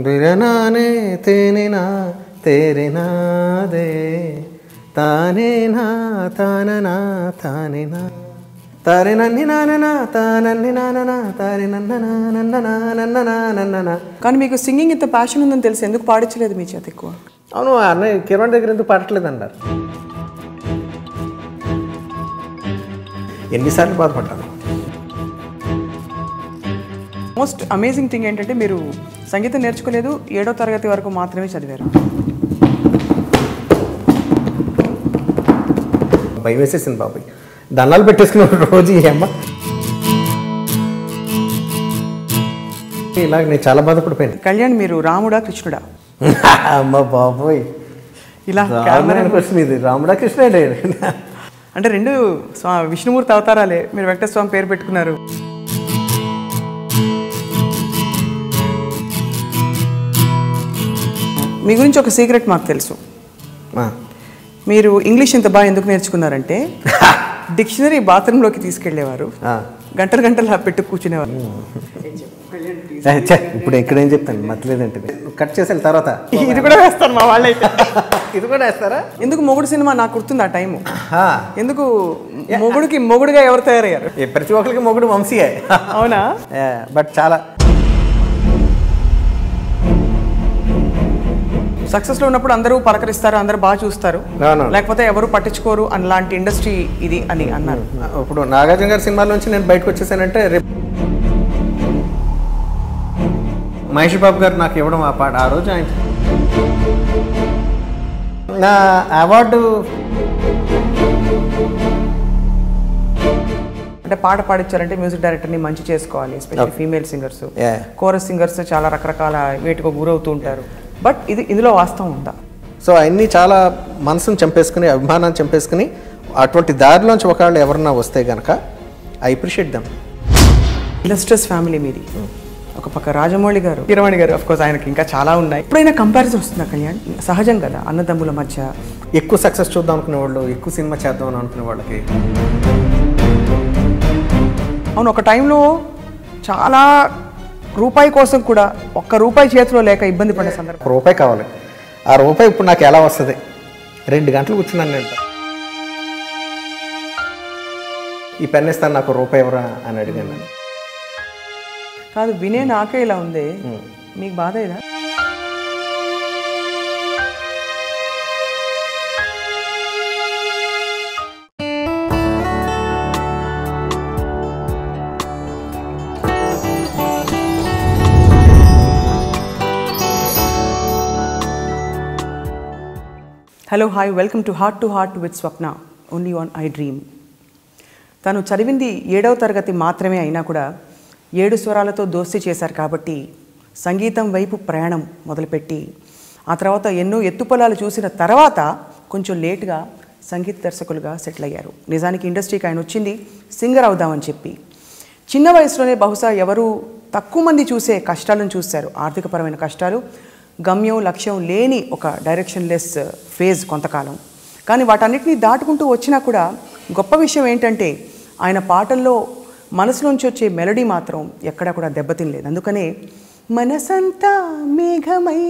బిరనానే తేనినా తేరినాదే తానేనా తాననా తానేనా తారి నన్ని నాననా తానన్ని నాననా తారి నన్ననా నన్ననా నన్ననా నన్ననా. కానీ మీకు సింగింగ్ ఇంత ప్యాషన్ ఉందని తెలిసి ఎందుకు పాడించలేదు మీ చేత ఎక్కువ? అవును, అన్నయ్య కిరణ్ దగ్గర ఎందుకు పాడట్లేదు అన్నారు. ఎన్నిసార్లు బాధపడ్డాను. మోస్ట్ అమేజింగ్ థింగ్ ఏంటంటే మీరు సంగీతం నేర్చుకోలేదు, 7వ తరగతి వరకు మాత్రమే చదివారు. భయం వేసేసింది బాబాయ్, దండాలు పెట్టేసుకున్న రోజు ఈ అమ్మ. ఇలాగ నేను చాలా బాధపడిపోయాను. కళ్యాణ్ మీరు రాముడా కృష్ణుడా? అమ్మ బాబోయ్, ఇలా క్వశ్చన్ ఇది. రాముడా కృష్ణుడే అంటే రెండు విష్ణుమూర్తి అవతారాలే, మీరు వెంకటేశ్వర స్వామి పేరు పెట్టుకున్నారు. మీ గురించి ఒక సీక్రెట్ మాకు తెలుసు. మీరు ఇంగ్లీష్ ఇంత బాగా ఎందుకు నేర్చుకున్నారంటే డిక్షనరీ బాత్రూంలోకి తీసుకెళ్లేవారు, గంటలు గంటలు పెట్టు కూర్చునేవారు. ఇప్పుడు ఎక్కడేం చెప్తాను మతలేదంటే కట్ చేసిన తర్వాత ఇది కూడా వేస్తారు మా వాళ్ళైతే. ఇది కూడా వేస్తారా? ఎందుకు మొగుడు సినిమా నాకు గుర్తుంది ఆ టైము. ఎందుకు మొగుడికి మొగుడుగా ఎవరు తయారయ్యారు? ప్రతి ఒక్కరికి మొగుడు వంశీయే. అవునా? బట్ చాలా సక్సెస్లో ఉన్నప్పుడు అందరూ పలకరిస్తారు, అందరూ బాగా చూస్తారు, లేకపోతే ఎవరు పట్టించుకోరు అలాంటి ఇండస్ట్రీ ఇది అని అన్నారు. ఇప్పుడు నాగార్జున గారి సినిమాల నుంచి నేను బయటకు వచ్చేసానంటే రేపు మహేష్ బాబు గారు నాకు ఇవ్వడం ఆ పాట, ఆ రోజు ఆయన నా అవార్డు అంటే పాట పాడించారంటే మ్యూజిక్ డైరెక్టర్ని మంచి చేసుకోవాలి, especially female singers, chorus singers చాలా రకరకాల వేటుకు గురవుతూ ఉంటారు. బట్ ఇందులో వాస్తవం ఉందా? సో అవన్నీ చాలా మనసును చంపేసుకుని, అభిమానాన్ని చంపేసుకుని అటువంటి దారిలోంచి ఒకళ్ళు ఎవరన్నా వస్తే కనుక ఐ అప్రిషియేట్ దమ్. ఇలస్ట్రస్ ఫ్యామిలీ మీది. ఒక పక్క రాజమౌళి గారు, కీరవాణి గారు, ఆఫ్ కోర్స్ ఆయనకి ఇంకా చాలా ఉన్నాయి. ఎప్పుడైనా కంపారిజన్ వస్తుందా కళ్యాణ్? సహజం కదా అన్నదమ్ముల మధ్య. ఎక్కువ సక్సెస్ చూద్దాం అనుకునే వాళ్ళు, ఎక్కువ సినిమా చేద్దాం అని అనుకునే వాళ్ళకి. అవును, ఒక టైంలో చాలా రూపాయి కోసం కూడా ఒక్క రూపాయి చేతిలో లేక ఇబ్బంది పడే సందర్భం. రూపాయి కావాలి, ఆ రూపాయి ఇప్పుడు నాకు ఎలా వస్తుంది? 2 గంటలు కూర్చున్నాను నేను. ఈ పెన్ ఇస్తాను, నాకు రూపాయి ఎవరా అని అడిగాను. కాదు, వినే నాకే ఇలా ఉంది, మీకు బాధ ఇదా? Hello, hi, welcome to heart with Swapna, only on I dream. తను చదివింది 7వ తరగతి మాత్రమే అయినా కూడా 7 స్వరాలతో దోస్తి చేశారు కాబట్టి సంగీతం వైపు ప్రయాణం మొదలుపెట్టి ఆ తర్వాత ఎన్నో ఎత్తుపొలాలు చూసిన తర్వాత కొంచెం లేటుగా సంగీత దర్శకులుగా సెటిల్ అయ్యారు. నిజానికి ఇండస్ట్రీకి ఆయన వచ్చింది సింగర్ అవుదామని చెప్పి. చిన్న వయసులోనే బహుశా ఎవరు తక్కువ మంది చూసే కష్టాలను చూశారు, ఆర్థికపరమైన కష్టాలు, గమ్యం లక్ష్యం లేని ఒక డైరెక్షన్లెస్ ఫేజ్ కొంతకాలం. కానీ వాటన్నిటినీ దాటుకుంటూ వచ్చినా కూడా గొప్ప విషయం ఏంటంటే ఆయన పాటల్లో మనసులోంచి వచ్చే మెలడీ మాత్రం ఎక్కడా కూడా దెబ్బతినలేదు. అందుకనే మనసంతా మేఘమై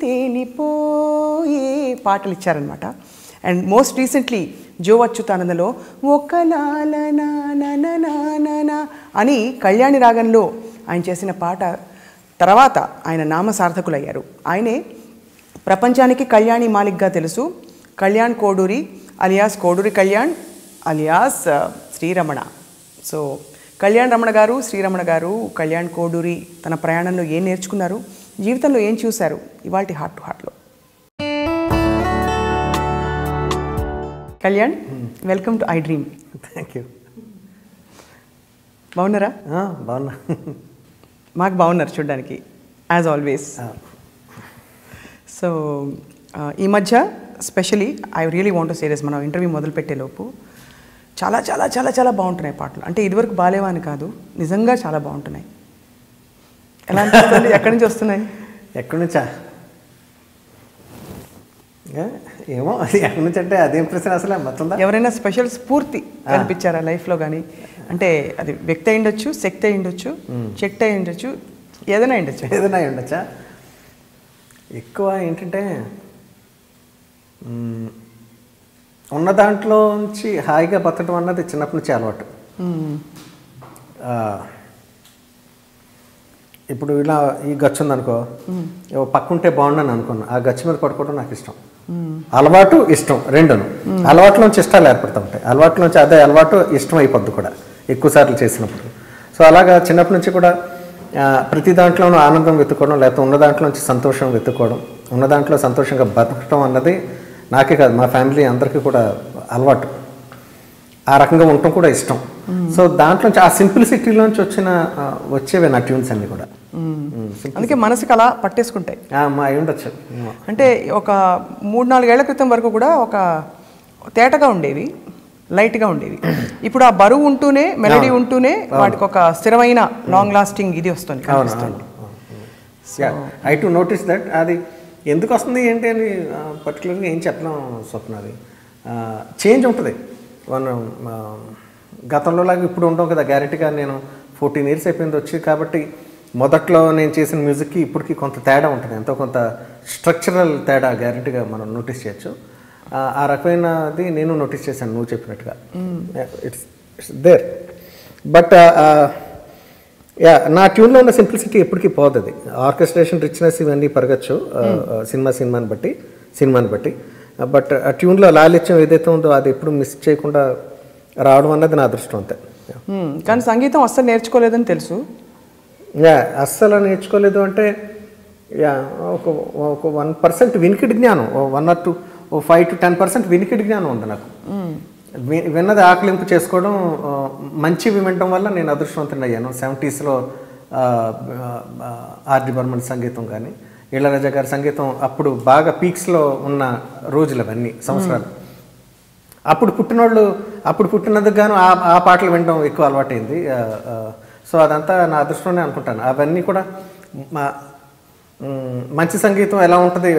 తేలిపోయే పాటలు ఇచ్చారనమాట. అండ్ మోస్ట్ రీసెంట్లీ జో అచ్యుతానందలో ఒకలాలనా అని కళ్యాణి రాగంలో ఆయన చేసిన పాట తర్వాత ఆయన నామసార్థకులయ్యారు. ఆయనే ప్రపంచానికి కళ్యాణి మాలిక్గా తెలుసు. Kalyan Koduri alias Koduri Kalyan alias Sriramana. So Kalyan Ramana garu, Sriramana గారు, కళ్యాణ్ కోడూరి తన ప్రయాణంలో ఏం నేర్చుకున్నారు, జీవితంలో ఏం చూశారు, ఇవాల్టి హార్ట్ టు హార్ట్లో. Kalyan, welcome to I dream. Thank you. బాగున్నారా? బాగున్నా. మాకు బాగున్నారు చూడ్డానికి, యాజ్ ఆల్వేస్. సో ఈ మధ్య especially I really want to say this, మనం ఇంటర్వ్యూ మొదలుపెట్టేలోపు చాలా చాలా చాలా చాలా బాగుంటున్నాయి పాటలు. అంటే ఇదివరకు బాలేవా అని కాదు, నిజంగా చాలా బాగుంటున్నాయి. ఎలా అనిపిస్తుంది? ఎక్కడి నుంచి వస్తున్నాయి? ఎక్కడి నుంచా ఏమో, అది ఎక్కడి నుంచి అంటే అదేం ప్రశ్న అసలు మొత్తం. ఎవరైనా స్పెషల్ స్ఫూర్తి కనిపించారా లైఫ్లో కానీ? అంటే అది వ్యక్తి అయి ఉండొచ్చు, శక్తి అయి ఉండొచ్చు, శక్తి అయి ఉండొచ్చు, ఏదైనా ఉండొచ్చు. ఏదైనా ఉండొచ్చా? ఎక్కువ ఏంటంటే ఉన్న దాంట్లోంచి హాయిగా బతకడం అన్నది చిన్నప్పటి నుంచి అలవాటు. ఇప్పుడు ఇలా ఈ గచ్చు ఉందనుకో, పక్కుంటే బాగుండని అనుకున్నా, ఆ గచ్చు మీద పడుకోవడం నాకు ఇష్టం. అలవాటు ఇష్టం రెండును. అలవాట్లోంచి ఇష్టాలు ఏర్పడుతూ ఉంటాయి, అలవాట్లోంచి అదే అలవాటు ఇష్టం అయిపోద్ది కూడా ఎక్కువసార్లు చేసినప్పుడు. సో అలాగా చిన్నప్పటి నుంచి కూడా ప్రతి దాంట్లోనూ ఆనందం వెతుక్కోవడం, లేకపోతే ఉన్న దాంట్లోంచి సంతోషం వెతుక్కోవడం, ఉన్న దాంట్లో సంతోషంగా బతకడం అన్నది నాకే కాదు మా ఫ్యామిలీ అందరికీ కూడా అలవాటు. ఆ రకంగా ఉండటం కూడా ఇష్టం. సో దాంట్లోంచి ఆ సింప్లిసిటీలోంచి వచ్చేవే నా ట్యూన్స్ అన్నీ కూడా. అందుకే మనసుకి అలా పట్టేసుకుంటాయి. అయి ఉండొచ్చు. అంటే ఒక 3-4 ఏళ్ల క్రితం వరకు కూడా ఒక తేటగా ఉండేవి, లైట్గా ఉండేవి. ఇప్పుడు ఆ బరువు ఉంటూనే, మెలడీ ఉంటూనే వాటికి ఒక స్థిరమైన లాంగ్ లాస్టింగ్ ఇది వస్తుంది. I to notice that. అది ఎందుకు వస్తుంది ఏంటి అని పర్టికులర్గా ఏం చెప్పడం స్వప్న. అది చేంజ్ ఉంటుంది. మనం గతంలో లాగా ఇప్పుడు ఉంటాం కదా గ్యారెంటీగా. నేను 14 years అయిపోయింది వచ్చి, కాబట్టి మొదట్లో నేను చేసిన మ్యూజిక్కి ఇప్పటికి కొంత తేడా ఉంటుంది, ఎంతో కొంత స్ట్రక్చరల్ తేడా గ్యారెంటీగా మనం నోటీస్ చేయొచ్చు. ఆ రకమైనది నేను నోటీస్ చేశాను నువ్వు చెప్పినట్టుగా. It's there. బట్ నా ట్యూన్లో ఉన్న సింప్లిసిటీ ఎప్పటికీ పోదు. అది ఆర్కెస్ట్రేషన్ రిచ్నెస్ ఇవన్నీ పెరగచ్చు సినిమాని బట్టి. బట్ ఆ ట్యూన్లో లాలిత్యం ఏదైతే ఉందో అది ఎప్పుడు మిస్ చేయకుండా రావడం అన్నది నా అదృష్టం అంతే. కానీ సంగీతం అస్సలు నేర్చుకోలేదని తెలుసు. అస్సలు నేర్చుకోలేదు అంటే ఒక 1% వినికిడి జ్ఞానం, 1 or 2, 5 to 10% వినికిడి జ్ఞానం ఉంది నాకు. విన్నది ఆకలింపు చేసుకోవడం, మంచివి వినడం వల్ల నేను అదృష్టవంతుని అయ్యాను. 70s ఆర్డి బర్మన్ సంగీతం కానీ, ఇళయరాజా గారి సంగీతం అప్పుడు బాగా పీక్స్లో ఉన్న రోజులు అవన్నీ సంవత్సరాలు. అప్పుడు పుట్టినందుకు గాను ఆ పాటలు వినడం ఎక్కువ అలవాటైంది. సో అదంతా నా అదృష్టంనే అనుకుంటాను. అవన్నీ కూడా మంచి సంగీతం ఎలా ఉంటుంది,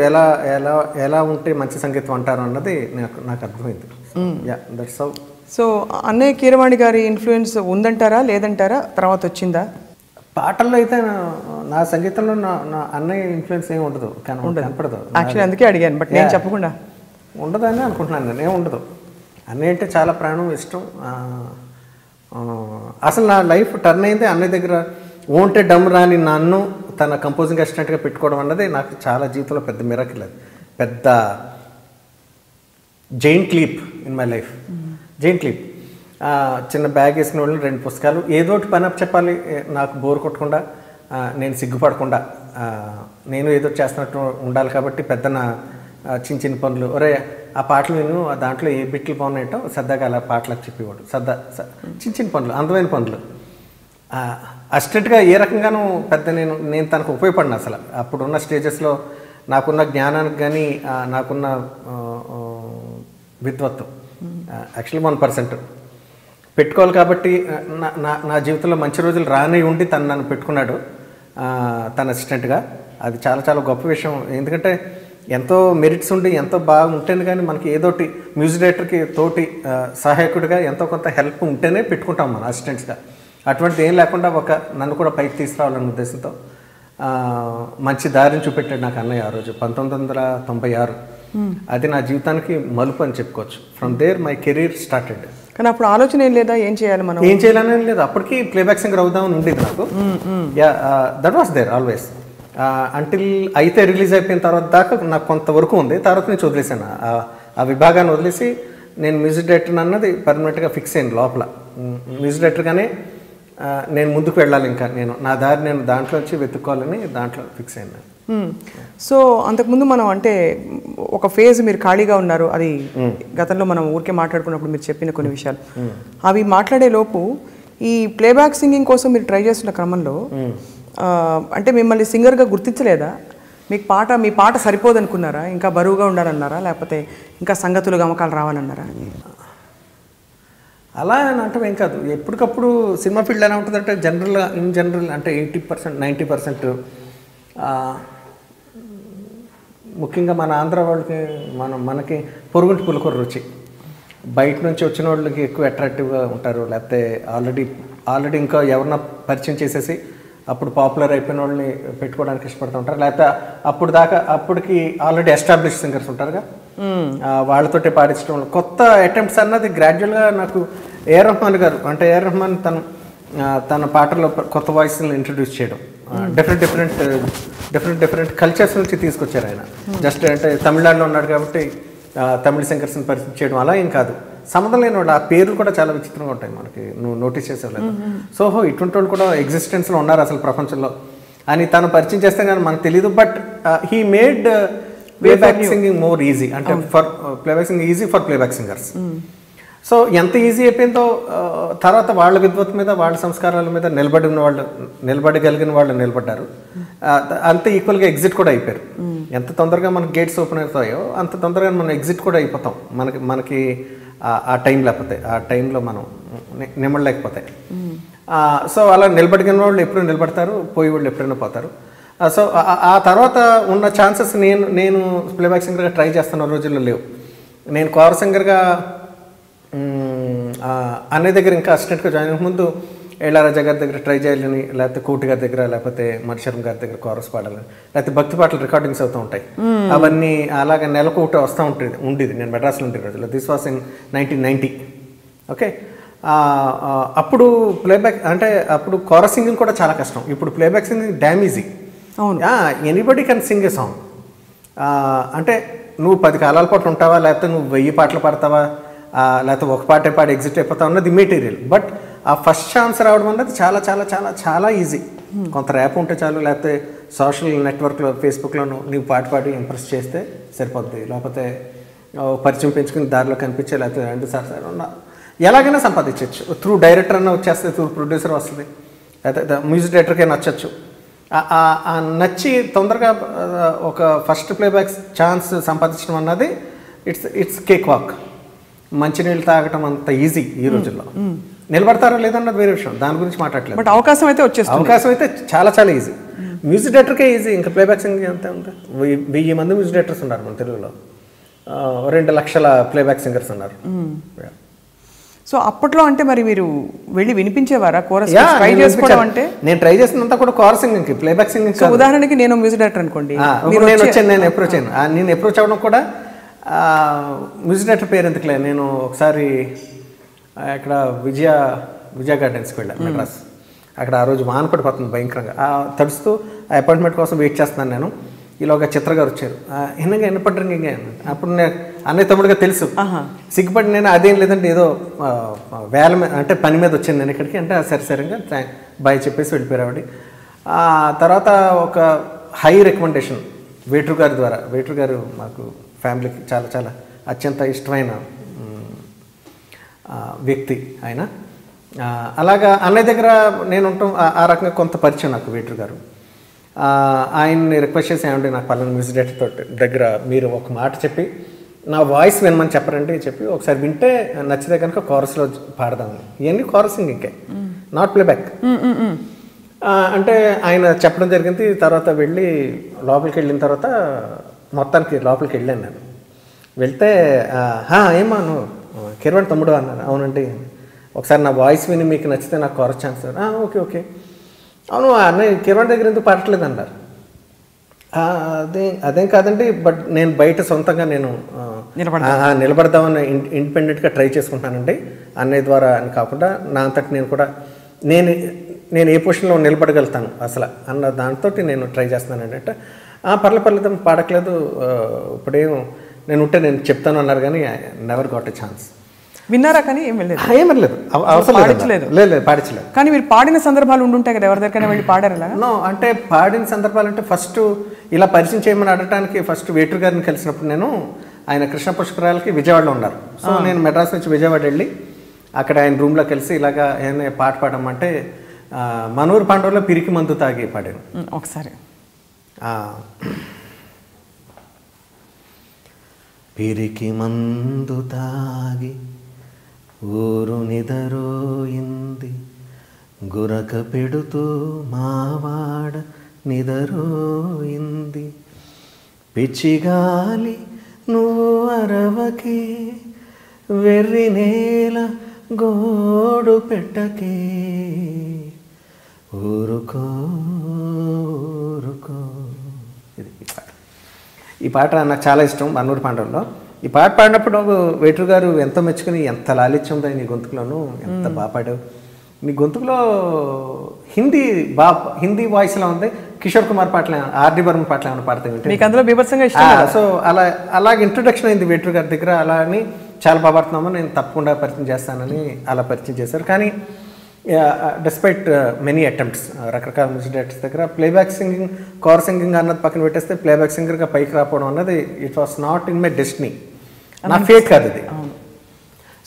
ఎలా ఉంటే మంచి సంగీతం అంటారు అన్నది నాకు అర్థమైంది. That's how. సో అన్నయ్య కీరవాణి గారి ఇన్ఫ్లుయెన్స్ ఉందంటారా లేదంటారా, తర్వాత వచ్చిందా? పాటల్లో అయితే నా సంగీతంలో నా అన్నయ్య ఇన్ఫ్లుయెన్స్ ఏమి ఉండదు, కనపడదు. యాక్చువల్లీ అందుకే అడిగాను, బట్ నేను చెప్పకుండా ఉండదని అనుకుంటున్నాను. నేనే ఉండదు. అన్నయ్య అంటే చాలా ప్రాణం, ఇష్టం. అసలు నా లైఫ్ టర్న్ అయింది అన్నయ్య దగ్గర. ఓంటే డమ్ రాని నన్ను తన కంపోజింగ్ అసిస్టెంట్గా పెట్టుకోవడం అన్నది నాకు చాలా జీవితంలో పెద్ద మిరాకిల్. అది పెద్ద giant leap in my life. Giant leap. చిన్న బ్యాగ్ వేసుకునే వాళ్ళు 2 పుస్తకాలు, ఏదోటి పని అప్ చెప్పాలి, నాకు బోర్ కొట్టకుండా, నేను సిగ్గుపడకుండా, నేను ఏదో చేస్తున్నట్టు ఉండాలి. కాబట్టి పెద్దన చిన్న పనులు, ఒరే ఆ పాటలు విను, దాంట్లో ఏ బిట్లు బాగున్నాయటో సరదాగా అలా పాటలకు చెప్పేవాడు. చిన్న పనులు, అందమైన పనులు. అసిస్టెంట్గా ఏ రకంగానూ పెద్ద నేను తనకు ఉపయోగపడిన. అసలు అప్పుడున్న స్టేజెస్లో నాకున్న జ్ఞానానికి కానీ, నాకున్న విద్వత్వం యాక్చువల్లీ 1% పెట్టుకోవాలి. కాబట్టి నా జీవితంలో మంచి రోజులు రాని ఉండి నన్ను పెట్టుకున్నాడు తన అసిస్టెంట్గా. అది చాలా చాలా గొప్ప విషయం. ఎందుకంటే ఎంతో మెరిట్స్ ఉండి ఎంతో బాగా ఉంటేనే కానీ మనకి ఏదోటి మ్యూజిక్ డైరెక్టర్కి తోటి సహాయకుడిగా ఎంతో కొంత హెల్ప్ ఉంటేనే పెట్టుకుంటాం మనం అసిస్టెంట్స్గా. అటువంటిది ఏం లేకుండా నన్ను కూడా పైకి తీసుకురావాలనే ఉద్దేశంతో మంచి దారిని చూపెట్టాడు నాకు అన్నయ్య ఆ రోజు 1996. అది నా జీవితానికి మలుపు అని చెప్పుకోవచ్చు. From there my career started. కానీ అప్పుడు ఆలోచన ఏం లేదా, ఏం చేయాలి మనం, ఏం చేయాలని లేదు. అప్పటికి ప్లేబ్యాక్ సింగర్ అవుదామని ఉండేది నాకు. That was there always. Until అయితే రిలీజ్ అయిపోయిన తర్వాత దాకా నాకు కొంతవరకు ఉంది. తర్వాత నేను వదిలేసాను ఆ విభాగాన్ని వదిలేసి నేను మ్యూజిక్ డైరెక్టర్ అన్నది పర్మనెంట్గా ఫిక్స్ అయింది లోపల. మ్యూజిక్ డైరెక్టర్గానే నేను ముందుకు వెళ్ళాలి, ఇంకా నా దారి నేను దాంట్లోంచి వెతుక్కోవాలని దాంట్లో ఫిక్స్ అయింది. సో అంతకుముందు మనం అంటే ఒక ఫేజ్ మీరు ఖాళీగా ఉన్నారు, అది గతంలో మనం ఊరికే మాట్లాడుకున్నప్పుడు మీరు చెప్పిన కొన్ని విషయాలు అవి మాట్లాడే లోపు ఈ ప్లేబ్యాక్ సింగింగ్ కోసం మీరు ట్రై చేస్తున్న క్రమంలో అంటే మిమ్మల్ని సింగర్గా గుర్తించలేదా? మీ పాట సరిపోదనుకున్నారా? ఇంకా బరువుగా ఉండాలన్నారా? లేకపోతే ఇంకా సంగతులు గమకాలు రావాలన్నారా? అలా అని అంటే ఏం కాదు. ఎప్పటికప్పుడు సినిమా ఫీల్డ్ ఎలా ఉంటుందంటే ఇన్ జనరల్ అంటే 80% 90% ముఖ్యంగా మన ఆంధ్ర వాళ్ళకి మనకి పొరుగుంటి పులికూర రుచి. బయట నుంచి వచ్చిన వాళ్ళకి ఎక్కువ అట్రాక్టివ్గా ఉంటారు. లేకపోతే ఆల్రెడీ ఇంకా ఎవరన్నా పరిచయం చేసేసి అప్పుడు పాపులర్ అయిపోయిన వాళ్ళని పెట్టుకోవడానికి ఇష్టపడుతూ ఉంటారు, లేకపోతే అప్పటికి ఆల్రెడీ ఎస్టాబ్లిష్ సింగర్స్ ఉంటారుగా, వాళ్ళతోటి పాడించడం. కొత్త అటెంప్ట్స్ అన్నది గ్రాడ్యువల్గా నాకు ఏఆర్ రెహమాన్ గారు, అంటే ఏఆర్ రెహమాన్ తన పాటల్లో కొత్త వాయిస్ని ఇంట్రడ్యూస్ చేయడం, డిఫరెంట్ కల్చర్స్ నుంచి తీసుకొచ్చారు ఆయన. జస్ట్ అంటే తమిళనాడులో ఉన్నాడు కాబట్టి తమిళ సింగర్స్ని పరిచయం చేయడం అలా ఏం కాదు, సంబంధం లేని వాళ్ళు. ఆ పేర్లు కూడా చాలా విచిత్రంగా ఉంటాయి, మనకి నువ్వు నోటీస్ చేసేవాళ్ళు. సో ఇటువంటి వాళ్ళు కూడా ఎగ్జిస్టెన్స్లో ఉన్నారు అసలు ప్రపంచంలో అని తను పరిచయం చేస్తే కానీ మనకు తెలియదు. But he made playback singing more easy, అంటే for playback singing easy for playback singers. So ఎంత ఈజీ అయిపోయిందో తర్వాత వాళ్ళ విద్వత్ మీద, వాళ్ళ సంస్కారాల మీద నిలబడగలిగిన వాళ్ళు నిలబడ్డారు. అంత ఈక్వల్గా ఎగ్జిట్ కూడా అయిపోయారు. ఎంత తొందరగా మనకి గేట్స్ ఓపెన్ అవుతాయో అంత తొందరగా మనం ఎగ్జిట్ కూడా అయిపోతాం. మనకి ఆ టైం లేకపోతే, ఆ టైంలో మనం నిమ్మడలేకపోతే. సో అలా నిలబడిన వాళ్ళు ఎప్పుడు నిలబడతారు, పోయే వాళ్ళు ఎప్పుడైనా పోతారు. సో ఆ తర్వాత ఉన్న ఛాన్సెస్ నేను ప్లేబ్యాక్ సింగర్గా ట్రై చేస్తున్న రోజుల్లో లేవు. నేను కోరస్ సింగర్గా అన్నయ్య దగ్గర ఇంకా అసిస్టెంట్గా జాయిన్ అయ్యే ముందు ఇళయరాజా గారి దగ్గర ట్రై చేయాలని, లేకపోతే కోటి గారి దగ్గర, లేకపోతే మణిశర్మ గారి దగ్గర కోరస్ పాడాలని, లేకపోతే భక్తి పాటలు రికార్డింగ్స్ అవుతూ ఉంటాయి. అవన్నీ అలాగే నెలకు ఒకటి వస్తూ ఉండేది. నేను మెడ్రాస్లో ఉండే రోజుల్లో. This was in 1990. ఓకే, అప్పుడు ప్లేబ్యాక్ అంటే అప్పుడు కోరస్ సింగింగ్ కూడా చాలా కష్టం. ఇప్పుడు playback singing dam easy. Anybody can sing A song. అంటే నువ్వు 10 కాలాల పాటు ఉంటావా, లేకపోతే నువ్వు 1000 పాటలు పాడతావా, లేకపోతే ఒక పాటే పాడి ఎగ్జిట్ అయిపోతావు అన్నది మెటీరియల్. బట్ ఆ ఫస్ట్ ఛాన్స్ రావడం అన్నది చాలా చాలా చాలా చాలా ఈజీ. కొంత ర్యాప్ ఉంటే చాలు, లేకపోతే సోషల్ నెట్వర్క్లో ఫేస్బుక్లోనూ నీవు పాడి ఇంప్రెస్ చేస్తే సరిపోద్ది. లేకపోతే పరిచయం పెంచుకుని దారిలో కనిపించే, లేకపోతే 2 సార్లు ఎలాగైనా సంపాదించవచ్చు. త్రూ డైరెక్టర్ అన్న వచ్చేస్తే, త్రూ ప్రొడ్యూసర్ వస్తుంది, లేకపోతే మ్యూజిక్ డైరెక్టర్కే నచ్చచ్చు. నచ్చి తొందరగా ఒక ఫస్ట్ ప్లేబ్యాక్ ఛాన్స్ సంపాదించడం అన్నది ఇట్స్ కేక్ వాక్. మంచినీళ్ళు తాగటం అంత ఈజీ ఈ రోజుల్లో. నిలబడతారో లేదన్నది వేరే విషయం, దాని గురించి మాట్లాడలేదు. బట్ అవకాశం అయితే చాలా చాలా ఈజీ. మ్యూజిక్ డైరెక్టర్కే ఈజీ, ఇంకా ప్లేబ్యాక్ సింగింగ్ ఎంత ఉంది. 1000 మంది మ్యూజిక్ డైరెక్టర్స్ ఉన్నారు మన తెలుగులో, 2 లక్షల ప్లేబ్యాక్ సింగర్స్ ఉన్నారు. సో అప్పట్లో అంటే మరి మీరు వెళ్ళి వినిపించేవారా కోరస్ ట్రై చేసుకోవడం? అంటే నేను ట్రై చేసినంత కూడా కోరస్ సింగింగ్, ప్లేబ్యాక్ సింగింగ్. ఉదాహరణకి నేను మ్యూజిక్ డైరెక్టర్ అనుకోండి, నేను అప్రోచ్ అవ్వడం కూడా మ్యూజిక్ డైరెక్టర్ పేరు ఎందుకులే. నేను ఒకసారి ఇక్కడ విజయ గార్డెన్స్కి వెళ్ళాను, మెడ్రాస్. అక్కడ ఆ రోజు వాన పడిపోతుంది భయంకరంగా. తడుస్తూ ఆ అపాయింట్మెంట్ కోసం వెయిట్ చేస్తున్నాను నేను. ఈలోగా చిత్ర గారు వచ్చారు. ఎన్నపడ్డారు ఇంకా. అప్పుడు నేను అన్నయ్య తమ్ముడుగా తెలుసు, సిగ్గుపడి నేను అదేం లేదంటే ఏదో వేల అంటే పని మీద వచ్చాను నేను ఇక్కడికి అంటే, సరిగా బాయ్ చెప్పేసి వెళ్ళిపోయారు ఆవిడ. తర్వాత ఒక హై రికమెండేషన్ వేటూరు గారి ద్వారా. వేటూరు గారు మాకు ఫ్యామిలీకి చాలా చాలా అత్యంత ఇష్టమైన వ్యక్తి ఆయన. అలాగా అన్నయ్య దగ్గర నేను ఉంటాం, ఆ రకంగా కొంత పరిచయం నాకు వేటూరు గారు. ఆయన్ని రిక్వెస్ట్ చేసి ఏమంటే నాకు పలానా మ్యూజిక్ డైరెక్టర్ దగ్గర మీరు ఒక మాట చెప్పి నా వాయిస్ వినమని చెప్పరండి చెప్పి ఒకసారి వింటే నచ్చితే కనుక కోరస్లో పాడదామని. ఇవన్నీ కోరస్ సింగింగే, నాట్ ప్లేబ్యాక్. అంటే ఆయన చెప్పడం జరిగింది. తర్వాత వెళ్ళి లోపలికి వెళ్ళిన తర్వాత మొత్తానికి లోపలికి వెళ్ళాను నేను. వెళ్తే ఏమా నువ్వు కిరవాణి తమ్ముడు అన్నారు. అవునండి, ఒకసారి నా వాయిస్ విని మీకు నచ్చితే నాకు కోరస్ ఛాన్స్. ఓకే అవును అన్నయ్య కిరవాణి దగ్గర ఎందుకు పాడట్లేదు అన్నారు. అదేం కాదండి, బట్ నేను బయట సొంతంగా నేను నిలబడదామని ఇండిపెండెంట్గా ట్రై చేసుకుంటానండి అన్నయ్య ద్వారా అని కాకుండా నా అంతటి నేను కూడా నేను ఏ పొజిషన్లో నిలబడగలుగుతాను అసలు అన్న దాంతో నేను ట్రై చేస్తున్నానండి అంటే, పర్లేదు పాడట్లేదు ఇప్పుడేం నేను చెప్తాను అన్నారు. కానీ నెవర్ గాట్ ఎ ఛాన్స్. విన్నారా? కానీ ఏం వెళ్ళలేదు, లేదు పాడించలేదు. కానీ మీరు పాడిన సందర్భాలు ఉండుంటాయి కదా, ఎవరి దగ్గర వెళ్ళి పాడారు? నో, అంటే పాడిన సందర్భాలు అంటే ఫస్ట్ ఇలా పరిచయం చేయమని అడగడానికి ఫస్ట్ వేటూరు గారిని కలిసినప్పుడు నేను ఆయన కృష్ణ పుష్కరాలకి విజయవాడలో ఉన్నారు. సో నేను మెడ్రాస్ నుంచి విజయవాడ వెళ్ళి అక్కడ ఆయన రూమ్లో కలిసి ఇలాగా ఏమైనా పాట పాడమంటే మనూరు పాండవులో పిరికి మందు తాగి పాడాను ఒకసారి. పిరికి మందు తాగి ఊరు నిదరోయింది, గురక పెడుతూ మావాడ నిదరోయింది, పిచ్చిగాలి నువ్వు అరవకే, వెర్రి నేల గోడు పెట్టకే, ఊరుకో ఊరుకో. ఇది ఈ పాట నాకు చాలా ఇష్టం. మన్నూరు పాండవుల్లో ఈ పాట పాడినప్పుడు వేటూరు గారు ఎంతో మెచ్చుకుని, ఎంత లాలిత్యం ఉంది నీ గొంతుకులోను, ఎంత బాగా పాడావు, నీ గొంతుకులో హిందీ వాయిస్లో ఉంది. కిషోర్ కుమార్ పాటలు, ఆర్డి బర్మన్ పాటలు ఏమైనా పాడతాయి మీకు అందులో బీభత్సంగా ఇష్టం. సో అలాగే ఇంట్రొడక్షన్ అయింది వేటూరు గారి దగ్గర. అలా అని చాలా బాగా పాడుతున్నాము, నేను తప్పకుండా పరిచయం చేస్తానని అలా పరిచయం చేశారు. కానీ డిస్పైట్ మెనీ అటెంప్ట్స్, రకరకాల మ్యూజిక్ డైరెక్టర్స్ దగ్గర ప్లేబ్యాక్ సింగింగ్, కోర్ సింగింగ్ అన్నది పక్కన పెట్టేస్తే ప్లేబ్యాక్ సింగర్గా పైకి రావడం అన్నది it was not in my destiny, నా ఫేట్ కాదు ఇది.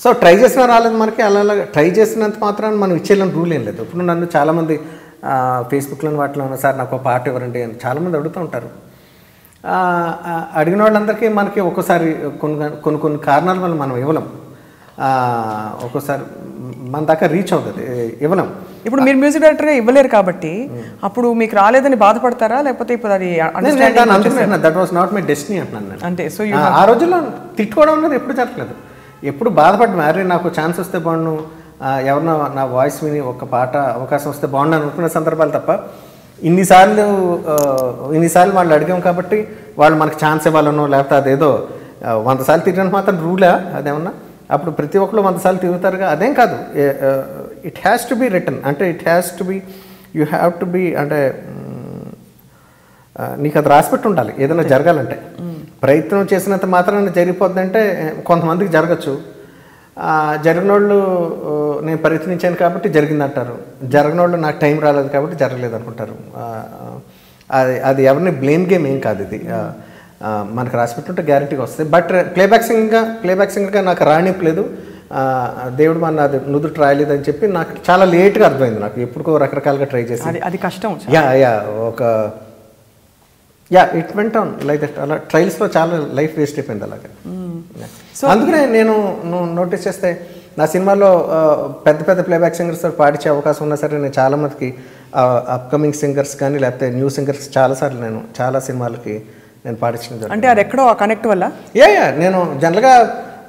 సో ట్రై చేసినా రాలేదు మనకి. అలా ట్రై చేసినంత మాత్రాన్ని మనం ఇచ్చేయాలని రూల్ ఏం లేదు. ఇప్పుడు నన్ను చాలామంది ఫేస్బుక్లో వాటిలో సార్ నాకు ఒక పాట ఇవ్వరండి అని చాలామంది అడుగుతూ ఉంటారు. అడిగిన వాళ్ళందరికీ మనకి ఒక్కోసారి కొన్ని కారణాల వల్ల మనం ఇవ్వలేం, ఒక్కోసారి మన దాకా రీచ్ అవుతుంది, ఇవ్వలేం. ఇప్పుడు మీరు మ్యూజిక్ డైరెక్టర్గా ఇవ్వలేరు కాబట్టి అప్పుడు మీకు రాలేదని బాధపడతారా, లేకపోతే ఇప్పుడు అది that was not my destiny అంటున్నాను నేను. అంటే సో ఆ రోజుల్లో తిట్టుకోవడం అనేది ఎప్పుడు జరగలేదు, ఎప్పుడు బాధపడ్డా, అరే నాకు ఛాన్స్ వస్తే బాగుండు, ఎవరినో నా వాయిస్ విని ఒక పాట అవకాశం వస్తే బాగుండు అనుకునే సందర్భాలు తప్ప ఇన్నిసార్లు వాళ్ళు అడిగాం కాబట్టి వాళ్ళు మనకు ఛాన్స్ ఇవ్వాలనో, లేకపోతే అదేదో 100 సార్లు తిరగడానికి మాత్రం రూలా అదేమన్నా. అప్పుడు ప్రతి ఒక్కరు 100 సార్లు తిరుగుతారుగా, అదేం కాదు. It has to be return, అంటే it has to be, you have to be, అంటే నీకు అది రాసిపెట్టి ఉండాలి ఏదైనా జరగాలంటే. ప్రయత్నం చేసినంత మాత్రాన జరిగిపోద్దంటే కొంతమందికి జరగచ్చు. జరిగిన వాళ్ళు నేను ప్రయత్నించాను కాబట్టి జరిగిందంటారు, జరిగిన వాళ్ళు నాకు టైం రాలేదు కాబట్టి జరగలేదు అనుకుంటారు. అది ఎవరిని బ్లేమ్ గేమ్ ఏం కాదు ఇది. మనకు రాసిపెట్టుంటే గ్యారంటీగా వస్తుంది. బట్ ప్లేబ్యాక్ సింగర్గా నాకు రానివ్వలేదు, దేవుడు మన అది నుదురు రాయలేదు అని చెప్పి నాకు చాలా లేట్గా అర్థమైంది. నాకు ఎప్పుడుకో రకరకాలుగా ట్రై చేసి అది కష్టం. It went on like that. అలా ట్రయల్స్లో చాలా లైఫ్ వేస్ట్ అయిపోయింది అలాగే. సో అందుకనే నేను నోటీస్ చేస్తే నా సినిమాలో పెద్ద ప్లేబ్యాక్ సింగర్స్తో పాడించే అవకాశం ఉన్నా సరే నేను చాలామందికి అప్కమింగ్ సింగర్స్ కానీ లేకపోతే న్యూ సింగర్స్ చాలాసార్లు నేను చాలా సినిమాలకి నేను పాడించిన. అంటే అది ఎక్కడో కనెక్ట్ వల్ల నేను జనరల్గా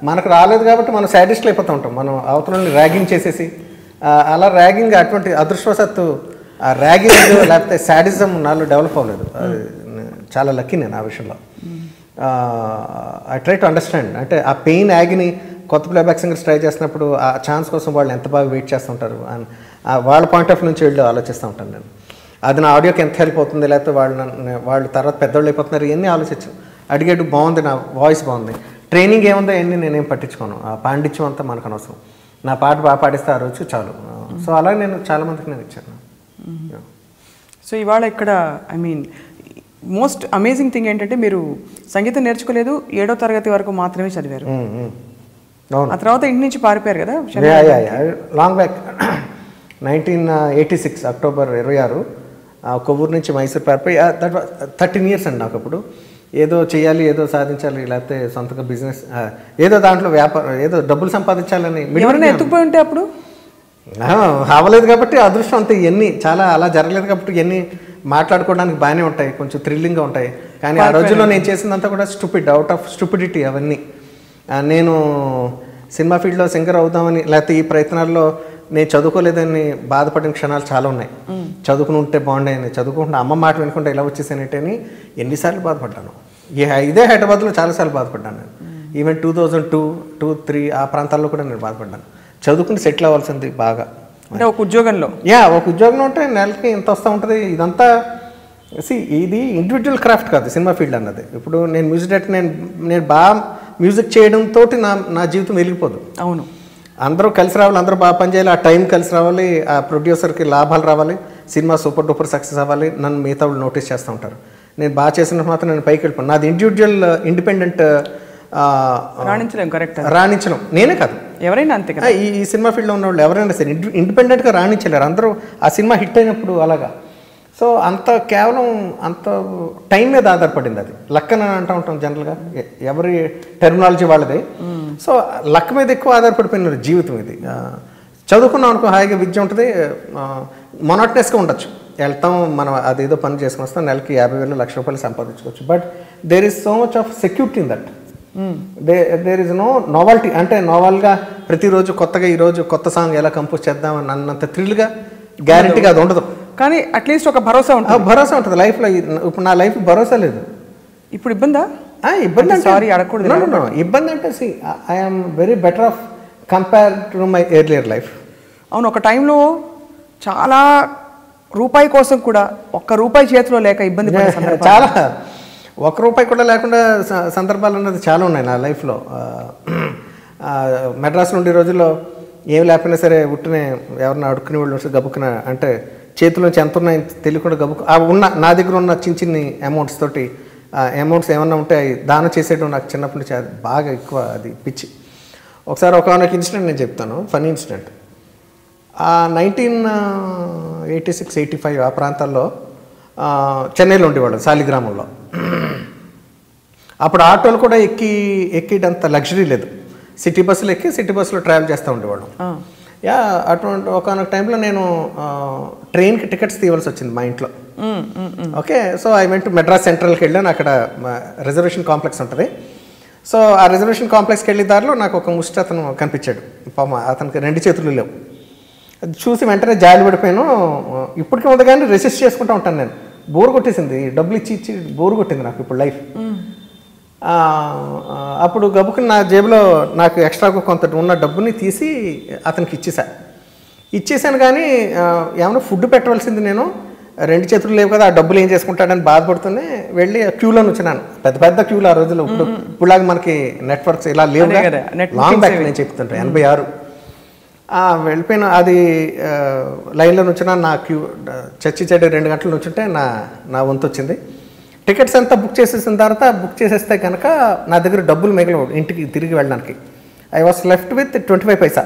మనకు రాలేదు కాబట్టి మనం సాడిస్ట్లు అయిపోతూ ఉంటాం, మనం అవతలని ర్యాగింగ్ చేసేసి. అలా ర్యాగింగ్ అటువంటి అదృష్టవశాత్తు ఆ ర్యాగింగ్ లేకపోతే సాడిజం నాలో డెవలప్ అవ్వలేదు. చాలా లక్కీ నేను ఆ విషయంలో. ఐ ట్రై టు అండర్స్టాండ్, అంటే ఆ పెయిన్ యాగిని కొత్త ప్లేబ్యాక్ సింగర్స్ ట్రై చేసినప్పుడు ఆ ఛాన్స్ కోసం వాళ్ళు ఎంత బాగా వెయిట్ చేస్తుంటారు అని వాళ్ళ పాయింట్ ఆఫ్ నుంచి వెళ్ళి ఆలోచిస్తూ ఉంటాను నేను. అది నా ఆడియోకి ఎంత హెల్ప్ అవుతుంది, లేకపోతే వాళ్ళు తర్వాత పెద్దవాళ్ళు అయిపోతున్నారు, ఇవన్నీ ఆలోచించాను. అడిగేటు బాగుంది, నా వాయిస్ బాగుంది, ట్రైనింగ్ ఏముందో ఇవన్నీ నేనేం పట్టించుకోను, ఆ పాండిత్యం అంతా మనకు అనవసరం, నా పాట బాగా పాడిస్తే ఆ రోజు చాలు. సో అలాగే నేను చాలామందికి నేను ఇచ్చాను. సో ఇవాళ ఇక్కడ I mean most amazing thing ఏంటంటే మీరు సంగీతం నేర్చుకోలేదు, 7వ తరగతి వరకు మాత్రమే చదివారు. ఆ తర్వాత ఇంటి నుంచి పారిపోయారు కదా. లాంగ్ బ్యాక్ 1986 అక్టోబర్ 26 కొవ్వూరు నుంచి మైసూర్ పారిపోయి. దట్ 13 years అండి నాకు. అప్పుడు ఏదో చేయాలి, ఏదో సాధించాలి, లేకపోతే సొంతగా బిజినెస్ ఏదో దాంట్లో వ్యాపారం, ఏదో డబ్బులు సంపాదించాలని. ఎవరైనా ఎత్తుకుపోయి ఉంటే అప్పుడు అవ్వలేదు కాబట్టి అదృష్టం అంతే. ఇవన్నీ చాలా అలా జరగలేదు కాబట్టి ఇవన్నీ మాట్లాడుకోవడానికి బాగానే ఉంటాయి, కొంచెం థ్రిల్లింగ్గా ఉంటాయి. కానీ ఆ రోజుల్లో నేను చేసిందంతా కూడా స్టూపిడ్, అవుట్ ఆఫ్ స్టూపిడిటీ అవన్నీ. నేను సినిమా ఫీల్డ్లో సింగర్ అవుదామని లేకపోతే ఈ ప్రయత్నాల్లో నేను చదువుకోలేదని బాధపడిన క్షణాలు చాలా ఉన్నాయి. చదువుకుని ఉంటే బాగుండేని, చదువుకుంటే అమ్మ మాట వినుకుంటే ఇలా వచ్చేసానంటే అని ఎన్నిసార్లు బాధపడ్డాను. ఇదే హైదరాబాద్లో చాలాసార్లు బాధపడ్డాను నేను. ఈవెన్ 2002, 2003 ఆ ప్రాంతాల్లో కూడా నేను బాధపడ్డాను. చదువుకుని సెటిల్ అవ్వాల్సింది బాగా. అంటే ఒక ఉద్యోగంలో ఒక ఉద్యోగంలో ఉంటే నెలకి ఎంత వస్తూ ఉంటుంది. ఇదంతా ఇది ఇండివిజువల్ క్రాఫ్ట్ కాదు సినిమా ఫీల్డ్ అన్నది. ఇప్పుడు నేను మ్యూజిక్ డైరెక్టర్, నేను బాగా మ్యూజిక్ చేయడంతో నా జీవితం వెలిగిపోదు. అవును, అందరూ కలిసి రావాలి, అందరూ బాగా పనిచేయాలి, ఆ టైం కలిసి రావాలి, ఆ ప్రొడ్యూసర్కి లాభాలు రావాలి, సినిమా సూపర్ డూపర్ సక్సెస్ అవ్వాలి, నన్ను మిగతా వాళ్ళు నోటీస్ చేస్తూ ఉంటారు. నేను బాగా చేసినట్టు మాత్రం నేను పైకి వెళ్ళిపోను. నాది ఇండివిజువల్ ఇండిపెండెంట్ రాణించడం నేనే కాదు, ఎవరైనా అంతే కదా. ఈ సినిమా ఫీల్డ్లో ఉన్న వాళ్ళు ఎవరైనా సరే ఇండిపెండెంట్గా రాణించలేరు. అందరూ ఆ సినిమా హిట్ అయినప్పుడు అలాగా. సో అంత కేవలం అంత టైం మీద ఆధారపడింది. అది లక్ అని అంటూ ఉంటాం జనరల్గా, ఎవరి టెర్మినాలజీ వాళ్ళది. సో లక్ మీద ఎక్కువ ఆధారపడిపోయిన జీవితం ఇది. చదువుకున్నాం అనుకో, హాయిగా విద్య ఉంటుంది, మొనాటనెస్గా ఉండొచ్చు, వెళ్తాం మనం అదేదో పని చేసుకుని వస్తాం, నెలకి 50,000 లక్ష రూపాయలు సంపాదించుకోవచ్చు. But there is so much of security in that. There is no novelty, అంటే నోవల్గా ప్రతిరోజు కొత్తగా ఈరోజు కొత్త సాంగ్ ఎలా కంపోజ్ చేద్దామని అన్నంత థ్రిల్గా గ్యారంటీగా అది ఉండదు. కానీ అట్లీస్ట్ ఒక భరోసా ఉంటుంది. భరోసా ఉంటుంది లైఫ్లో. ఇప్పుడు నా లైఫ్ భరోసా లేదు. ఇప్పుడు ఇబ్బందా? ఇబ్బంది అంటే సారీ అడగకూడదు. ఇబ్బంది అంటే I'm very better of compare to my earlier life. అవును, ఒక టైంలో చాలా రూపాయి కోసం కూడా ఒక్క రూపాయి చేతిలో లేక ఇబ్బంది చాలా, ఒక్క రూపాయి కూడా లేకుండా సందర్భాలు అన్నది చాలా ఉన్నాయి నా లైఫ్లో. మెడ్రాస్ నుండి రోజుల్లో ఏమి లేకపోయినా సరే ఉట్టినే ఎవరన్నా అడుక్కునే వాళ్ళు గబుక్కున అంటే చేతిలోంచి ఎంత ఉన్నాయో తెలియకుండా గబుక్కు నా దగ్గర ఉన్న చిన్న చిన్ని అమౌంట్స్ తోటి అమౌంట్స్ ఏమన్నా ఉంటే దానం చేసేయడం నాకు చిన్నప్పటి నుంచి బాగా ఎక్కువ అది పిచ్చి. ఒకసారి ఒక ఇన్సిడెంట్ నేను చెప్తాను, ఫన్నీ ఇన్సిడెంట్. 1986-85 ఆ ప్రాంతాల్లో చెన్నైలో ఉండేవాళ్ళు, సాలిగ్రామంలో. అప్పుడు ఆటోలు కూడా ఎక్కేటంత లగ్జరీ లేదు. సిటీ బస్సులు ఎక్కి సిటీ బస్సులో ట్రావెల్ చేస్తూ ఉండేవాళ్ళం. అటువంటి ఒకనొక టైంలో నేను ట్రైన్కి టికెట్స్ తీయవలసి వచ్చింది మా ఇంట్లో. Okay, so I went Madras సెంట్రల్కి వెళ్ళాను. అక్కడ రిజర్వేషన్ కాంప్లెక్స్ ఉంటుంది. సో ఆ రిజర్వేషన్ కాంప్లెక్స్కి వెళ్ళే దారిలో నాకు ఒక ముష్టి అతను కనిపించాడు. పాపం అతనికి 2 చేతులు లేవు. అది చూసి వెంటనే జాలి పడిపోయాను. ఇప్పటికీ ఉంది కానీ రెసిస్ట్ చేసుకుంటూ ఉంటాను నేను. బోర్ కొట్టేసింది, డబ్బులు ఇచ్చి బోర్ కొట్టింది నాకు ఇప్పుడు లైఫ్. అప్పుడు గబుకుని నా జేబులో నాకు ఎక్స్ట్రాగా కొంత ఉన్న డబ్బుని తీసి అతనికి ఇచ్చేసాను. కానీ ఏమైనా ఫుడ్ పెట్టవలసింది నేను, 2 చేతులు లేవు కదా, ఆ డబ్బులు ఏం చేసుకుంటాడని బాధపడుతూనే వెళ్ళి క్యూలో నుంచున్నాను. పెద్ద క్యూలు ఆ రోజుల్లో. ఇప్పుడులాగా మనకి నెట్వర్క్స్ ఇలా లేవు, లాంగ్ బ్యాక్ నేను చెప్తుంటాను, 86. వెళ్ళిపోయిన అది లైన్లో నుంచున్నా. నా క్యూ చచ్చి 2 గంటలు నుంచుంటే నా వంతు వచ్చింది. టికెట్స్ అంతా బుక్ చేసేసిన తర్వాత బుక్ చేసేస్తే కనుక నా దగ్గర డబ్బులు మిగలవు ఇంటికి తిరిగి వెళ్ళడానికి. ఐ వాస్ లెఫ్ట్ విత్ 25 పైసా.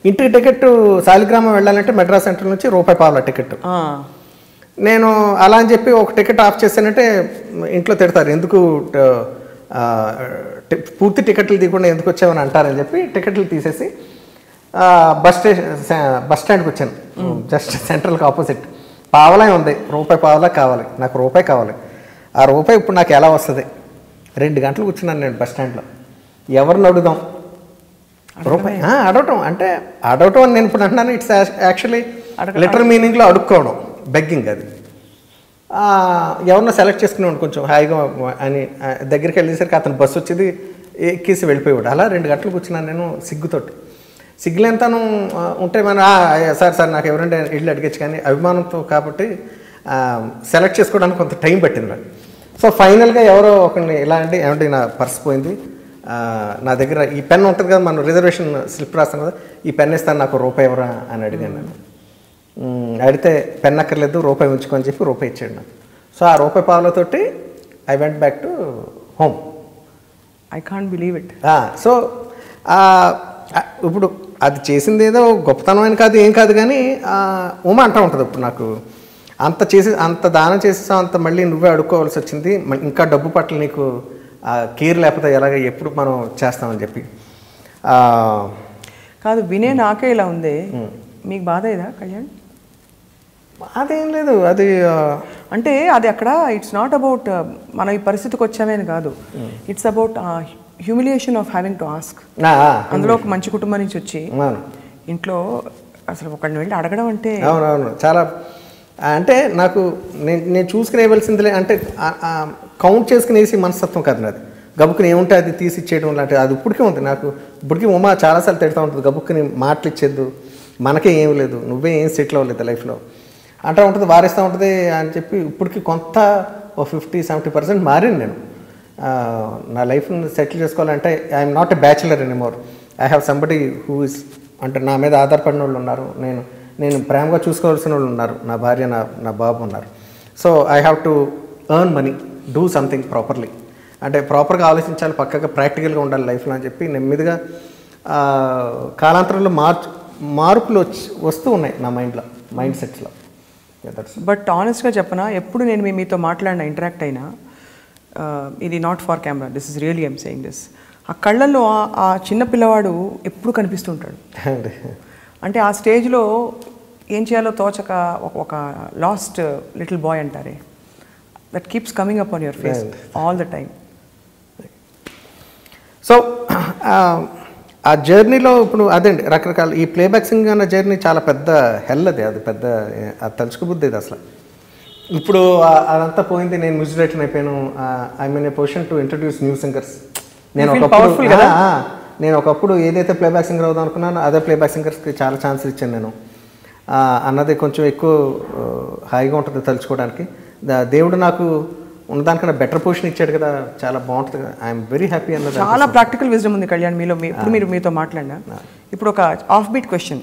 ఇంటికి టికెట్ సాలిగ్రామం వెళ్ళాలంటే మెడ్రాస్ సెంటర్ నుంచి ₹1 టికెట్. నేను అలా అని చెప్పి ఒక టికెట్ ఆఫ్ చేశానంటే ఇంట్లో తిడతారు, ఎందుకు పూర్తి టికెట్లు తీయకుండా ఎందుకు వచ్చామని అంటారని చెప్పి టికెట్లు తీసేసి బస్ స్టాండ్కి వచ్చాను. జస్ట్ సెంట్రల్కి ఆపోజిట్. పావలా ఉంది, ₹1 కావాలి, నాకు ₹1 కావాలి. ఆ ₹1 ఇప్పుడు నాకు ఎలా వస్తుంది? 2 గంటలు కూర్చున్నాను నేను బస్ స్టాండ్లో. ఎవరిని అడుగుదాం? ₹1 అడగటం అంటే అడగటం అని నేను ఇప్పుడు అంటున్నాను. ఇట్స్ యాక్చువల్లీ లిటరల్ మీనింగ్లో అడుక్కోవడం, బెగ్గింగ్. అది ఎవరినో సెలెక్ట్ చేసుకునేవాడు కొంచెం హాయిగా అని. దగ్గరికి వెళ్ళేసరికి అతను బస్సు వచ్చేది, ఎక్కేసి వెళ్ళిపోయేవాడు. అలా 2 గంటలు కూర్చున్నాను నేను సిగ్గుతోటి. సిగ్గులేంతను ఉంటే మనం సార్ నాకు ఎవరంటే ఇల్లు అడిగచ్చు, కానీ అభిమానంతో కాబట్టి సెలెక్ట్ చేసుకోవడానికి కొంత టైం పట్టింది నాకు. సో ఫైనల్గా ఎవరో ఒకరిని ఇలా అంటే ఏమంటే నా పర్స్ పోయింది, నా దగ్గర ఈ పెన్ ఉంటుంది కదా, మనం రిజర్వేషన్ స్లిప్ రాస్తాం కదా, ఈ పెన్ ఇస్తాను, నాకు ₹1 ఎవరా అని అడిగాను నేను. అడిగితే పెన్ అక్కర్లేదు, ₹1 ఉంచుకొని చెప్పి ₹1 ఇచ్చాడు నాకు. సో ఆ ₹1 I went back to home. I can't believe it. So ఇప్పుడు అది చేసింది ఏదో గొప్పతనమైన కాదు, ఏం కాదు, కానీ ఉమా అంటూ ఉంటుంది ఇప్పుడు నాకు, అంత దానం చేసేసావు, అంత మళ్ళీ నువ్వే అడుక్కోవాల్సి వచ్చింది, ఇంకా డబ్బు పట్ల నీకు కేర్ లేకపోతే ఎలాగ ఎప్పుడు మనం చేస్తామని చెప్పి. కాదు, వినే నాకే ఇలా ఉంది, మీకు బాధ ఇదా కళ్యాణ్? అదేం లేదు. అది అంటే అది అక్కడ ఇట్స్ నాట్ అబౌట్ మనం ఈ పరిస్థితికి వచ్చామని కాదు, it's about humiliation of having to ask. అందులో ఒక మంచి కుటుంబం నుంచి వచ్చి ఇంట్లో అసలు ఒకడిని వెళ్ళి అడగడం అంటే. అవునవును, చాలా అంటే నాకు నేను చూసుకుని ఇవ్వాల్సిందిలే అంటే కౌంట్ చేసుకుని వేసి మనస్తత్వం కాదు నాది. గబుక్కుని ఏముంటే అది తీసి ఇచ్చేయడం లాంటిది అది ఇప్పటికీ ఉంది నాకు. ఇప్పటికీ ఉమా చాలాసార్లు తిడుతూ ఉంటుంది, గబుక్కుని మాటలు ఇచ్చేద్దు, మనకే ఏం లేదు, నువ్వే ఏం సెటిల్ అవ్వలేదు లైఫ్లో అంటూ ఉంటుంది, వారిస్తూ ఉంటుంది అని చెప్పి. ఇప్పటికీ కొంత 50-70% మారింది నేను. నా లైఫ్ని సెటిల్ చేసుకోవాలంటే I'm not a bachelor anymore. I have somebody who is అంటే నా మీద ఆధారపడిన వాళ్ళు ఉన్నారు, నేను ప్రేమగా చూసుకోవాల్సిన వాళ్ళు ఉన్నారు, నా భార్య నా బాబు ఉన్నారు. So I have to earn money, do something properly, అంటే ప్రాపర్గా ఆలోచించాలి, పక్కగా ప్రాక్టికల్గా ఉండాలి లైఫ్లో అని చెప్పి నెమ్మదిగా కాలాంతరంలో మార్పులు వస్తూ ఉన్నాయి నా మైండ్ సెట్స్లో. బట్ ఆనెస్ట్గా చెప్పనా, ఎప్పుడు నేను మీతో మాట్లాడిన ఇంటరాక్ట్ అయినా, ఇది not for camera, this is really I'm saying this, ఆ కళ్ళల్లో ఆ చిన్న పిల్లవాడు ఎప్పుడు కనిపిస్తుంటాడు. అంటే ఆ స్టేజ్లో ఏం చేయాలో తోచక ఒక లాస్ట్ లిటిల్ బాయ్ అంటారే, that keeps coming up on your face all the time. So ఆ జర్నీలో ఇప్పుడు అదండి రకరకాల ఈ ప్లేబ్యాక్ సింగింగ్ అన్న జర్నీ చాలా పెద్ద హెల్ అది పెద్ద అది తలుచుకోబుద్ది ఇది అసలు. ఇప్పుడు అదంతా పోయింది, నేను మ్యూజిక్ డైరెక్టర్ అయిపోయాను. I mean A position to introduce new singers. నేను ఒకప్పుడు ఏదైతే ప్లేబ్యాక్ సింగర్ అవుదాం అనుకున్నానో అదే ప్లేబ్యాక్ సింగర్స్కి చాలా ఛాన్స్ ఇచ్చాను నేను అన్నది కొంచెం ఎక్కువ హాయిగా ఉంటుంది తలుచుకోవడానికి. దేవుడు నాకు ఉన్నదానికన్నా బెటర్ పొజిషన్ ఇచ్చాడు కదా, చాలా బాగుంటుంది కదా. ఐఎమ్ వెరీ హ్యాపీ అన్నది. చాలా ప్రాక్టికల్ విజ్డమ్ ఉంది కళ్యాణ్ మీలో. ఇప్పుడు మీరు మీతో మాట్లాడినా ఇప్పుడు ఒక ఆఫ్ బీట్ క్వశ్చన్.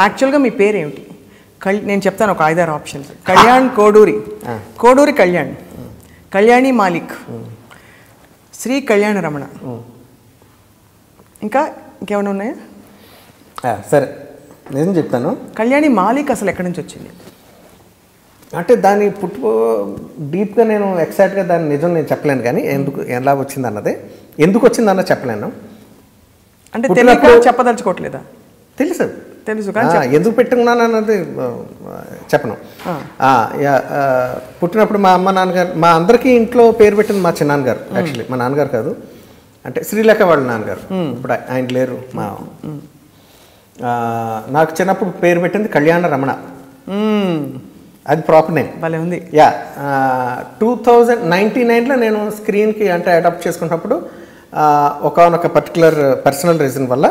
యాక్చువల్గా మీ పేరు ఏమిటి? నేను చెప్తాను ఒక 5-6 ఆప్షన్స్. కళ్యాణ్ కోడూరి, కోడూరి కళ్యాణ్, కళ్యాణి మాలిక్, శ్రీ కళ్యాణ రమణ, ఇంకేమైనా ఉన్నాయా? సరే నిజం చెప్తాను. కళ్యాణి మాలిక్ అసలు ఎక్కడి నుంచి వచ్చింది? అంటే దాని డీప్గా నేను ఎగ్జాక్ట్గా దాని నిజం నేను చెప్పలేను, కానీ ఎలా వచ్చింది అన్నది, ఎందుకు వచ్చింది అన్నది చెప్పలేను. అంటే తెలియక చెప్పదలుచుకోవట్లేదా? తెలుసు కానీ ఎందుకు పెట్టుకున్నాను అన్నది చెప్పను. పుట్టినప్పుడు మా అమ్మ నాన్నగారు, మా అందరికీ ఇంట్లో పేరు పెట్టింది మా చిన్నాన్నగారు. యాక్చువల్లీ మా నాన్నగారు కాదు, అంటే శ్రీలేఖ వాళ్ళ నాన్నగారు. ఇప్పుడు ఆయన లేరు. నాకు చిన్నప్పుడు పేరు పెట్టింది కళ్యాణ రమణ. అది ప్రాపర్ నేమ్. భలే ఉంది. 2099లో నేను స్క్రీన్కి అంటే అడాప్ట్ చేసుకున్నప్పుడు ఒకనొక పర్టికులర్ పర్సనల్ రీజన్ వల్ల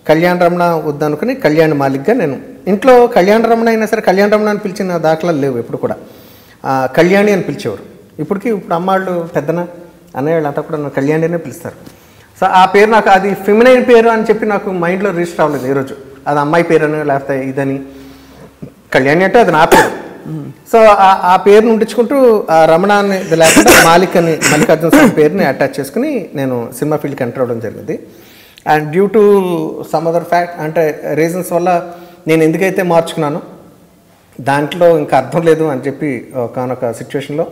కళ్యాణ రమణ వద్దనుకుని కళ్యాణ్ మాలిక్గా నేను ఇంట్లో కళ్యాణ రమణ అయినా సరే కళ్యాణ రమణ అని పిలిచిన దాఖలాలు లేవు ఎప్పుడు కూడా. కళ్యాణి అని పిలిచేవారు. ఇప్పుడు అమ్మాళ్ళు పెద్దన అన్నయ్య వాళ్ళంతా కూడా నన్ను కళ్యాణి అనే పిలుస్తారు. సో ఆ పేరు నాకు అది ఫెమినైన్ పేరు అని చెప్పి నాకు మైండ్లో రిజిస్టర్ అవ్వలేదు ఈరోజు. అది అమ్మాయి పేరు అని లేకపోతే ఇదని. కళ్యాణి అంటే అది నా పేరు. సో ఆ పేరుని ఉండించుకుంటూ రమణ అని లేకుండా మాలిక్ అని మల్లికార్జున స్వామి పేరుని అటాచ్ చేసుకుని నేను సినిమా ఫీల్డ్కి ఎంటర్ అవ్వడం జరిగింది. And due to some other fact అంటే రీజన్స్ వల్ల నేను ఎందుకైతే మార్చుకున్నానో దాంట్లో ఇంకా అర్థం లేదు అని చెప్పి ఒకనొక సిచ్యువేషన్లో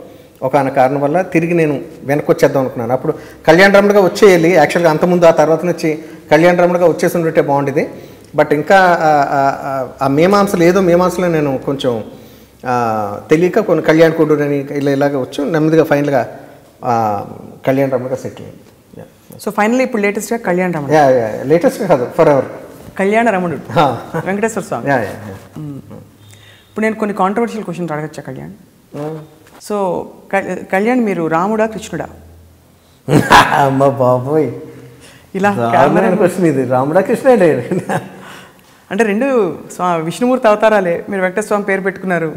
ఒకనొక కారణం వల్ల తిరిగి నేను వెనక్కి వచ్చేద్దాం అనుకున్నాను. అప్పుడు కళ్యాణ రమణగా వచ్చేయాలి యాక్చువల్గా, అంతకుముందు ఆ తర్వాత నుంచి కళ్యాణ రమణగా వచ్చేసి ఉంటే బాగుండేది. బట్ ఇంకా ఆ మీమాంసలో నేను కొంచెం తెలియక కొన్ని కళ్యాణ్ కోడూరు అని ఇలాగ వచ్చు నెమ్మదిగా ఫైనల్గా కళ్యాణ రమణగా సెటిల్ అయింది. సో ఫైనల్లీ ఇప్పుడు లేటెస్ట్గా కళ్యాణ రమణ. లేటెస్ట్ కాదు, ఫర్ ఎవర్ కళ్యాణ రమణుడు వెంకటేశ్వర స్వామి. ఇప్పుడు నేను కొన్ని కాంట్రవర్షియల్ క్వశ్చన్ అడగచ్చా కళ్యాణ్? సో కళ్యాణ్ మీరు రాముడా కృష్ణుడా? అమ్మ బాబోయ్, ఇలా క్వశ్చన్ ఇది. రాముడా కృష్ణుడే అంటే రెండు విష్ణుమూర్తి అవతారాలే, మీరు వెంకటేశ్వర స్వామి పేరు పెట్టుకున్నారు.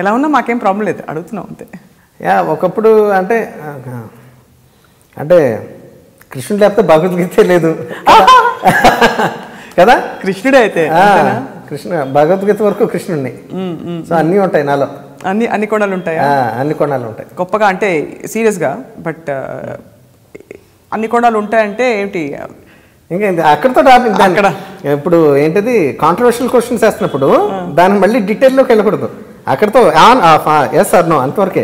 ఎలా ఉన్నా మాకేం ప్రాబ్లం లేదు, అడుగుతున్నాం అంతే. ఒకప్పుడు అంటే కృష్ణుడు లేకపోతే భగవద్గీత లేదు కదా. కృష్ణుడే అయితే భగవద్గీత వరకు కృష్ణుడిని. సో అన్నీ ఉంటాయి నాలో, అన్ని కోణాలు ఉంటాయి. అన్ని కోణాలు ఉంటాయి గొప్పగా, అంటే సీరియస్గా. బట్ అన్ని కోణాలు ఉంటాయంటే ఏంటి? ఇంకా అక్కడితో అక్కడ ఇప్పుడు ఏంటిది కాంట్రవర్షియల్ క్వశ్చన్స్ వేస్తున్నప్పుడు దాన్ని మళ్ళీ డీటెయిల్లోకి వెళ్ళకూడదు. అక్కడితో on off yes or no అంతవరకే.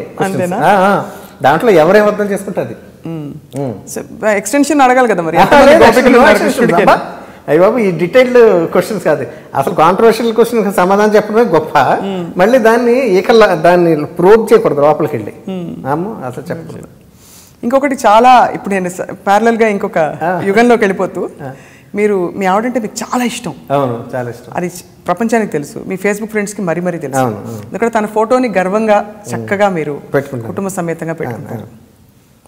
దాంట్లో ఎవరేం అర్థం చేసుకుంటుంది. ఎక్స్టెన్షన్ అడగాలి కదా మరి. అయ్య బాబు, ఈ డీటెయిల్డ్ క్వశ్చన్స్ కాదు అసలు. కాంట్రవర్షియల్ క్వశ్చన్ సమాధానం చెప్పడమే గొప్ప, మళ్ళీ దాన్ని ప్రోబ్ చేయకూడదు లోపలికి వెళ్ళి. అసలు చెప్పకూడదు. ఇంకొకటి చాలా, ఇప్పుడు నేను ప్యారలల్గా ఇంకొక యుగంలోకి వెళ్ళిపోతూ, మీ ఆవిడంటే మీకు చాలా ఇష్టం. అవును, చాలా ఇష్టం. అది ప్రపంచానికి తెలుసు, మీ ఫేస్బుక్ ఫ్రెండ్స్కి మరీ తెలుసు. ఎందుకంటే తన ఫోటోని గర్వంగా చక్కగా మీరు కుటుంబ సమేతంగా పెట్టుకుంటారు.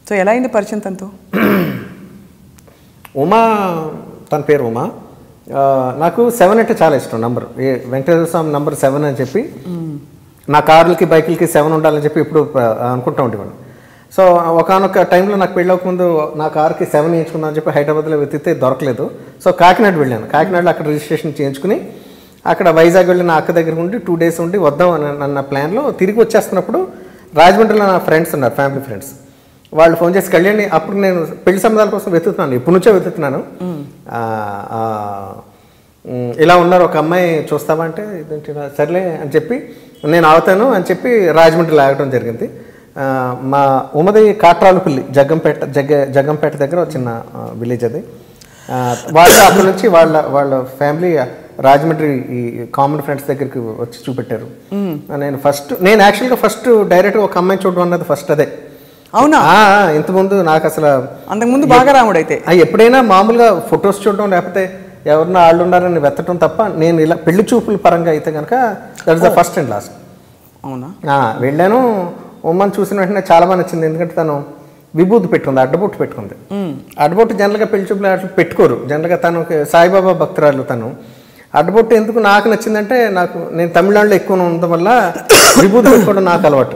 సో ఎలా అయింది పరిచయం తనతో? ఉమా, తన పేరు ఉమా. నాకు 7 అంటే చాలా ఇష్టం నంబర్. వెంకటేశ్వర స్వామి నంబర్ 7 అని చెప్పి నా కార్లకి బైకులకి 7 ఉండాలని చెప్పి ఇప్పుడు అనుకుంటూ ఉండేవాడు. సో ఒకనొక టైంలో నాకు పెళ్ళవకముందు నా కార్కి 7 వేయించుకుందాం అని చెప్పి హైదరాబాద్లో వెతికితే దొరకలేదు. సో కాకినాడ వెళ్ళాను. కాకినాడలో అక్కడ రిజిస్ట్రేషన్ చేయించుకుని అక్కడ వైజాగ్ వెళ్ళి నా అక్క దగ్గర ఉండి 2 days ఉండి వద్దాం అన్న ప్లాన్లో తిరిగి వచ్చేస్తున్నప్పుడు రాజమండ్రిలో నా ఫ్రెండ్స్ ఉన్నారు, ఫ్యామిలీ ఫ్రెండ్స్. వాళ్ళు ఫోన్ చేసి కళ్యాణి, అప్పుడు నేను పెళ్లి సంబంధాల కోసం వెతుకుతున్నాను, ఇప్పటి నుంచో వెతుకుతున్నాను, ఇలా ఉన్నారు ఒక అమ్మాయి చూస్తావా అంటే ఇదేంటి సర్లే అని చెప్పి నేను అవుతాను అని చెప్పి రాజమండ్రిలో ఆగటం జరిగింది. మా ఉమది కాట్రాలపల్లి జగ్గంపేట దగ్గర చిన్న విలేజ్ అది. వాళ్ళు అక్కడి నుంచి వాళ్ళ ఫ్యామిలీ రాజమండ్రి ఈ కామన్ ఫ్రెండ్స్ దగ్గరికి వచ్చి చూపెట్టారు. నేను యాక్చువల్గా ఫస్ట్ డైరెక్ట్గా ఒక అమ్మాయి చూడడం అన్నది ఫస్ట్ అదే. అవునా? ఇంతకుముందు నాకు అసలు అంతకుముందు బాగా రాముడు అయితే ఎప్పుడైనా మామూలుగా ఫొటోస్ చూడడం లేకపోతే ఎవరన్నా వాళ్ళు ఉన్నారని వెతటం తప్ప నేను ఇలా పెళ్లి చూపుల పరంగా అయితే కనుక that is the first and last. అవునా? వెళ్ళాను. ఉమ్మని చూసిన వెంటనే చాలా బాగా నచ్చింది. ఎందుకంటే తను విభూతి పెట్టుకుంది, అడ్డబొట్టు పెట్టుకుంది. అడ్డబొట్టు జనరల్గా పెళ్లి చూపులు అట్లా పెట్టుకోరు. జనరల్గా తను సాయిబాబా భక్తురాలు. తను అడ్డబొట్టు ఎందుకు నాకు నచ్చిందంటే, నేను తమిళనాడులో ఎక్కువ ఉండడం వల్ల విభూతి పెట్టుకోవడం నాకు అలవాటు.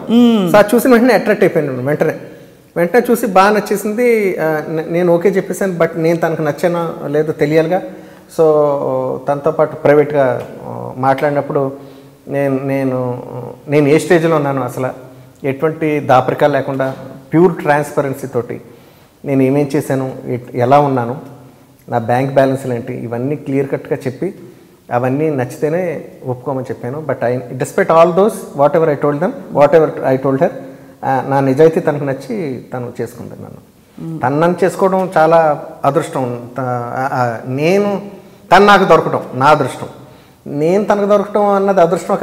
సో అది చూసిన వెంటనే అట్రాక్ట్ అయిపోయాను. వెంటనే చూసి బాగా నచ్చేసింది. నేను ఓకే చెప్పేసాను. బట్ నేను తనకు నచ్చానో లేదో తెలియాలిగా. సో తనతో పాటు ప్రైవేట్గా మాట్లాడినప్పుడు నేను ఏ స్టేజ్లో ఉన్నాను, అసలు ఎటువంటి దాపరికాలు లేకుండా ప్యూర్ ట్రాన్స్పరెన్సీ తోటి నేను ఏమేం చేశాను, ఎలా ఉన్నాను, నా బ్యాంక్ బ్యాలెన్స్లు ఏంటి, ఇవన్నీ క్లియర్ కట్గా చెప్పి అవన్నీ నచ్చితేనే ఒప్పుకోమని చెప్పాను. But despite all those what ever I told her, నా నిజాయితీ తనకు నచ్చి తను చేసుకుంది నన్ను. తనను చేసుకోవడం చాలా అదృష్టం. తను నాకు దొరకడం నా అదృష్టం. నేను తనకు దొరకటం అన్నది అదృష్టం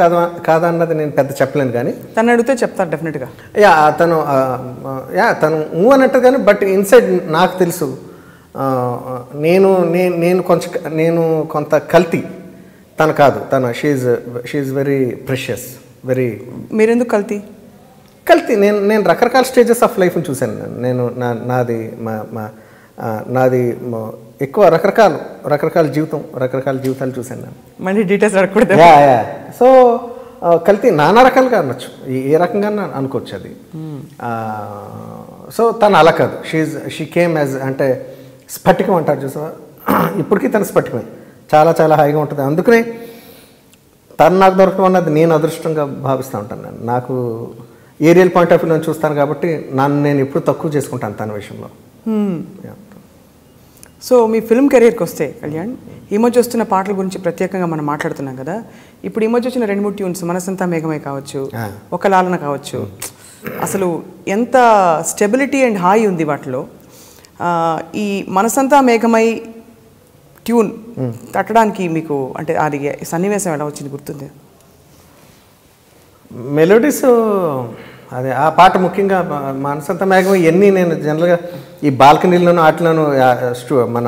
కాదా అన్నది నేను పెద్ద చెప్పలేను. కానీ తను అడిగితే చెప్తాను డెఫినెట్గా. తను అన్నట్టు కానీ బట్ ఇన్సైడ్ నాకు తెలుసు నేను కొంత కల్తీ. తను కాదు, తను షీఈ్ వెరీ ప్రెషియస్. మీరెందుకు కల్తీ? నేను రకరకాల స్టేజెస్ ఆఫ్ లైఫ్ని చూశాను. నాది ఎక్కువ రకరకాల జీవితాలు చూశాను నేను. మళ్ళీ డీటెయిల్స్ అడగకూడదు. సో కల్తీ నానా రకాలుగా అనొచ్చు, ఏ రకంగా అనుకోవచ్చు అది. సో తను అలా కాదు. షీ కేమ్ యాజ్ అంటే స్ఫటికం అంటారు చూసావా, ఇప్పటికీ తను స్ఫటికమే. చాలా చాలా హాయిగా ఉంటుంది. అందుకనే తను నాకు దొరకడం అన్నది నేను అదృష్టంగా భావిస్తూ ఉంటాను. నాకు ఏరియల్ పాయింట్ ఆఫ్ వ్యూ నేను చూస్తాను కాబట్టి నేను ఎప్పుడు తక్కువ చేసుకుంటాను తన విషయంలో. సో మీ ఫిల్మ్ కెరీర్కి వస్తే కళ్యాణ్, ఈ మధ్య వస్తున్న పాటల గురించి ప్రత్యేకంగా మనం మాట్లాడుతున్నాం కదా. ఇప్పుడు ఈ మధ్య వచ్చిన 2-3 ట్యూన్స్, మనసంతా మేఘమై కావచ్చు, ఒక లాలన కావచ్చు, అసలు ఎంత స్టెబిలిటీ అండ్ హాయి ఉంది వాటిలో. ఈ మనసంతా మేఘమై ట్యూన్ తట్టడానికి మీకు అంటే అది సన్నివేశం ఎలా వచ్చింది గుర్తుంది? మెలోడీస్ అదే ఆ పాట ముఖ్యంగా మనసంతా మేఘం ఇవన్నీ నేను జనరల్గా ఈ బాల్కనీలోనూ వాటిలోనూ మన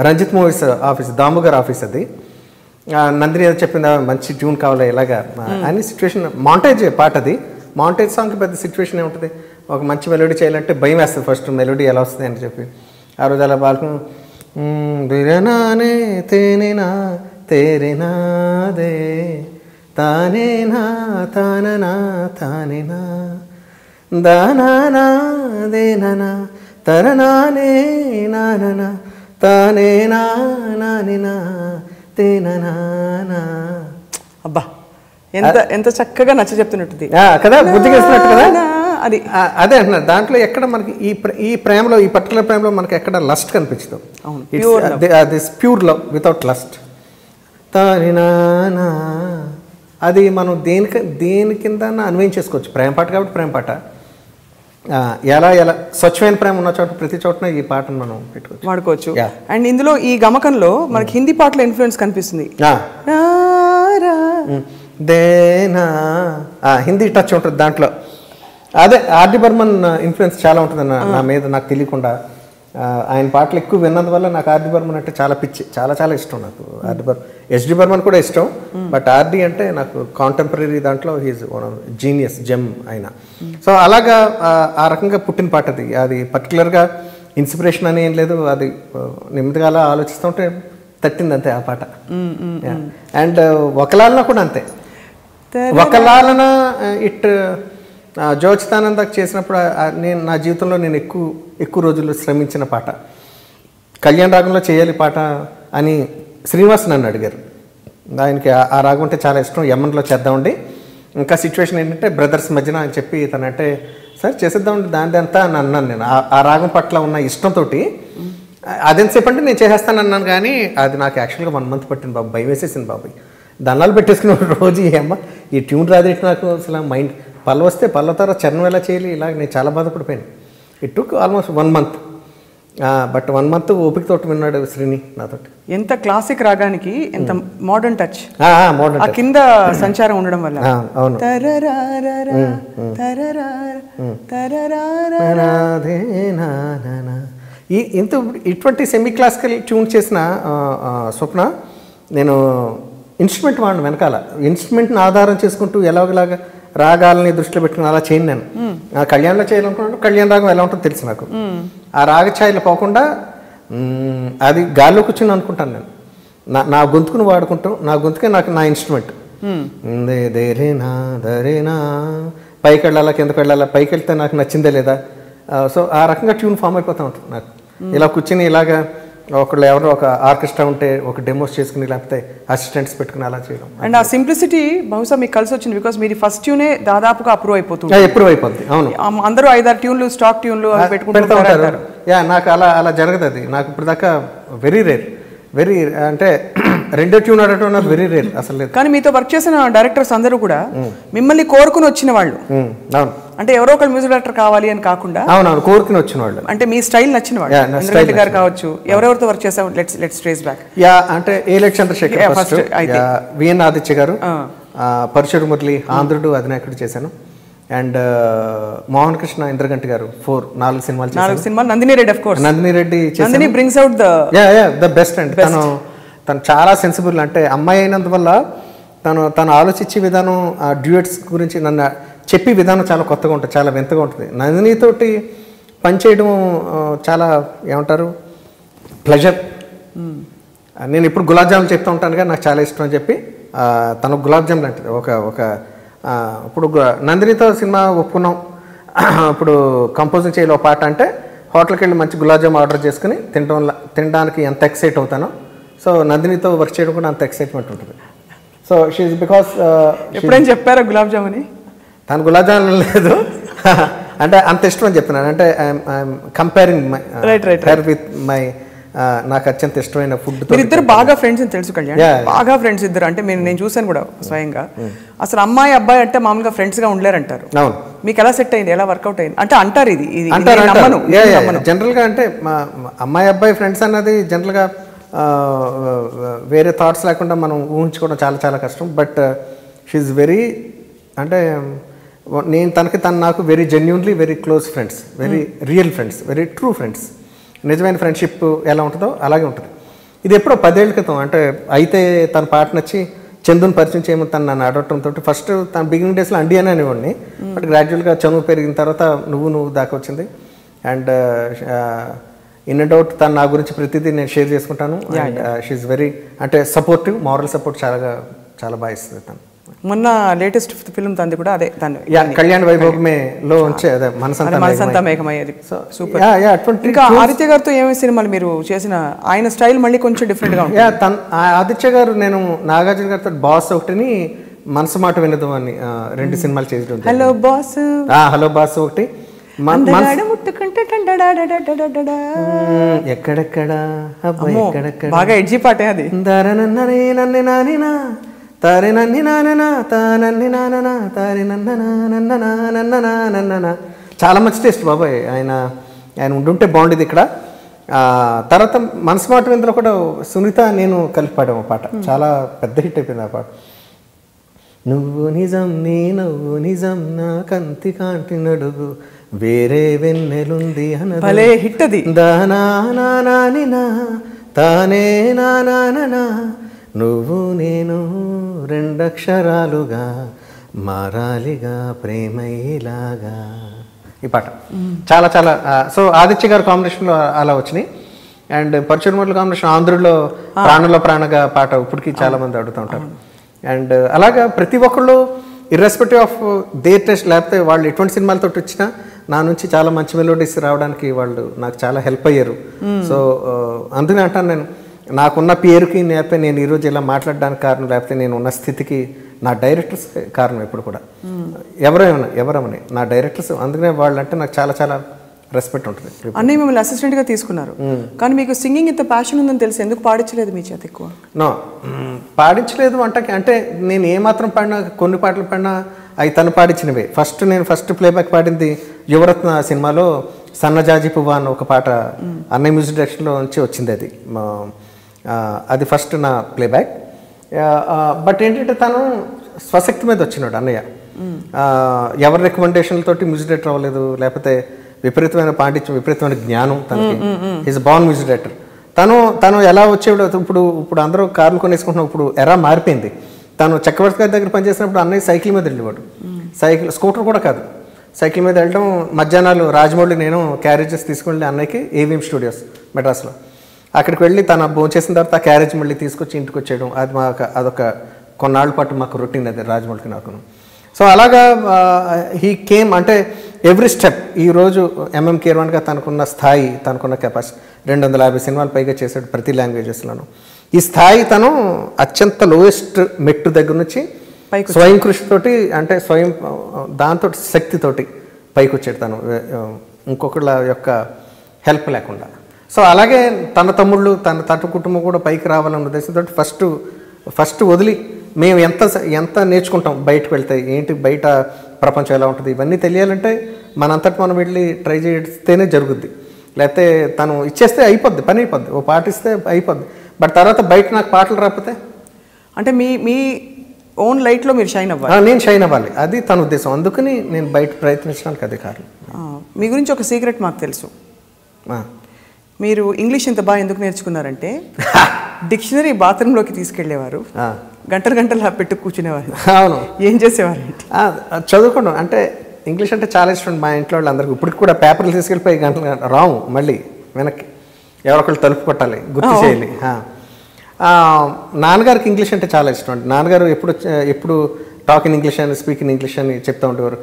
రంజిత్ మూవీస్ ఆఫీస్, దాము గారి ఆఫీస్ అది. నందిని ఏదో చెప్పింది మంచి ట్యూన్ కావాలి ఇలాగా అని సిచ్యువేషన్ మాంటేజ్ పాట అది. మాంటేజ్ సాంగ్కి పెద్ద సిచ్యువేషన్ ఏముంటుంది, ఒక మంచి మెలోడీ చేయాలంటే భయం వేస్తుంది ఫస్ట్ మెలోడీ ఎలా వస్తుంది అని చెప్పి. ఆ రోజు అలా బాల్కనీ బిరనానే తేనేనా తేరేనాదే తానేనా తాననా తానేనా దానానా దేననా తరనానే నాననా తానేనా నానినా తేననా. అబ్బా ఎంత చక్కగా నచ్చ చెప్తున్నట్టుంది కదా, బుద్ధిగేస్తున్నట్టు కదా. అదే అంటున్నారు. దాంట్లో ఎక్కడ మనకి ఈ ప్రేమలో, ఈ పర్టికులర్ ప్రేమలో మనకి ఎక్కడ లస్ట్ కనిపించదు. This pure love without lust. తానినా అది మనం దేని కింద అన్వయం చేసుకోవచ్చు. ప్రేమ పాట కాబట్టి ప్రేమ పాట. ఎలా స్వచ్ఛమైన ప్రేమ ఉన్న చోట ప్రతి చోటన ఈ పాటను మనం వాడుకోవచ్చు. అండ్ ఇందులో ఈ గమకంలో మనకి హిందీ పాటల ఇన్ఫ్లుయెన్స్ కనిపిస్తుంది. దేనా హిందీ టచ్ ఉంటుంది దాంట్లో. అదే ఆర్డి బర్మన్ ఇన్ఫ్లుయెన్స్ చాలా ఉంటుంది నా మీద, నాకు తెలియకుండా. ఆయన పాటలు ఎక్కువ విన్నందువల్ల నాకు ఆర్డి బర్మన్ అంటే చాలా పిచ్చి, చాలా చాలా ఇష్టం నాకు. ఎస్డి బర్మన్ కూడా ఇష్టం, బట్ ఆర్డి అంటే నాకు కాంటెంపరీ దాంట్లో he's one of genius gem ఆయన. సో అలాగా ఆ రకంగా పుట్టిన పాట అది. అది పర్టికులర్గా ఇన్స్పిరేషన్ అని ఏం లేదు, అది నెమ్మదిగా అలా ఆలోచిస్తుంటే తట్టింది అంతే ఆ పాట. అండ్ ఒకలాలన కూడా అంతే. ఒకలాలన జోచితానందకు చేసినప్పుడు నా జీవితంలో నేను ఎక్కువ రోజులు శ్రమించిన పాట. కళ్యాణ్ రాగంలో చేయాలి పాట అని శ్రీనివాస్ నన్ను అడిగారు. ఆయనకి ఆ రాగం అంటే చాలా ఇష్టం, యమన్లో చేద్దామండి. ఇంకా సిచ్యువేషన్ ఏంటంటే బ్రదర్స్ మధ్యన అని చెప్పి తనంటే సరే చేసేద్దామండి దానిదంతా అని అన్నాను. నేను ఆ రాగం పట్ల ఉన్న ఇష్టంతో అదెంతసేపు అంటే నేను చేసేస్తాను అన్నాను. కానీ అది నాకు యాక్చువల్గా 1 month పట్టింది బాబు, భయం వేసేసింది బాబాయ్. దండాలు పెట్టేసుకున్న రోజు ఏమ్మా ఈ ట్యూన్ రాదేంటి నాకు అసలు మైండ్. పళ్ళు వస్తే పళ్ళ తర్వాత చరణం ఎలా చేయాలి, ఇలాగ నేను చాలా బాధపడిపోయాను. It took almost 1 month. But 1 month ఓపికతోటి విన్నాడు శ్రీని నాతోటి. ఎంత క్లాసిక్ రాగానికి ఎంత మోడర్న్ టచ్, మోడర్న్ ఆ కింద సంచారం ఉండడం వల్ల. అవును. ఇంత ఇటువంటి సెమీ క్లాసికల్ ట్యూన్ చేసిన స్వప్న నేను ఇన్స్ట్రుమెంట్ వాడిని వెనకాల, ఇన్స్ట్రుమెంట్ని ఆధారం చేసుకుంటూ ఎలాగలాగా రాగాలని దృష్టిలో పెట్టుకుని అలా చేయను నేను. కళ్యాణంలో చేయాలనుకున్నాను, కళ్యాణ రాగం ఎలా ఉంటుందో తెలుసు నాకు. ఆ రాగఛాయలు పోకుండా అది గాల్లో కూర్చుని అనుకుంటాను నేను. నా గొంతుకుని వాడుకుంటూ, నా గొంతుకే నాకు నా ఇన్స్ట్రుమెంట్. దేరేనా దరేనా, పైకి వెళ్ళాలా కిందకి వెళ్ళాలా, పైకి వెళ్తే నాకు నచ్చిందే లేదా. సో ఆ రకంగా ట్యూన్ ఫామ్ అయిపోతూ ఉంటుంది నాకు. ఇలా కూర్చుని ఇలాగా ఒకళ్ళు ఎవరో ఒక ఆర్కెస్ట్రా ఉంటే ఒక డెమోస్ చేసుకుని, లేకపోతే అసిస్టెంట్స్ పెట్టుకుని అలా చేయడం. అండ్ ఆ సింప్లిసిటీ బహుశా మీకు కలిసి వచ్చింది, బికాస్ మీరు ఫస్ట్ ట్యూనే దాదాపుగా అప్రూవ్ అయిపోతుంది. అప్రూవ్ అయిపోద్ది. అవును, అందరూ 5-6 ట్యూన్లు స్టాక్ ట్యూన్లు పెడుతూ ఉంటారు. నాకు అలా జరగదు. అది నాకు ఇప్పుడు దాకా వెరీ రేర్, అంటే 2 ట్యూన్ ఆడటం అన్నది వెరీ రేర్ అసలు లేదు. కానీ మీతో వర్క్ చేసిన డైరెక్టర్స్ అందరూ కూడా మిమ్మల్ని కోరుకుని వచ్చిన వాళ్ళు. అవును, అంటే ఎవరో ఒకరు మ్యూజిక్ డైరెక్టర్ కావాలి అని కాకుండా అవునవును కోరుకుని వచ్చిన వాళ్ళు, అంటే మీ స్టైల్ నచ్చిన వాళ్ళు. ఇంద్రగంటి గారు కావచ్చు, ఎవరెవరితో వర్క్ చేసావు? Let's trace back. అంటే ఏలెట్ చంద్రశేఖర్ ఫస్ట్, విఎన్ ఆదిత్య గారు, పరశుడు మురళి ఆంధ్రుడు అధినాయకుడు చేశాను. అండ్ మోహన్ కృష్ణ, ఇంద్రగంటి గారు 4 సినిమాలు. Nandini Reddy, of course Nandini Reddy brings out the best and తను చాలా సెన్సిబుల్. అంటే అమ్మాయి అయినందువల్ల తను ఆలోచించే విధానం, ఆ డ్యూయట్స్ గురించి నన్ను చెప్పే విధానం చాలా కొత్తగా ఉంటుంది, చాలా వింతగా ఉంటుంది. నందినితోటి పనిచేయడం చాలా ఏమంటారు ప్లెజర్. నేను ఇప్పుడు గులాబ్ జాములు చెప్తూ ఉంటానుగా, నాకు చాలా ఇష్టం అని చెప్పి తను గులాబ్ జామ్ లాంటిది. ఇప్పుడు నందినితో సినిమా ఒప్పుకున్నాం, ఇప్పుడు కంపోజింగ్ చేయాలి ఒక పాట అంటే హోటల్కి వెళ్ళి మంచి గులాబ్ జామ్ ఆర్డర్ చేసుకుని తినడానికి ఎంత ఎక్సైట్ అవుతానో, సో నందినితో వర్క్ చేయడం కూడా అంత ఎక్సైట్మెంట్ ఉంటుంది. సో షీఈ్ బికాస్ ఎప్పుడైనా చెప్పారా గులాబ్ జామ్ అని? తను గులాబ్ జామున్ లేదు అంటే అంత ఇష్టం అని చెప్తున్నాను. అంటే ఐఎమ్ కంపేరింగ్ విత్ మై నాకు అత్యంత ఇష్టమైన ఫుడ్. ఇద్దరు బాగా ఫ్రెండ్స్ అని తెలుసు కళ్యాణ్, బాగా ఫ్రెండ్స్ ఇద్దరు. అంటే నేను చూసాను కూడా స్వయంగా. అసలు అమ్మాయి అబ్బాయి అంటే మామూలుగా ఫ్రెండ్స్ గా ఉండలేరంటారు. అవును, మీకు ఎలా సెట్ అయింది, ఎలా వర్కౌట్ అయింది? అంటే అంటారు ఇది జనరల్ గా. అంటే అమ్మాయి అబ్బాయి ఫ్రెండ్స్ అన్నది జనరల్ గా వేరే థాట్స్ లేకుండా మనం ఊహించుకోవడం చాలా చాలా కష్టం. బట్ షీఈ్ వెరీ, అంటే తను నాకు very genuinely very close friends, very real friends, very true friends. నిజమైన ఫ్రెండ్షిప్ ఎలా ఉంటుందో అలాగే ఉంటుంది. ఇది ఎప్పుడో 10 ఏళ్ల క్రితం. అంటే అయితే తన పాట నచ్చి చందుని పరిచయం చేయమని తను నన్ను అడగటంతో ఫస్ట్ తన బిగినింగ్ డేస్లో అండి అని అనేవాడిని. బట్ గ్రాడ్యువల్గా చదువు పెరిగిన తర్వాత నువ్వు దాకా వచ్చింది. అండ్ ఇన్ అండ్ అవుట్ తను నా గురించి ప్రతిదీ నేను షేర్ చేసుకుంటాను. అండ్ షీఈ్ వెరీ, అంటే సపోర్టివ్, మారల్ సపోర్ట్ చాలా బాగా ఇస్తుంది తను. మొన్న లేటెస్ట్ ఫిల్మ్ తంది కూడా అదే, కళ్యాణ్ వైభవమేలో అదే మనసంతా మేఘమయ్యేది. సూపర్. ఇంకా ఆదిత్య గారితో ఏమేమి సినిమాలు మీరు చేసిన? ఆయన స్టైల్ మళ్ళీ కొంచెం డిఫరెంట్ గా ఉంటుంది. ఆదిత్య గారు, నేను నాగార్జున గారితో బాస్ ఒకటిని, మనసు మాట వినదు అని 2 సినిమాలు చేసి, హలో బాస్ ఒకటి, ఎక్కడెక్కడ బాగా ఎడ్జి పాటే అది. తారే నన్ని నాననా తానన్ని నాననా తారే నన్ననా. చాలా మంచి టేస్ట్ బాబాయ్. ఆయన ఉండుంటే బాగుండేది ఇక్కడ. తర్వాత మనసు మాట విందులో కూడా సునీత నేను కలిపి పాడాము పాట, చాలా పెద్ద హిట్ అయిపోయింది ఆ పాట. నువ్వు నిజం నీ నవ్వు నిజం నా కంతి కాంటి నడుగు వేరే వెన్నెలుంది అన్నది హిట్ అది. దానా నానినా తానే నానా నువ్వు నేను 2 అక్షరాలుగా మారాలిగా ప్రేమయ్యేలాగా. ఈ పాట చాలా చాలా. సో ఆదిత్య గారు కాంబినేషన్లో అలా వచ్చినాయి. అండ్ పరశుడు మురళి కాంబినేషన్ ఆంధ్రులో ప్రాణంలో ప్రాణగా పాట ఇప్పటికీ చాలా మంది అడుగుతూ ఉంటారు. అండ్ అలాగా ప్రతి ఒక్కళ్ళు ఇర్రెస్పెక్టివ్ ఆఫ్ దేర్ టెస్ట్, లేకపోతే వాళ్ళు ఎటువంటి సినిమాలతో వచ్చినా నా నుంచి చాలా మంచి మెలోడీస్ రావడానికి వాళ్ళు నాకు చాలా హెల్ప్ అయ్యారు. సో అందుకని అంటాను, నేను నాకున్న పేరుకి, లేకపోతే నేను ఈరోజు ఇలా మాట్లాడడానికి కారణం, లేకపోతే నేను ఉన్న స్థితికి నా డైరెక్టర్స్ కారణం. ఎప్పుడు కూడా ఎవరమని నా డైరెక్టర్స్. అందుకనే వాళ్ళు అంటే నాకు చాలా చాలా రెస్పెక్ట్ ఉంటుంది. అన్నయ్య మిమ్మల్ని అసిస్టెంట్గా తీసుకున్నారు, కానీ మీకు సింగింగ్ ఇంత ప్యాషన్ ఉందని తెలిసి ఎందుకు పాడించలేదు మీ చేత ఎక్కువ? పాడించలేదు అంటే నేను ఏమాత్రం పాడినా, కొన్ని పాటలు పాడినా అవి తను పాడించినవే. నేను ఫస్ట్ ప్లేబ్యాక్ పాడింది యువరత్న సినిమాలో సన్నజాజి పువ్వ అన్న ఒక పాట అన్నయ్య మ్యూజిక్ డైరెక్షన్లో నుంచి వచ్చింది. అది అది ఫస్ట్ నా ప్లేబ్యాక్. బట్ ఏంటంటే తను స్వశక్తి మీద వచ్చినాడు అన్నయ్య. ఎవరి రికమెండేషన్లతోటి మ్యూజిక్ డైరెక్టర్ అవ్వలేదు, లేకపోతే విపరీతమైన పాండిత్యం, విపరీతమైన జ్ఞానం తనకి. Is ban music director. తను ఎలా వచ్చేవాడు, ఇప్పుడు అందరూ కార్లు కొనేసుకుంటున్నాం, ఇప్పుడు ఎరా మారిపోయింది. తను చక్రవర్తి గారి దగ్గర పనిచేసినప్పుడు అన్నయ్య సైకిల్ మీద వెళ్ళేవాడు. స్కూటర్ కూడా కాదు, సైకిల్ మీద వెళ్ళడం. మధ్యాహ్నాలు రాజమౌళి నేను క్యారేజెస్ తీసుకువెళ్ళి అన్నయ్యకి ఏవిఎం స్టూడియోస్ మెడ్రాస్లో, అక్కడికి వెళ్ళి తన భోజనం చేసిన తర్వాత ఆ క్యారేజ్ మళ్ళీ తీసుకొచ్చి ఇంటికి వచ్చేయడం. అది అదొక కొన్నాళ్ళ పాటు మాకు రొటీన్, అది రాజమౌళికి నాకు. సో అలాగా హీ కేమ్, అంటే ఎవ్రీ స్టెప్. ఈరోజు ఎంఎం కీరవాణిగా తనకున్న స్థాయి, తనకున్న కెపాసిటీ, 250 సినిమాలు పైగా చేశాడు ప్రతి లాంగ్వేజెస్లోనూ. ఈ స్థాయి తను అత్యంత లోయెస్ట్ మెట్టు దగ్గర నుంచి స్వయం కృషితోటి, అంటే దాంతో శక్తితోటి పైకి వచ్చాడు తను, ఇంకొకళ్ళ యొక్క హెల్ప్ లేకుండా. సో అలాగే తన తమ్ముళ్ళు, తన కుటుంబం కూడా పైకి రావాలన్న ఉద్దేశంతో ఫస్ట్ వదిలి మేము ఎంత నేర్చుకుంటాం బయటకు వెళ్తే, ఏంటి బయట ప్రపంచం ఎలా ఉంటుంది, ఇవన్నీ తెలియాలంటే మనంతటి మనం వెళ్ళి ట్రై చేస్తేనే జరుగుద్ది. లేకపోతే తను ఇచ్చేస్తే అయిపోద్ది, పని అయిపోద్ది, ఓ పాట ఇస్తే అయిపోద్ది. బట్ తర్వాత బయట నాకు పాటలు రాకపోతే, అంటే మీ ఓన్ లైట్లో మీరు షైన్ అవ్వాలి. నేను షైన్ అవ్వాలి, అది తన ఉద్దేశం. అందుకని నేను బయట ప్రయత్నించడానికి అదే కారణం. మీ గురించి ఒక సీక్రెట్ మాకు తెలుసు. మీరు ఇంగ్లీష్ ఇంత బాగా ఎందుకు నేర్చుకున్నారంటే డిక్షనరీ బాత్రూంలోకి తీసుకెళ్లేవారు, గంటలు పెట్టు కూర్చునేవారు. అవును. ఏం చేసేవారు? చదువుకోవడం. అంటే ఇంగ్లీష్ అంటే చాలా ఇష్టం మా ఇంట్లో వాళ్ళందరికీ. ఇప్పటికి కూడా పేపర్లు తీసుకెళ్ళిపోయి గంటలు రాము, మళ్ళీ వెనక్కి ఎవరొకళ్ళు తలుపు కొట్టాలి, గుర్తు చేయాలి. నాన్నగారికి ఇంగ్లీష్ అంటే చాలా ఇష్టం అండి. నాన్నగారు ఎప్పుడు టాక్ ఇన్ ఇంగ్లీష్ అని, స్పీక్ ఇన్ ఇంగ్లీష్ అని చెప్తూ ఉండేవారు.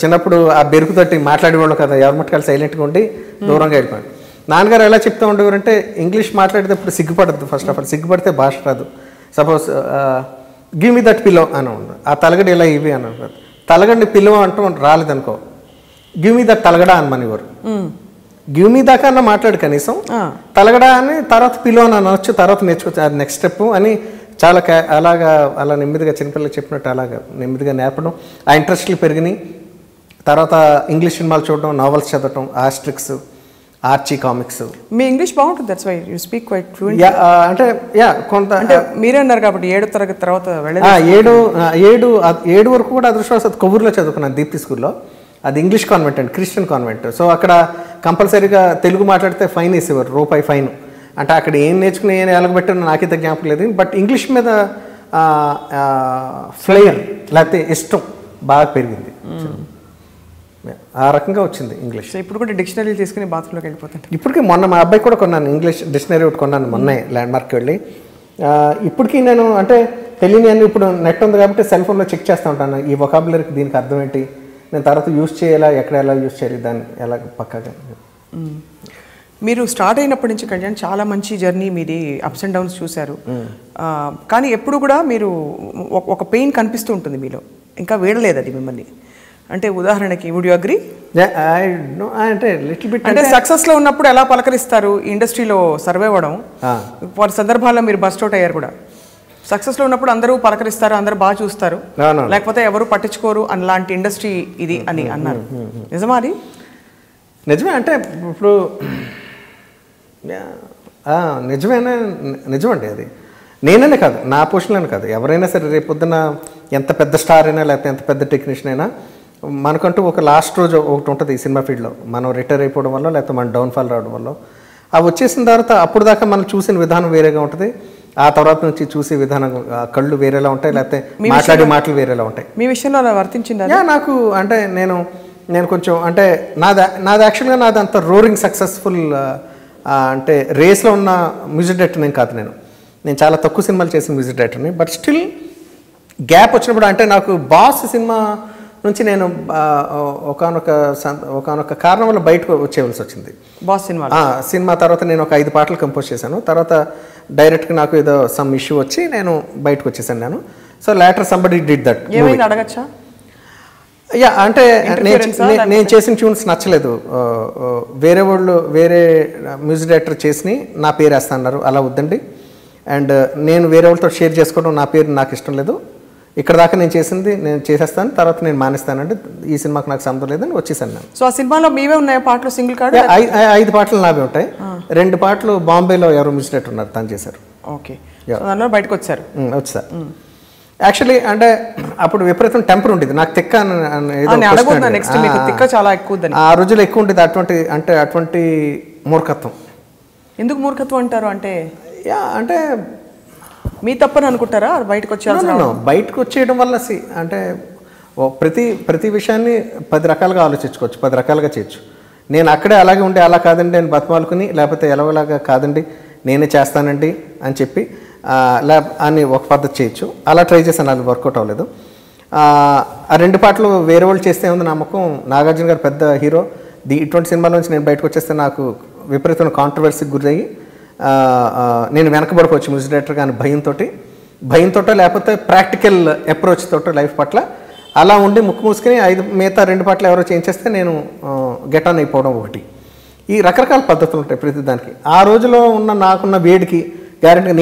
చిన్నప్పుడు ఆ బెరుకుతోటి మాట్లాడేవాళ్ళు కదా, ఎవరి మట్టుకాలు సైలెంట్గా ఉండి దూరంగా వెళ్ళిపోయాడు. నాన్నగారు ఎలా చెప్తూ ఉండేవారు అంటే, ఇంగ్లీష్ మాట్లాడేటప్పుడు సిగ్గుపడద్దు. ఫస్ట్ ఆఫ్ ఆల్ సిగ్గుపడితే భాష రాదు. Suppose give me that pillow అని ఉండదు, ఆ తలగడ ఇలా ఇవి అని అంటారు. తలగడిని పిల్లో అంటూ రాలేదనుకో, గివ్ మీ దట్ తలగడా అని మనవారు. గివ్ మీ దాకా అన్న మాట్లాడు కనీసం, తలగడా అని తర్వాత పిల్లో అని అనొచ్చు, తర్వాత నేర్చుకోవచ్చు, అది నెక్స్ట్ స్టెప్ అని. చాలా అలా నెమ్మదిగా చిన్నపిల్లలు చెప్పినట్టు అలాగా నెమ్మదిగా నేర్పడం. ఆ ఇంట్రెస్ట్లు పెరిగినాయి. తర్వాత ఇంగ్లీష్ సినిమాలు చూడడం, నావెల్స్ చదవడం, ఆస్ట్రిక్స్, ఆర్చీ కామిక్స్. మీ ఇంగ్లీష్ బాగుంటుంది, that's why you speak quite fluent. అంటే కొంత, అంటే మీరే అన్నారు కాబట్టి 7వ తరగతి తర్వాత ఏడు వరకు కూడా అదృష్టవశాత్తు కొవ్వూరులో చదువుకున్నాను, దీప్తి స్కూల్లో. అది ఇంగ్లీష్ కాన్వెంట్ అండి, క్రిస్టియన్ కాన్వెంట్. సో అక్కడ కంపల్సరీగా తెలుగు మాట్లాడితే ఫైన్ వేసేవారు, రూపాయి ఫైన్. అంటే అక్కడ ఏం నేర్చుకుని ఏం ఎలగబెట్టానో నాకైతే జ్ఞాపకం లేదు. బట్ ఇంగ్లీష్ మీద ఫ్లైయర్ లేకపోతే ఇష్టం బాగా పెరిగింది. ఆ రకంగా వచ్చింది ఇంగ్లీష్. ఇప్పుడు కూడా డిక్షనరీ తీసుకుని బాత్రూంలోకి వెళ్ళిపోతాను. ఇప్పటికీ మొన్న మా అబ్బాయి కూడా కొన్నాను, ఇంగ్లీష్ డిక్షనరీ ఒకటి కొన్నాను మొన్నే ల్యాండ్మార్క్కి వెళ్ళి. ఇప్పటికీ నేను అంటే తెలియని అన్ని ఇప్పుడు నెట్ ఉంది కాబట్టి సెల్ ఫోన్లో చెక్ చేస్తూ ఉంటాను, ఈ వొకాబులరీకి దీనికి అర్థం ఏంటి, నేను తర్వాత యూజ్ చేయాలా, ఎక్కడ ఎలా యూజ్ చేయాలి, దాన్ని ఎలా పక్కాగా. మీరు స్టార్ట్ అయినప్పటి నుంచి కళ్యాణ్ చాలా మంచి జర్నీ మీది, అప్స్ అండ్ డౌన్స్ చూశారు. కానీ ఎప్పుడు కూడా మీరు ఒక పెయిన్ కనిపిస్తూ ఉంటుంది మీలో, ఇంకా వీడలేదు అది మిమ్మల్ని. అంటే ఉదాహరణకి వుడ్ యు అగ్రీ? అంటే లిటిల్ బిట్, అంటే సక్సెస్లో ఉన్నప్పుడు ఎలా పలకరిస్తారు, ఇండస్ట్రీలో సర్వే అవ్వడం, వారి సందర్భాల్లో మీరు బస్ట్ అవుట్ అయ్యారు కూడా. సక్సెస్లో ఉన్నప్పుడు అందరూ పలకరిస్తారు, అందరూ బాగా చూస్తారు, లేకపోతే ఎవరు పట్టించుకోరు అలాంటి ఇండస్ట్రీ ఇది అని అన్నారు. నిజమా అది? నిజమే. అంటే ఇప్పుడు నిజమండి అది. నేననే కాదు, నా పొజిషన్లోనే కాదు, ఎవరైనా సరే రేపు పొద్దున ఎంత పెద్ద స్టార్ అయినా లేకపోతే ఎంత పెద్ద టెక్నీషియన్ అయినా మనకంటూ ఒక లాస్ట్ రోజు ఒకటి ఉంటుంది ఈ సినిమా ఫీల్డ్లో. మనం రిటైర్ అయిపోవడం వల్ల లేకపోతే మన డౌన్ఫాల్ రావడం వల్ల, అవి వచ్చేసిన తర్వాత అప్పుడు దాకా మనం చూసిన విధానం వేరేగా ఉంటుంది, ఆ తర్వాత నుంచి చూసే విధానం కళ్ళు వేరేలా ఉంటాయి, లేకపోతే మాట్లాడే మాటలు వేరేలా ఉంటాయి. మీ విషయంలో అలా వర్తించిందా? నాకు అంటే నేను కొంచెం అంటే నాది యాక్చువల్గా నాది అంత రోరింగ్ సక్సెస్ఫుల్ అంటే రేస్లో ఉన్న మ్యూజిక్ డైరెక్టర్ నేను కాదు. నేను చాలా తక్కువ సినిమాలు చేసిన మ్యూజిక్ డైరెక్టర్ని. బట్ స్టిల్ గ్యాప్ వచ్చినప్పుడు, అంటే నాకు బాస్ సినిమా నుంచి నేను ఒకనొక కారణం వల్ల బయటకు వచ్చేవలసి వచ్చింది. బాస్ సినిమా తర్వాత నేను ఒక 5 పాటలు కంపోజ్ చేశాను. తర్వాత డైరెక్ట్గా నాకు ఏదో సమ్ ఇష్యూ వచ్చి నేను బయటకు వచ్చేసాను నేను. So later somebody did that. ఏమైంది అడగచ్చా? అంటే నేను చేసిన ట్యూన్స్ నచ్చలేదు, వేరే మ్యూజిక్ డైరెక్టర్ చేసి నా పేరు వేస్తా అన్నారు. అలా వద్దండి, అండ్ నేను వేరే వాళ్ళతో షేర్ చేసుకోవడం నా పేరు నాకు ఇష్టం లేదు, ఇక్కడ దాకా నేను చేసింది నేను చేసేస్తాను, తర్వాత నేను మానేస్తానంటే ఈ సినిమాకి నాకు సంబంధం లేదని వచ్చేసాను నేను. సో ఆ సినిమాలో మీవే ఉన్నాయి పాటలు, సింగిల్ కార్డు? 5 పాటలు నావే ఉంటాయి. 2 పాటలు బాంబేలో ఎవరు మ్యూజిక్ డైరెక్టర్ ఉన్నారు తను చేశారు. ఓకే, దానిలో బయటకు వచ్చారు. వచ్చా యాక్చువల్లీ అంటే అప్పుడు విపరీతం టెంపర్ ఉండేది నాకు. తిక్క చాలా ఎక్కువ ఆ రోజుల్లో ఎక్కువ ఉండేది. అటువంటి మూర్ఖత్వం. ఎందుకు మూర్ఖత్వం అంటారు? అంటే మీ తప్పని అనుకుంటారా బయటకు వచ్చేయాలి? బయటకు వచ్చేయడం వల్ల అంటే ప్రతి విషయాన్ని 10 రకాలుగా ఆలోచించుకోవచ్చు, 10 రకాలుగా చేయొచ్చు. నేను అక్కడే అలాగే ఉండి అలా కాదండి నేను బతిమాలుకుని, లేకపోతే ఎలాగోలాగా కాదండి నేనే చేస్తానండి అని చెప్పి అని ఒక పద్ధతి చేయొచ్చు. అలా ట్రై చేశాను, అది వర్కౌట్ అవ్వలేదు. ఆ 2 పాటలు వేరే వాళ్ళు చేస్తే ఉంది నమ్మకం. నాగార్జున గారు పెద్ద హీరో, ఇటువంటి సినిమాల నుంచి నేను బయటకు వచ్చేస్తే నాకు విపరీతమైన కాంట్రవర్సీకి గురయ్యి నేను వెనకబడిపోవచ్చు మ్యూజిక్ డైరెక్టర్ కానీ భయంతో లేకపోతే ప్రాక్టికల్ అప్రోచ్ తోటో లైఫ్ పట్ల అలా ఉండి ముక్కు మూసుకుని మిగతా 2 పాటలు ఎవరో చేయించేస్తే నేను గెట్ ఆన్ అయిపోవడం ఒకటి. ఈ రకరకాల పద్ధతులు ఉంటాయి ప్రతి దానికి. ఆ రోజులో నాకున్న వేడికి గ్యారెంటీగా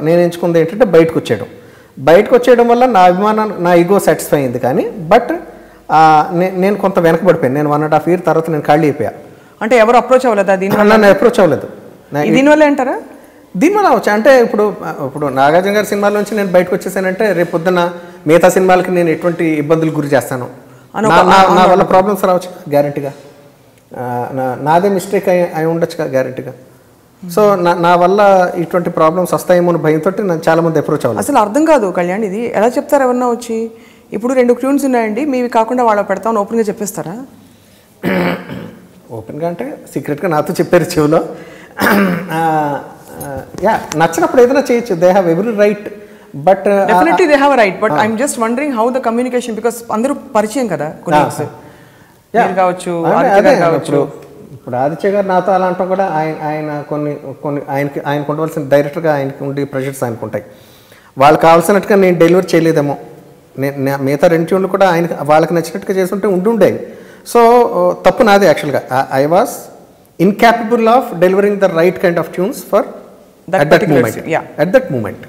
నేను ఎంచుకుంది ఏంటంటే బయటకు వచ్చేయడం వల్ల నా అభిమానం, నా ఈగో సాటిస్ఫై అయింది. కానీ బట్ నేను కొంత వెనకబడిపోయాను. నేను 1.5 year తర్వాత నేను ఖాళీ అయిపోయా. అంటే ఎవరు అప్రోచ్ అవ్వలేదు? నన్ను అప్రోచ్ అవ్వలేదు. దీనివల్ల అంటారా? దీనివల్ల అవచ్చు. అంటే ఇప్పుడు నాగార్జున గారి సినిమాల నుంచి నేను బయటకు వచ్చేసానంటే రేపు పొద్దున్న మిగతా సినిమాలకి నేను ఎటువంటి ఇబ్బందులు గురి చేస్తాను, నా వల్ల ప్రాబ్లమ్స్ రావచ్చు గ్యారెంటీగా. నాదే మిస్టేక్ అయి ఉండొచ్చు గ్యారెంటీగా. సో నా వల్ల ఇటువంటి ప్రాబ్లమ్స్ వస్తాయేమో అని భయంతో నేను చాలా మంది అప్రోచ్ అవ్వాలి. అసలు అర్థం కాదు కళ్యాణ్, ఇది ఎలా చెప్తారు? ఎవరన్నా వచ్చి ఇప్పుడు 2 ట్యూన్స్ ఉన్నాయండి మీవి కాకుండా వాళ్ళ పెడతామని ఓపెన్గా చెప్పేస్తారా? ఓపెన్గా అంటే సీక్రెట్గా నాతో చెప్పారు చెవిలో. నచ్చినప్పుడు ఏదైనా చేయొచ్చు. They have every right. But definitely they have right. But I'm just wondering how the communication, because అందరూ పరిచయం కదా కావచ్చు. ఇప్పుడు ఆదిత్య గారు నాతో అలా అంటాం కూడా ఆయన కొన్ని ఆయనకు ఉండవలసిన డైరెక్టర్గా ఆయనకి ఉండే ప్రెషర్స్ ఆయనకు ఉంటాయి. వాళ్ళకి కావాల్సినట్టుగా నేను డెలివరీ చేయలేదేమో. మిగతా 2 ట్యూన్లు కూడా వాళ్ళకి నచ్చినట్టుగా చేస్తుంటే ఉండుండేవి. సో తప్పు నాది యాక్చువల్గా. I was incapable of delivering the right kind of tunes for at that moment.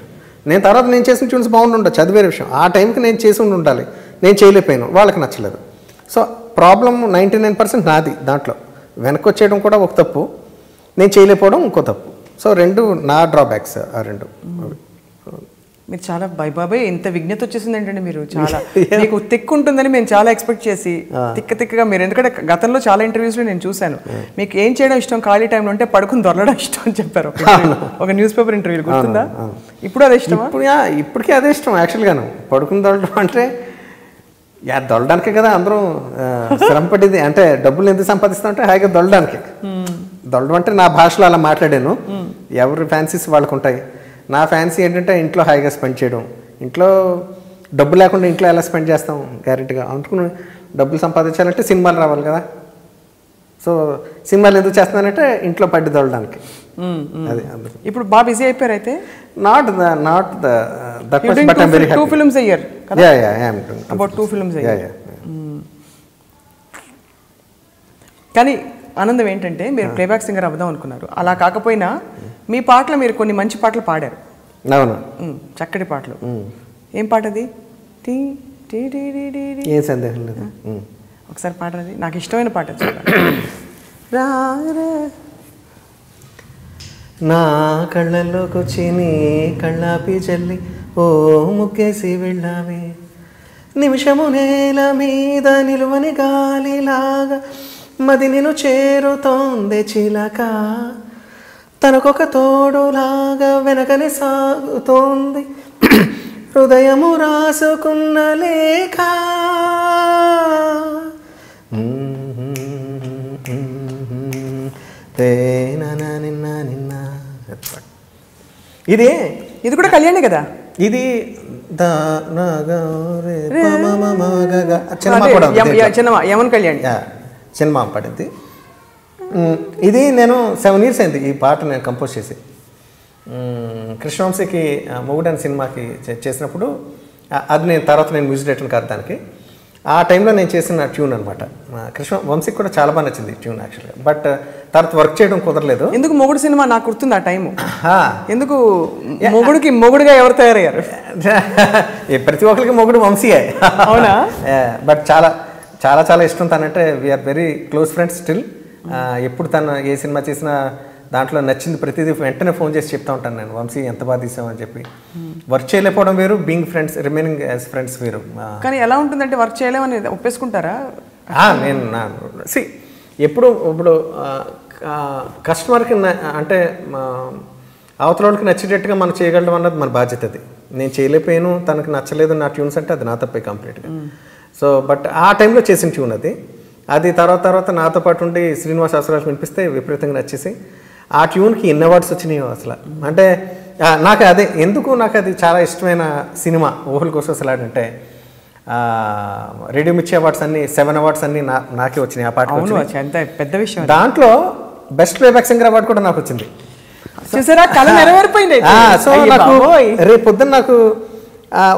నేను తర్వాత నేను చేసిన ట్యూన్స్ బాగుండొచ్చు, అది వేరే విషయం. ఆ టైంకి నేను చేసి ఉండాలి, నేను చేయలేకపోయాను, వాళ్ళకి నచ్చలేదు. సో ప్రాబ్లం 99% నాది. దాంట్లో వెనక్కి వచ్చేయడం కూడా ఒక తప్పు, నేను చేయలేకపోవడం ఇంకో తప్పు. సో 2 నా డ్రాబ్యాక్స్. ఆ 2 మీరు చాలా బాబాయ్ ఎంత విజ్ఞత వచ్చేసింది ఏంటంటే మీరు చాలా మీకు తిక్కు ఉంటుందని మేము చాలా ఎక్స్పెక్ట్ చేసి తిక్కగా మీరు, ఎందుకంటే గతంలో చాలా ఇంటర్వ్యూస్లో నేను చూశాను మీకు ఏం చేయడం ఇష్టం ఖాళీ టైంలో అంటే పడుకుని దొరలడం ఇష్టం అని చెప్పారు ఒక న్యూస్ పేపర్ ఇంటర్వ్యూలు, గుర్తుందా? ఇప్పుడు అదే ఇష్టమా? ఇప్పటికీ అదే ఇష్టం యాక్చువల్గాను. పడుకుని దొరలడం అంటే దొరలడానికే కదా అందరూ శ్రమపడేది. అంటే డబ్బులు ఎందుకు సంపాదిస్తాం అంటే హాయిగా దొరలడానికి. దొరలడం అంటే నా భాషలో అలా మాట్లాడాను. ఎవరి ఫ్యాన్సీస్ వాళ్ళకు ఉంటాయి. నా ఫ్యాన్సీ ఏంటంటే ఇంట్లో హాయిగా స్పెండ్ చేయడం. ఇంట్లో డబ్బు లేకుండా ఇంట్లో ఎలా స్పెండ్ చేస్తాం గ్యారెంటీగా. అనుకుని డబ్బులు సంపాదించాలంటే సినిమాలు రావాలి కదా. సో సినిమాలు ఎందుకు చేస్తున్నానంటే ఇంట్లో పడ్డి దొరలడానికి. అది ఇప్పుడు బాగా బిజీ అయిపోయారు అయితే? Not that much, but I'm very happy. 2 films a year. Yeah, I am doing about 2 films a year. Yeah. కానీ ఆనందం ఏంటంటే మీరు ప్లేబ్యాక్ సింగర్ అవ్వదాం అనుకున్నారు. అలా కాకపోయినా మీ పాటలు మీరు కొన్ని మంచి పాటలు పాడారు. అవును, చక్కటి పాటలు. ఏం పాట అది? ఏ సందేహం లేదు. ఒకసారి పాడది, నాకు ఇష్టమైన పాట. నా కళ్ళల్లోకొచ్చి నీ కళ్ళాపి చల్లి ఓ ముక్కేసి వెళ్ళావే, నిమిషము నేల మీద నిలువని గాలిలాగా మది నిన్ను చేరుతోంది చిలక, తనకొక తోడులాగా వెనకని సాగుతోంది హృదయము రాసుకున్న లేఖ. ఇది కూడా కళ్యాణే కదా. ఇది యమన్ కళ్యాణ్ సినిమా పడింది. ఇది నేను 7 years అయింది ఈ పాట నేను కంపోజ్ చేసి. కృష్ణవంశీకి మొగుడని సినిమాకి చేసినప్పుడు అది నేను తర్వాత నేను మ్యూజిక్ డైరెక్టర్ కాదు దానికి. ఆ టైంలో నేను చేసిన ట్యూన్ అనమాట. కృష్ణ వంశీకి కూడా చాలా బాగా నచ్చింది ట్యూన్ యాక్చువల్గా. బట్ తర్వాత వర్క్ చేయడం కుదరలేదు. ఎందుకు మొగుడు సినిమా నాకు గుర్తుంది ఆ టైము. ఎందుకు మొగుడుగా ఎవరు తయారయ్యారు? ప్రతి ఒక్కరికి మొగుడు వంశీయే. అవునా? బట్ చాలా చాలా చాలా ఇష్టం తనంటే. We're very close friends still. ఎప్పుడు తను ఏ సినిమా చేసినా దాంట్లో నచ్చింది ప్రతిదీ వెంటనే ఫోన్ చేసి చెప్తా ఉంటాను నేను, వంశీ ఎంత బాగా తీసామని చెప్పి. వర్క్ చేయలేకపోవడం వేరు, being friends, remaining as friends వేరు. కానీ ఎలా ఉంటుందంటే వర్క్ చేయలేమని ఒప్పేసుకుంటారా? నేను ఎప్పుడు ఇప్పుడు కస్టమర్కి అంటే అవతల వాళ్ళకి నచ్చేటట్టుగా మనం చేయగలడం అన్నది మన బాధ్యత. అది నేను చేయలేకపోయాను, తనకు నచ్చలేదు నా ట్యూన్స్ అంటే అది నా తప్పే కంప్లీట్గా. సో బట్ ఆ టైంలో చేసిన ట్యూన్ అది తర్వాత నాతో పాటు ఉండి శ్రీనివాస్ అవసరాలకు వినిపిస్తే విపరీతంగా నచ్చేసి ఆ ట్యూన్కి ఎన్ని అవార్డ్స్ వచ్చినాయో అసలు. అంటే నాకు అదే ఎందుకు నాకు అది చాలా ఇష్టమైన సినిమా ఊహల కోసం అసలు. అంటే రేడియో మిర్చి అవార్డ్స్ అన్ని 7 అవార్డ్స్ అన్ని నాకే వచ్చినాయి ఆ పాటకి. పెద్ద విషయం. దాంట్లో బెస్ట్ ప్లేబ్యాక్ సింగర్ అవార్డు కూడా నాకు వచ్చింది. చూసారా, కళ నెరవేరిపోయింది. సో నాకు రేపు పొద్దున్న నాకు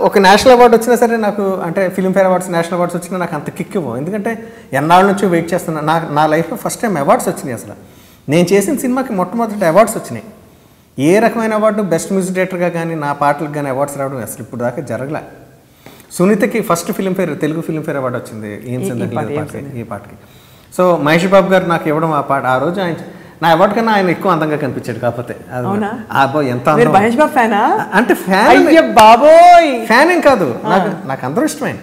ఒక నేషనల్ అవార్డు వచ్చినా సరే, నాకు అంటే ఫిల్మ్ఫేర్ అవార్డ్స్, నేషనల్ అవార్డ్స్ వచ్చినా నాకు అంత కిక్ ఇవ్వం. ఎందుకంటే ఎన్నాళ్ళ నుంచి వెయిట్ చేస్తున్నా. నా లైఫ్లో ఫస్ట్ టైం అవార్డ్స్ వచ్చినాయి. అసలు నేను చేసిన సినిమాకి మొట్టమొదటి అవార్డ్స్ వచ్చినాయి. ఏ రకమైన అవార్డు, బెస్ట్ మ్యూజిక్ డైరెక్టర్గా కానీ నా పాటలకు కానీ అవార్డ్స్ రావడం అసలు ఇప్పుడు దాకా జరగలే. సునీతకి first Filmfare, Telugu Filmfare award వచ్చింది ఈ పాటకి. సో మహేష్ బాబు గారు నాకు ఇవ్వడం ఆ పాట, ఆ రోజు ఆయన నా అవార్డు కన్నా ఆయన ఎక్కువ అందంగా కనిపించాడు. కాకపోతే ఎంత మహేష్ బాబు ఫ్యానా అంటే ఫ్యాన్ ఏం కాదు, నాకు అందరూ ఇష్టమే.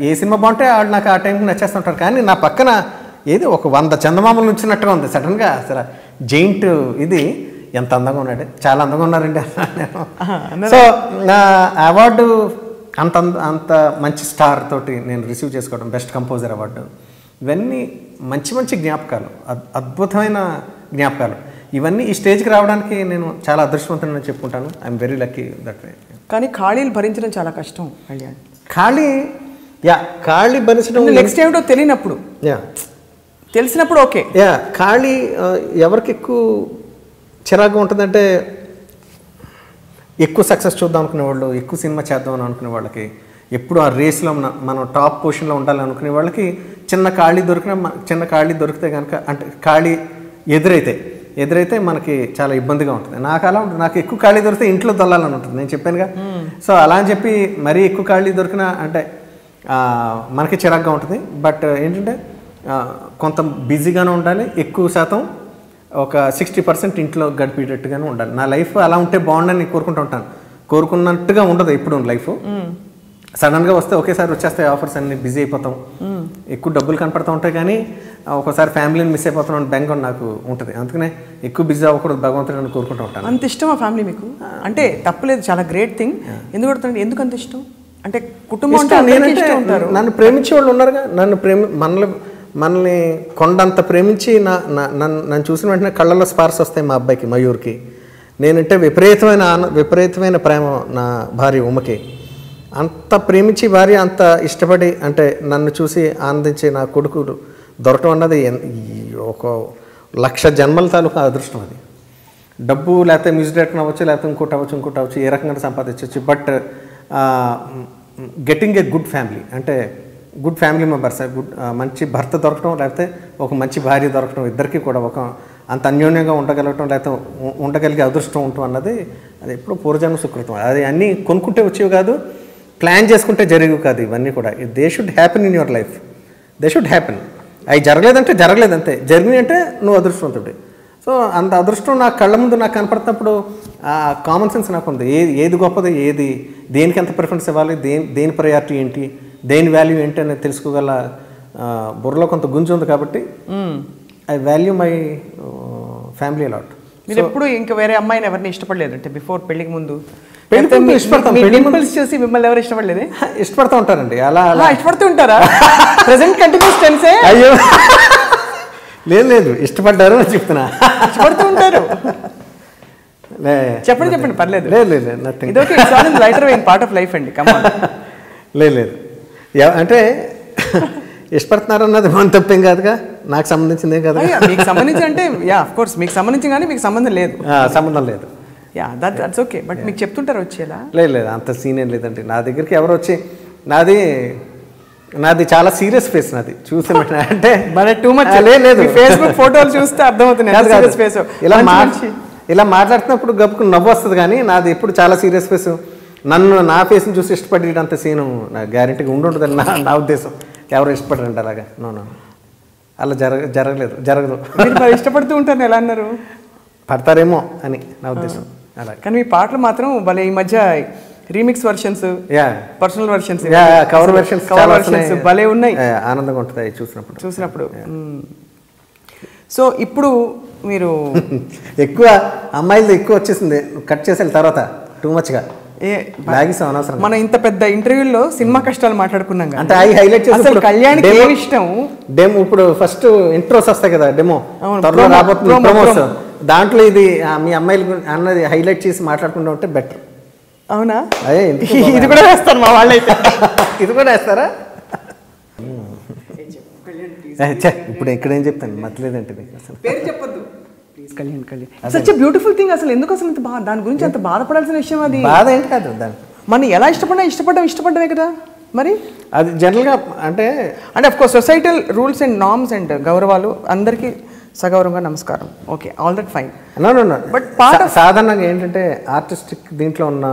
ఏ సినిమా బాగుంటే వాళ్ళు నాకు ఆ టైంకి నచ్చేస్తుంటారు. కానీ నా పక్కన ఏది ఒక 100 చందమామలు ఉంచినట్టుగా ఉంది సడన్గా. అసలు జైంట్ ఇది ఎంత అందంగా ఉన్నాడు, చాలా అందంగా ఉన్నారండి. సో నా అవార్డు అంత మంచి స్టార్ తోటి నేను రిసీవ్ చేసుకోవడం, బెస్ట్ కంపోజర్ అవార్డు, ఇవన్నీ మంచి జ్ఞాపకాలు, అద్భుతమైన జ్ఞాపకాలు. ఇవన్నీ ఈ స్టేజ్కి రావడానికి నేను చాలా అదృష్టవంతుని చెప్పుకుంటాను. I'm very lucky that way. కానీ ఖాళీలు భరించడం చాలా కష్టం కళ్యాణ్. ఖాళీ భరించడం నెక్స్ట్ ఏమిటో తెలియనప్పుడు, తెలిసినప్పుడు ఓకే. ఖాళీ ఎవరికి ఎక్కువ చిరాకుగా ఉంటుందంటే, ఎక్కువ సక్సెస్ చూద్దాం అనుకునే వాళ్ళు, ఎక్కువ సినిమా చేద్దాం అని అనుకునే వాళ్ళకి, ఎప్పుడు ఆ రేస్లో మనం టాప్ పొజిషన్లో ఉండాలనుకునే వాళ్ళకి చిన్న ఖాళీ దొరికితే కనుక, అంటే ఖాళీ ఎదురైతే మనకి చాలా ఇబ్బందిగా ఉంటుంది. నాకు అలా ఉంటుంది. నాకు ఎక్కువ ఖాళీ దొరికితే ఇంట్లో దొల్లాలని ఉంటుంది, నేను చెప్పానుగా. సో అలా అని చెప్పి మరీ ఎక్కువ ఖాళీ దొరికినా అంటే మనకి చిరాకుగా ఉంటుంది. బట్ ఏంటంటే కొంత బిజీగానే ఉండాలి, ఎక్కువ శాతం ఒక 60% ఇంట్లో గడిపేటట్టుగానే ఉండాలి. నా లైఫ్ అలా ఉంటే బాగుండని కోరుకుంటూ ఉంటాను. కోరుకున్నట్టుగా ఉండదు ఎప్పుడు లైఫ్. సడన్గా వస్తే ఒకేసారి వచ్చేస్తాయి ఆఫర్స్ అన్ని, బిజీ అయిపోతాం, ఎక్కువ డబ్బులు కనపడుతూ ఉంటాయి. కానీ ఒకసారి ఫ్యామిలీని మిస్ అయిపోతాం అని బెంగ నాకు ఉంటుంది. అందుకనే ఎక్కువ బిజీ అవ్వకూడదు భగవంతుడిని కోరుకుంటూ ఉంటాను. అంత ఇష్టం ఆ ఫ్యామిలీ మీకు? అంటే తప్పలేదు, చాలా గ్రేట్ థింగ్. ఎందుకు అంత ఇష్టం? అంటే కుటుంబం నన్ను ప్రేమించే వాళ్ళు ఉన్నారుగా. మనల్ని కొండంత ప్రేమించి నన్ను చూసిన వెంటనే కళ్ళల్లో స్పార్స్ వస్తాయి మా అబ్బాయికి, మయూర్కి. నేనంటే విపరీతమైన ప్రేమ నా భార్య ఉమకి. అంత ప్రేమించి భార్య అంత ఇష్టపడి అంటే నన్ను చూసి ఆనందించే నా కొడుకులు దొరకడం అన్నది ఒక 1,00,000 జన్మల తాలూకా అదృష్టం. అది డబ్బు లేకపోతే మ్యూజిక్ డైరెక్టర్ అవ్వచ్చు, లేకపోతే ఇంకోటి అవ్వచ్చు, ఏ రకంగా సంపాదించవచ్చు. But getting a good family, అంటే గుడ్ ఫ్యామిలీ మెంబర్స్, మంచి భర్త దొరకడం, లేకపోతే ఒక మంచి భార్య దొరకడం, ఇద్దరికి కూడా ఒక అంత అన్యోన్యంగా ఉండగలగటం, లేకపోతే ఉండగలిగే అదృష్టం ఉండటం అన్నది అది ఎప్పుడూ పూర్వజన్మ సుకృతం. అది అన్నీ కొనుక్కుంటే వచ్చేవి కాదు, ప్లాన్ చేసుకుంటే జరిగేవి కాదు. ఇవన్నీ కూడా they should happen in your life. They should happen. అవి జరగలేదంతే. జరిగినాయి అంటే నువ్వు అదృష్టవంతుడి. సో అంత అదృష్టం నా కళ్ళ ముందు నాకు కనపడుతున్నప్పుడు కామన్ సెన్స్ నాకు ఉంది. ఏది గొప్పది, దేనికి ఎంత ప్రిఫరెన్స్ ఇవ్వాలి, దేని ప్రయారిటీ ఏంటి, దేని వాల్యూ ఏంటి అనేది తెలుసుకోగల బుర్రలో కొంత గుంజు ఉంది. కాబట్టి I value my family a lot. మీరు ఎప్పుడు ఇంకా వేరే అమ్మాయిని ఎవరిని ఇష్టపడలేదు అంటే బిఫోర్ పెళ్లికి ముందు? చూసి మిమ్మల్ని ఎవరు ఇష్టపడలేదు? ఇష్టపడుతూ ఉంటారండి. అలా ఇష్టపడుతూ ఉంటారా? Present continuous tense. అయ్యో లేదు, ఇష్టపడ్డారు అని చెప్తున్నా. ఇష్టపడుతూ ఉంటారు. చెప్పండి పర్లేదు. లేదు lighter vein part of life అండి. లేదు అంటే ఇష్టపడుతున్నారు అన్నది మన తప్పేం కాదుగా, నాకు సంబంధించిందే కదా. మీకు సంబంధించి అంటే ఆఫ్ కోర్స్ మీకు సంబంధించి, కానీ మీకు సంబంధం లేదు. సంబంధం లేదు. That's okay. బట్ మీకు చెప్తుంటారు వచ్చేలా? లేదు అంత సీన్ ఏం లేదండి. నా దగ్గరికి ఎవరు వచ్చి నాది నాది చాలా సీరియస్ ఫేస్ నాది చూసి అంటే మరి టూ మచ్ లేదు ఫేస్బుక్ ఫోటోలు చూస్తే అర్థమవుతుంది ఫేస్. ఇలా మాట్లాడుతున్నప్పుడు గబ్బుకు నవ్వు వస్తుంది, కానీ నాది ఎప్పుడు చాలా సీరియస్ ఫేస్. నన్ను నా ఫేస్ని చూసి ఇష్టపడేటంత సీను నా గ్యారెంటీగా ఉండుంటుందని నా ఉద్దేశం. ఎవరు ఇష్టపడరండి అలాగా. నో అలా జరగదు. మీరు ఇష్టపడుతూ ఉంటారు, ఎలా అన్నారు? పడతారేమో అని నా ఉద్దేశం. అలా కానీ మీ పాటలు మాత్రం భలే ఈ మధ్య remix versions, personal versions, cover versions భలే ఉన్నాయి. ఆనందంగా ఉంటుంది చూసినప్పుడు. సో ఇప్పుడు మీరు ఎక్కువ అమ్మాయిలది ఎక్కువ వచ్చేసింది, కట్ చేసిన తర్వాత టూ మచ్గా అనవసరం. మనం ఇంత పెద్ద ఇంటర్వ్యూలో సినిమా కష్టాలు మాట్లాడుకున్నాం అంటే అవి హైలైట్ చేసి కళ్యాణ్కి ఏమి ఇష్టం డెమో. ఇప్పుడు ఫస్ట్ ఇంట్రోస్ వస్తాయి కదా, డెమో రాబోతుంది ప్రమోస్, దాంట్లో ఇది మీ అమ్మాయిలు అన్నది హైలైట్ చేసి మాట్లాడుకుంటూ ఉంటే బెటర్. అవునా? ఇది కూడా వేస్తారు మా వాళ్ళైతే. ఇది కూడా వేస్తారా? ఇప్పుడు ఇక్కడ ఏం చెప్తాను, మతలేదంటే పేరు చెప్పొద్దు please. Kalyan such a beautiful thing. అసలు ఎందుకు అసలు దాని గురించి అంత బాధపడాల్సిన విషయం? అది బాధ ఏంటి కాదు, దాన్ని మనం ఎలా ఇష్టపడమే కదా. మరి అది జనరల్గా అంటే of course societal rules and norms and గౌరవాలు అందరికీ సగౌరవంగా నమస్కారం. Okay, all that fine. But సాధారణంగా ఏంటంటే ఆర్టిస్టిక్ దీంట్లో ఉన్న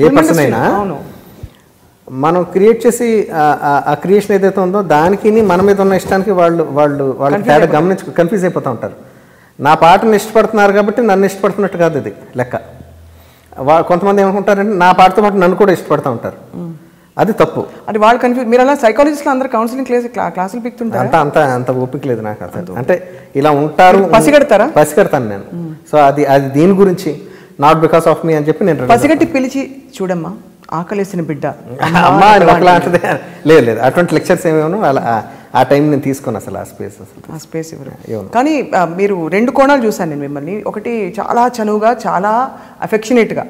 ఏ పర్సన్ అయినా మనం క్రియేట్ చేసి ఆ క్రియేషన్ ఏదైతే ఉందో దానికి మన మీద ఉన్న ఇష్టానికి వాళ్ళు తేడా గమనించి కన్ఫ్యూజ్ అయిపోతూ ఉంటారు. నా పాటను ఇష్టపడుతున్నారు కాబట్టి నన్ను ఇష్టపడుతున్నట్టు కాదు ఇది లెక్క. కొంతమంది ఏమనుకుంటారంటే నా పాటతో పాటు నన్ను కూడా ఇష్టపడుతూ ఉంటారు, అది తప్పు. అది వాళ్ళు కన్ఫ్యూజ్. మీరు అలా సైకాలజిస్ట్లో అందరూ కౌన్సిలింగ్ క్లాసులు పిక్తుంటారు. అంత ఓపిక లేదు నాకు అసలు. అంటే ఇలా ఉంటారు, పసిగడతాను నేను. సో అది దీని గురించి నాట్ బికాస్ ఆఫ్ మీ అని చెప్పి నేను పసిగట్టి పిలిచి చూడమ్మా ఆకలేసిన బిడ్డ అమ్మా అని ఒకలాంటిదే. లేదు అటువంటి లెక్చర్స్ ఏమేమో అలా ఆ టైం నేను తీసుకున్నాను అసలు ఆ స్పేస్ ఎవరు. కానీ మీరు రెండు కోణాలు చూశాను నేను మిమ్మల్ని. ఒకటి చాలా చనువుగా, చాలా అఫెక్షనేట్గా,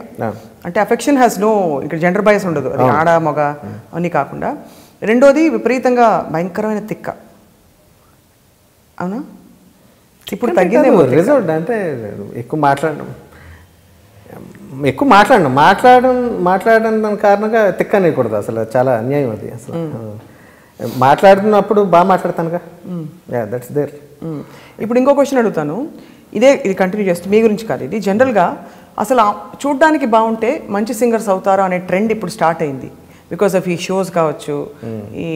అంటే అఫెక్షన్ హ్యాస్ నో ఇక్కడ జెండర్ బయస్ ఉండదు, అది ఆడ మగ అని కాకుండా. రెండోది విపరీతంగా భయంకరమైన తిక్క. అవునా? ఇప్పుడు తగ్గిందేమో రిజల్ట్. అంటే ఎక్కువ మాట్లాడడం దాని కారణంగా తిక్క అనేకూడదు అసలు. చాలా అన్యాయం అది అసలు. మాట్లాడుతున్నప్పుడు బాగా మాట్లాడతానుగా, దట్స్ దేర్. ఇప్పుడు ఇంకో క్వశ్చన్ అడుగుతాను, ఇది కంటిన్యూ చేస్తూ మీ గురించి కాదు, ఇది జనరల్గా అసలు చూడ్డానికి బాగుంటే మంచి సింగర్స్ అవుతారు అనే ట్రెండ్ ఇప్పుడు స్టార్ట్ అయింది. బికాస్ ఆఫ్ ఈ షోస్ కావచ్చు, ఈ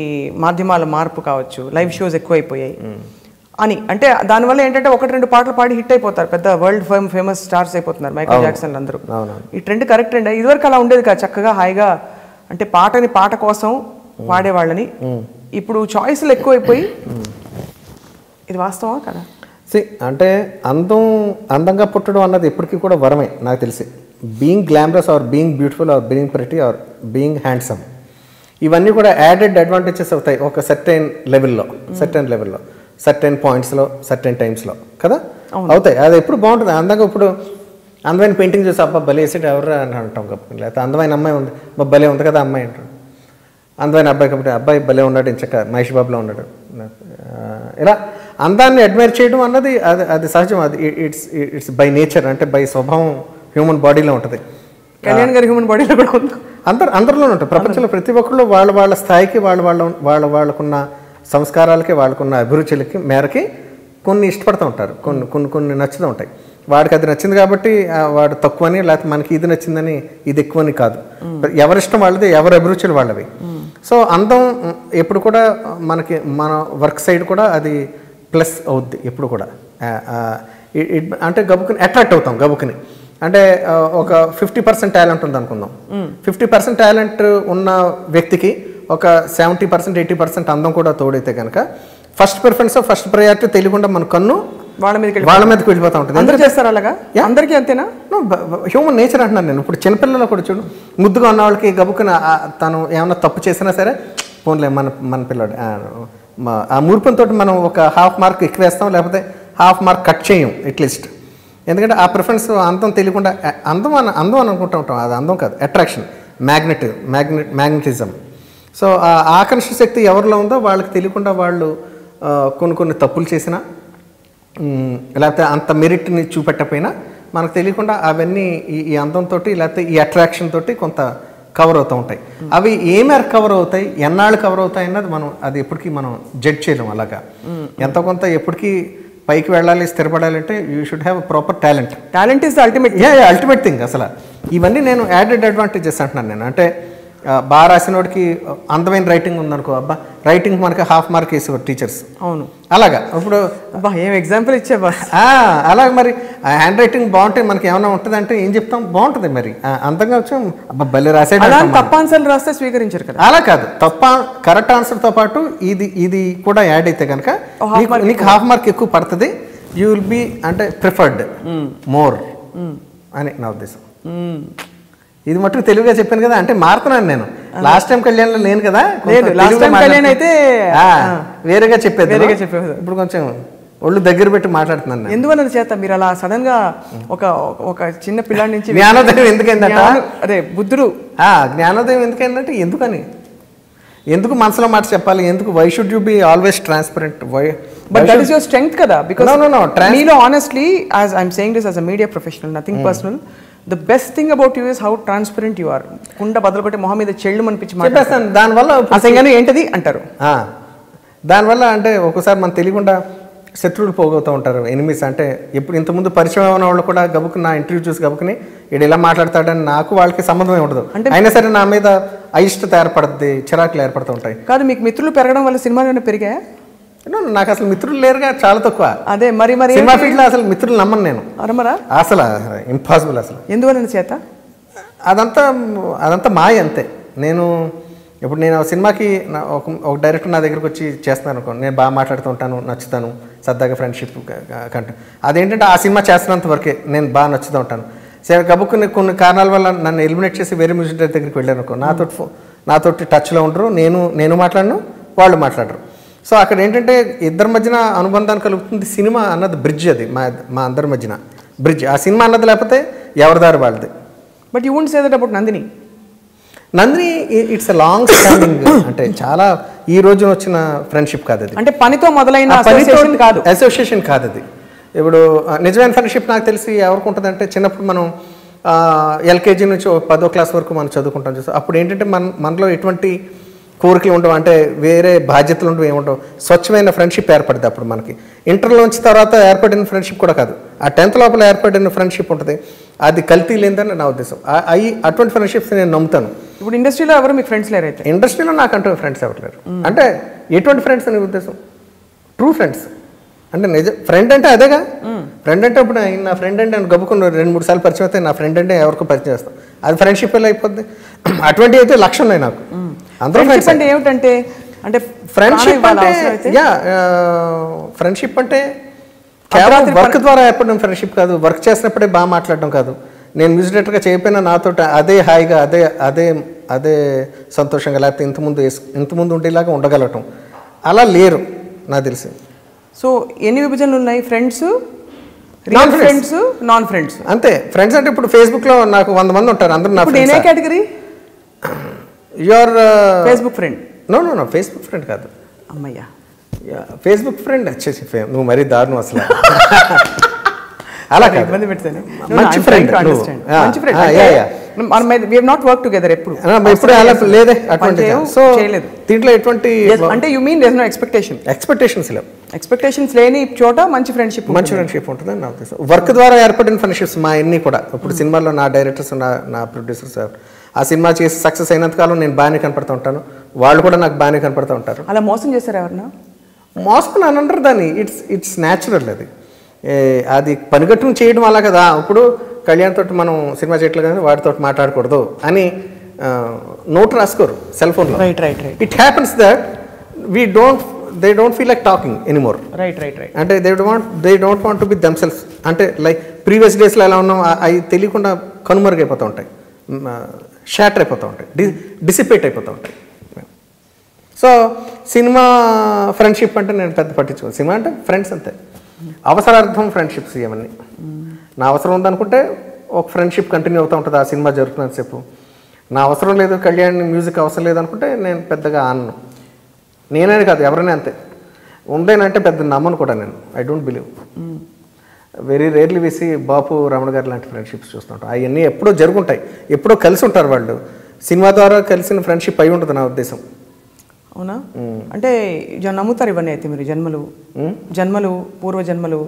మాధ్యమాల మార్పు కావచ్చు, లైవ్ షోస్ ఎక్కువైపోయాయి అని. అంటే దానివల్ల ఏంటంటే ఒకటి రెండు పాటలు పాడి హిట్ అయిపోతారు, పెద్ద వరల్డ్ ఫేమస్ స్టార్స్ అయిపోతున్నారు, మైకేల్ జాక్సన్ అందరూ. ఈ ట్రెండ్ కరెక్ట్ ట్రెండ్. ఇదివరకు అలా ఉండేది కాదు, చక్కగా హాయిగా అంటే పాట కోసం వాడేవాళ్ళని. ఇప్పుడు చాయిస్లు ఎక్కువైపోయి, ఇది వాస్తవా కదా? అంటే అందంగా పుట్టడం అన్నది ఎప్పటికీ కూడా వరమే నాకు తెలిసి. Being glamorous or being beautiful or being pretty or being handsome, ఇవన్నీ కూడా యాడెడ్ అడ్వాంటేజెస్ అవుతాయి ఒక సర్టెన్ లెవెల్లో, సర్టెన్ పాయింట్స్లో, సర్టెన్ టైమ్స్లో కదా అవుతాయి. అది ఎప్పుడు బాగుంటుంది. అందంగా ఇప్పుడు అందమైన పెయింటింగ్ చూసి అబ్బా భలే వేసేటి ఎవరు అని అంటాం కాబట్టి, లేకపోతే అందమైన అమ్మాయి ఉంది భలే ఉంది కదా అమ్మాయి అంటాం. అందమైన అబ్బాయి కాబట్టి అబ్బాయి భలే ఉన్నాడు, ఇంచక్క మహేష్ బాబులో ఉన్నాడు. ఇలా అందాన్ని అడ్మైర్ చేయడం అన్నది అది సహజం. అది ఇట్స్ బై నేచర్, అంటే బై స్వభావం హ్యూమన్ బాడీలో ఉంటుంది. కళ్యాణ్ గారి హ్యూమన్ బాడీలో కూడా ఉంది, అందరిలోనే ఉంటుంది. ప్రపంచంలో ప్రతి ఒక్కళ్ళు వాళ్ళ స్థాయికి వాళ్ళకున్న సంస్కారాలకి, వాళ్ళకున్న అభిరుచులకి మేరకి కొన్ని ఇష్టపడుతూ ఉంటారు, కొన్ని నచ్చుతూ ఉంటాయి. వాడికి అది నచ్చింది కాబట్టి వాడు తక్కువని, లేకపోతే మనకి ఇది నచ్చిందని ఇది ఎక్కువని కాదు. ఎవరిష్టం వాళ్ళది, ఎవరి అభిరుచులు వాళ్ళవి. సో అందం ఎప్పుడు కూడా మన వర్క్ సైడ్ కూడా అది ప్లస్ అవుద్ది ఎప్పుడు కూడా. అంటే గబుకుని అట్రాక్ట్ అవుతాం గబుకుని. అంటే ఒక 50% టాలెంట్ ఉంది అనుకుందాం. 50% టాలెంట్ ఉన్న వ్యక్తికి ఒక 70%, 80% అందం కూడా తోడైతే కనుక ఫస్ట్ ప్రిఫరెన్స్, ఫస్ట్ ప్రయారిటీ తెలియకుండా మన కన్ను వాళ్ళ మీదకి వెళ్ళిపోతూ ఉంటుంది. అందరూ చేస్తారు అలాగా? అందరికీ అంతేనా? హ్యూమన్ నేచర్ అంటున్నాను నేను. ఇప్పుడు చిన్నపిల్లలు కూడా చూడు, ముద్దుగా ఉన్న వాళ్ళకి గబుక్కున తను ఏమన్నా తప్పు చేసినా సరే పోన్లే మన పిల్లాడు, ఆ మూర్ఖంతో మనం ఒక హాఫ్ మార్క్ ఎక్కువ వేస్తాం, లేకపోతే హాఫ్ మార్క్ కట్ చేయం అట్లీస్ట్. ఎందుకంటే ఆ ప్రిఫరెన్స్ అందం తెలియకుండా, అందం అని అనుకుంటూ ఉంటాం. అది అందం కాదు, అట్రాక్షన్, మ్యాగ్నెటిజం. సో ఆ ఆకర్షణ శక్తి ఎవరిలో ఉందో వాళ్ళకి తెలియకుండా వాళ్ళు కొన్ని తప్పులు చేసినా, లేకపోతే అంత మెరిట్ని చూపెట్టకపోయినా మనకు తెలియకుండా అవన్నీ ఈ అందంతో, లేకపోతే ఈ అట్రాక్షన్ తోటి కొంత కవర్ అవుతూ ఉంటాయి. అవి ఏ మేరకు కవర్ అవుతాయి, ఎన్నాళ్ళు కవర్ అవుతాయి అన్నది మనం అది ఎప్పటికీ మనం జడ్జ్ చేయలేం. అలాగా ఎంతో కొంత ఎప్పటికీ పైకి వెళ్ళాలి, స్థిరపడాలంటే you should have proper talent. Talent is the ultimate. Ultimate thing. అసలు ఇవన్నీ నేను యాడెడ్ అడ్వాంటేజెస్ అంటున్నాను నేను. అంటే బాగా రాసిన వాడికి అందమైన రైటింగ్ ఉందనుకో, అబ్బా రైటింగ్ మనకి హాఫ్ మార్క్ వేసేవారు టీచర్స్. అవును, అలాగా. ఇప్పుడు అబ్బా ఏం ఎగ్జాంపుల్ ఇచ్చావా. అలాగ మరి హ్యాండ్ రైటింగ్ బాగుంటే మనకి ఏమైనా ఉంటుంది అంటే ఏం చెప్తాం, బాగుంటుంది. మరి అంతంగా వచ్చాం అబ్బా భలే రాసేది. తప్ప ఆన్సర్లు రాస్తే స్వీకరించారు కదా. అలా కాదు, తప్ప కరెక్ట్ ఆన్సర్తో పాటు ఇది కూడా యాడ్ అయితే కనుక నీకు హాఫ్ మార్క్ ఎక్కువ పడుతుంది. యూ విల్ బి అంటే ప్రిఫర్డ్ మోర్ అని నా ఉద్దేశం. ఇది మట్టుకు తెలుగుగా చెప్పాను కదా, అంటే మారుతున్నాను నేను. లాస్ట్ టైం కళ్యాణ్లో లేను కదా, అయితే వేరేగా చెప్పేది. ఇప్పుడు కొంచెం ఒళ్ళు దగ్గర పెట్టి మాట్లాడుతున్నాను. ఎందువల్ల చేత మీరు అలా సడన్ గా ఒక చిన్న పిల్లాడి నుంచి జ్ఞానోదయం ఎందుకైందంటే, అదే బుద్ధుడు జ్ఞానోదయం ఎందుకైందంటే ఎందుకు మనసులో మాట చెప్పాలి, ఎందుకు why should you be always transparent, why but that is your strength కదా. బికాజ్ no మీలో honestly as I'm saying this as a media professional, nothing personal, the best thing about you is how transparent you are. కుండ బదులు కొట్టి మొహం మీద చెళ్ళు అనిపించి చెప్పేస్తాను. దానివల్ల అసలు ఏంటది అంటారు. దానివల్ల అంటే ఒక్కోసారి మనం తెలియకుండా శత్రువులు పోగొతూ ఉంటారు, ఎనిమిస్. అంటే ఇప్పుడు ఇంతకుముందు పరిచయం అయిన వాళ్ళు కూడా గబుకుని నా ఇంటర్వ్యూ చూసి గబుకుని వీడు ఇలా మాట్లాడతాడని నాకు వాళ్ళకి సంబంధమే ఉండదు. అంటే అయినా సరే నా మీద అయిష్టత ఏర్పడుద్ది, చిరాకులు ఏర్పడుతూ ఉంటాయి. కాదు, మీకు మిత్రులు పెరగడం వల్ల సినిమాలు పెరిగాయా? నాకు అసలు మిత్రులు లేరుగా, చాలా తక్కువ. అదే మరి సినిమా ఫీల్డ్లో అసలు మిత్రులు నమ్మను నేను. అసలు ఇంపాసిబుల్. అసలు ఎందువల్ల చేత అదంతా మాయ అంతే. ఇప్పుడు నేను సినిమాకి ఒక డైరెక్టర్ నా దగ్గరకు వచ్చి చేస్తున్నాను అనుకో, నేను బాగా మాట్లాడుతూ ఉంటాను, నచ్చుతాను, సరదాగా ఫ్రెండ్షిప్ కంటే అదేంటంటే ఆ సినిమా చేస్తున్నంత వరకే నేను బాగా నచ్చుతూ ఉంటాను. సరే గబుక్కుని కొన్ని కారణాల వల్ల నన్ను ఎలిమినేట్ చేసి వేరే మ్యూజిక్ డైరెక్టర్ దగ్గరికి వెళ్ళాను అనుకో, నాతోటి టచ్లో ఉండరు, నేను మాట్లాడను, వాళ్ళు మాట్లాడరు. సో అక్కడ ఏంటంటే ఇద్దరి మధ్యన అనుబంధాన్ని కలుగుతుంది. సినిమా అన్నది బ్రిడ్జ్, అది మా అందరి మధ్యన బ్రిడ్జ్. ఆ సినిమా అన్నది లేకపోతే ఎవరిదారి వాళ్ళది. But you won't say that about Nandini. It's a long standing, అంటే చాలా ఈ రోజున వచ్చిన ఫ్రెండ్షిప్ కాదు అది. అంటే పనితో మొదలైన అసోసియేషన్ కాదు అది. ఇప్పుడు నిజమైన ఫ్రెండ్షిప్ నాకు తెలిసి ఎవరికి ఉంటుందంటే, చిన్నప్పుడు మనం ఎల్కేజీ నుంచి 10వ క్లాస్ వరకు మనం చదువుకుంటాం చూస్తాం. అప్పుడు ఏంటంటే మనలో ఎటువంటి కోరికలు ఉండవు, అంటే వేరే బాధ్యతలు ఉండవు, ఏముండవు. స్వచ్ఛమైన ఫ్రెండ్షిప్ ఏర్పడుతుంది అప్పుడు మనకి. ఇంటర్లోంచి తర్వాత ఏర్పడిన ఫ్రెండ్షిప్ కూడా కాదు, ఆ 10th లోపల ఏర్పడిన ఫ్రెండ్షిప్ ఉంటుంది. అది కల్తీ లేదని నా ఉద్దేశం. అటువంటి ఫ్రెండ్షిప్స్ నేను నమ్ముతాను. ఇప్పుడు ఇండస్ట్రీలో ఎవరు మీకు ఫ్రెండ్స్ లేరు? అయితే ఇండస్ట్రీలో నాకంటూ ఫ్రెండ్స్ ఎవరు లేరు. అంటే ఎటువంటి ఫ్రెండ్స్ అని ఉద్దేశం? ట్రూ ఫ్రెండ్స్ అంటే ఫ్రెండ్ అంటే అదేగా. ఫ్రెండ్ అంటే ఇప్పుడు నా ఫ్రెండ్ అంటే నేను గబుకుని 2-3 సార్లు పరిచయం అయితే నా ఫ్రెండ్ అంటే ఎవరికో పరిచయం చేస్తాను, అది ఫ్రెండ్షిప్ ఎలా అయిపోద్ది? అటువంటి అయితే లక్షలు ఉన్నాయి నాకు. అందరూ ఫ్రెండ్స్ అంటే ఏమిటంటే, అంటే ఫ్రెండ్షిప్ అంటే ఫ్రెండ్షిప్ అంటే కేవలం వర్క్ ద్వారా ఏర్పడిన ఫ్రెండ్షిప్ కాదు, వర్క్ చేసినప్పుడే బాగా మాట్లాడడం కాదు. నేను మ్యూజిక్ డైరెక్టర్గా చేయకపోయినా నాతో అదే హాయిగా అదే సంతోషంగా, లేకపోతే ఇంతకుముందు ఉండేలాగా ఉండగలటం అలా లేరు నాకు తెలిసి. సో ఎన్ని విభజనలు ఉన్నాయి? ఫ్రెండ్స్, ఫ్రెండ్స్, నాన్ ఫ్రెండ్స్ అంతే. ఫ్రెండ్స్ అంటే ఇప్పుడు ఫేస్బుక్లో నాకు 100 మంది ఉంటారు, అందరూ నా ఫ్రెండ్స్. ఏ category? Your Facebook friend? No Facebook friend కాదు. అమ్మయ్యా, ఫేస్బుక్ ఫ్రెండ్ వచ్చేసి నువ్వు మరీ దారుణం అసలు. అలా కాదు, ఇబ్బంది పెడతాను. మంచి ఫ్రెండ్. ఎప్పుడు అలా లేదే అటువంటి. సో దీంట్లో ఎటువంటి అంటే you mean there is no expectations లేవు. ఎక్స్పెక్టేషన్స్ లేని చోట మంచి ఫ్రెండ్షిప్ ఉంటుందని నా ఉద్దేశం. వర్క్ ద్వారా ఏర్పడిన ఫ్రెండ్షిప్స్ మా అన్నీ కూడా. ఇప్పుడు సినిమాల్లో నా డైరెక్టర్స్, నా ప్రొడ్యూసర్స్, ఆ సినిమా చేసి సక్సెస్ అయినంత కాలం నేను బాగానే కనపడుతూ ఉంటాను, వాళ్ళు కూడా నాకు బాగానే కనపడుతూ ఉంటారు. అలా మోసం చేశారు ఎవరన్నా? మోసం అని అంటారు దాన్ని. It's natural. అది పనిగట్టును చేయడం అలా కదా. ఇప్పుడు కళ్యాణ్ తోటి మనం సినిమా చేయట్లేదు కానీ వాడితో మాట్లాడకూడదు అని నోట్ రాసుకోరు సెల్ ఫోన్లో. It happens that they don't feel like talking anymore. అంటే they don't want to be themselves. అంటే లైక్ ప్రీవియస్ డేస్లో ఎలా ఉన్నాం అవి తెలియకుండా కనుమరుగైపోతూ ఉంటాయి, షాటర్ అయిపోతూ ఉంటాయి, డిసిపేట్ అయిపోతూ ఉంటాయి. సో సినిమా ఫ్రెండ్షిప్ అంటే నేను పెద్ద పట్టించుకోను. సినిమా అంటే ఫ్రెండ్స్ అంతే, అవసరార్థం ఫ్రెండ్షిప్స్ ఇవన్నీ. నా అవసరం ఉందనుకుంటే ఒక ఫ్రెండ్షిప్ కంటిన్యూ అవుతూ ఉంటుంది ఆ సినిమా జరుగుతున్నంతసేపు. నా అవసరం లేదు, కళ్యాణ్ మ్యూజిక్ అవసరం లేదనుకుంటే నేను పెద్దగా ఆనను. నేనే కాదు, ఎవరైనా అంతే. ఉండేనంటే పెద్ద నమ్మను కూడా నేను. I don't believe. Very rarely వేసి బాపు రమణ గారు లాంటి ఫ్రెండ్షిప్స్ చూస్తుంటాం. అవన్నీ ఎప్పుడో జరుగుంటాయి, ఎప్పుడో కలిసి ఉంటారు వాళ్ళు. సినిమా ద్వారా కలిసిన ఫ్రెండ్షిప్ అయి ఉంటుంది నా ఉద్దేశం. అవునా? అంటే నమ్ముతారు ఇవన్నీ అయితే మీరు? జన్మలు పూర్వ జన్మలు,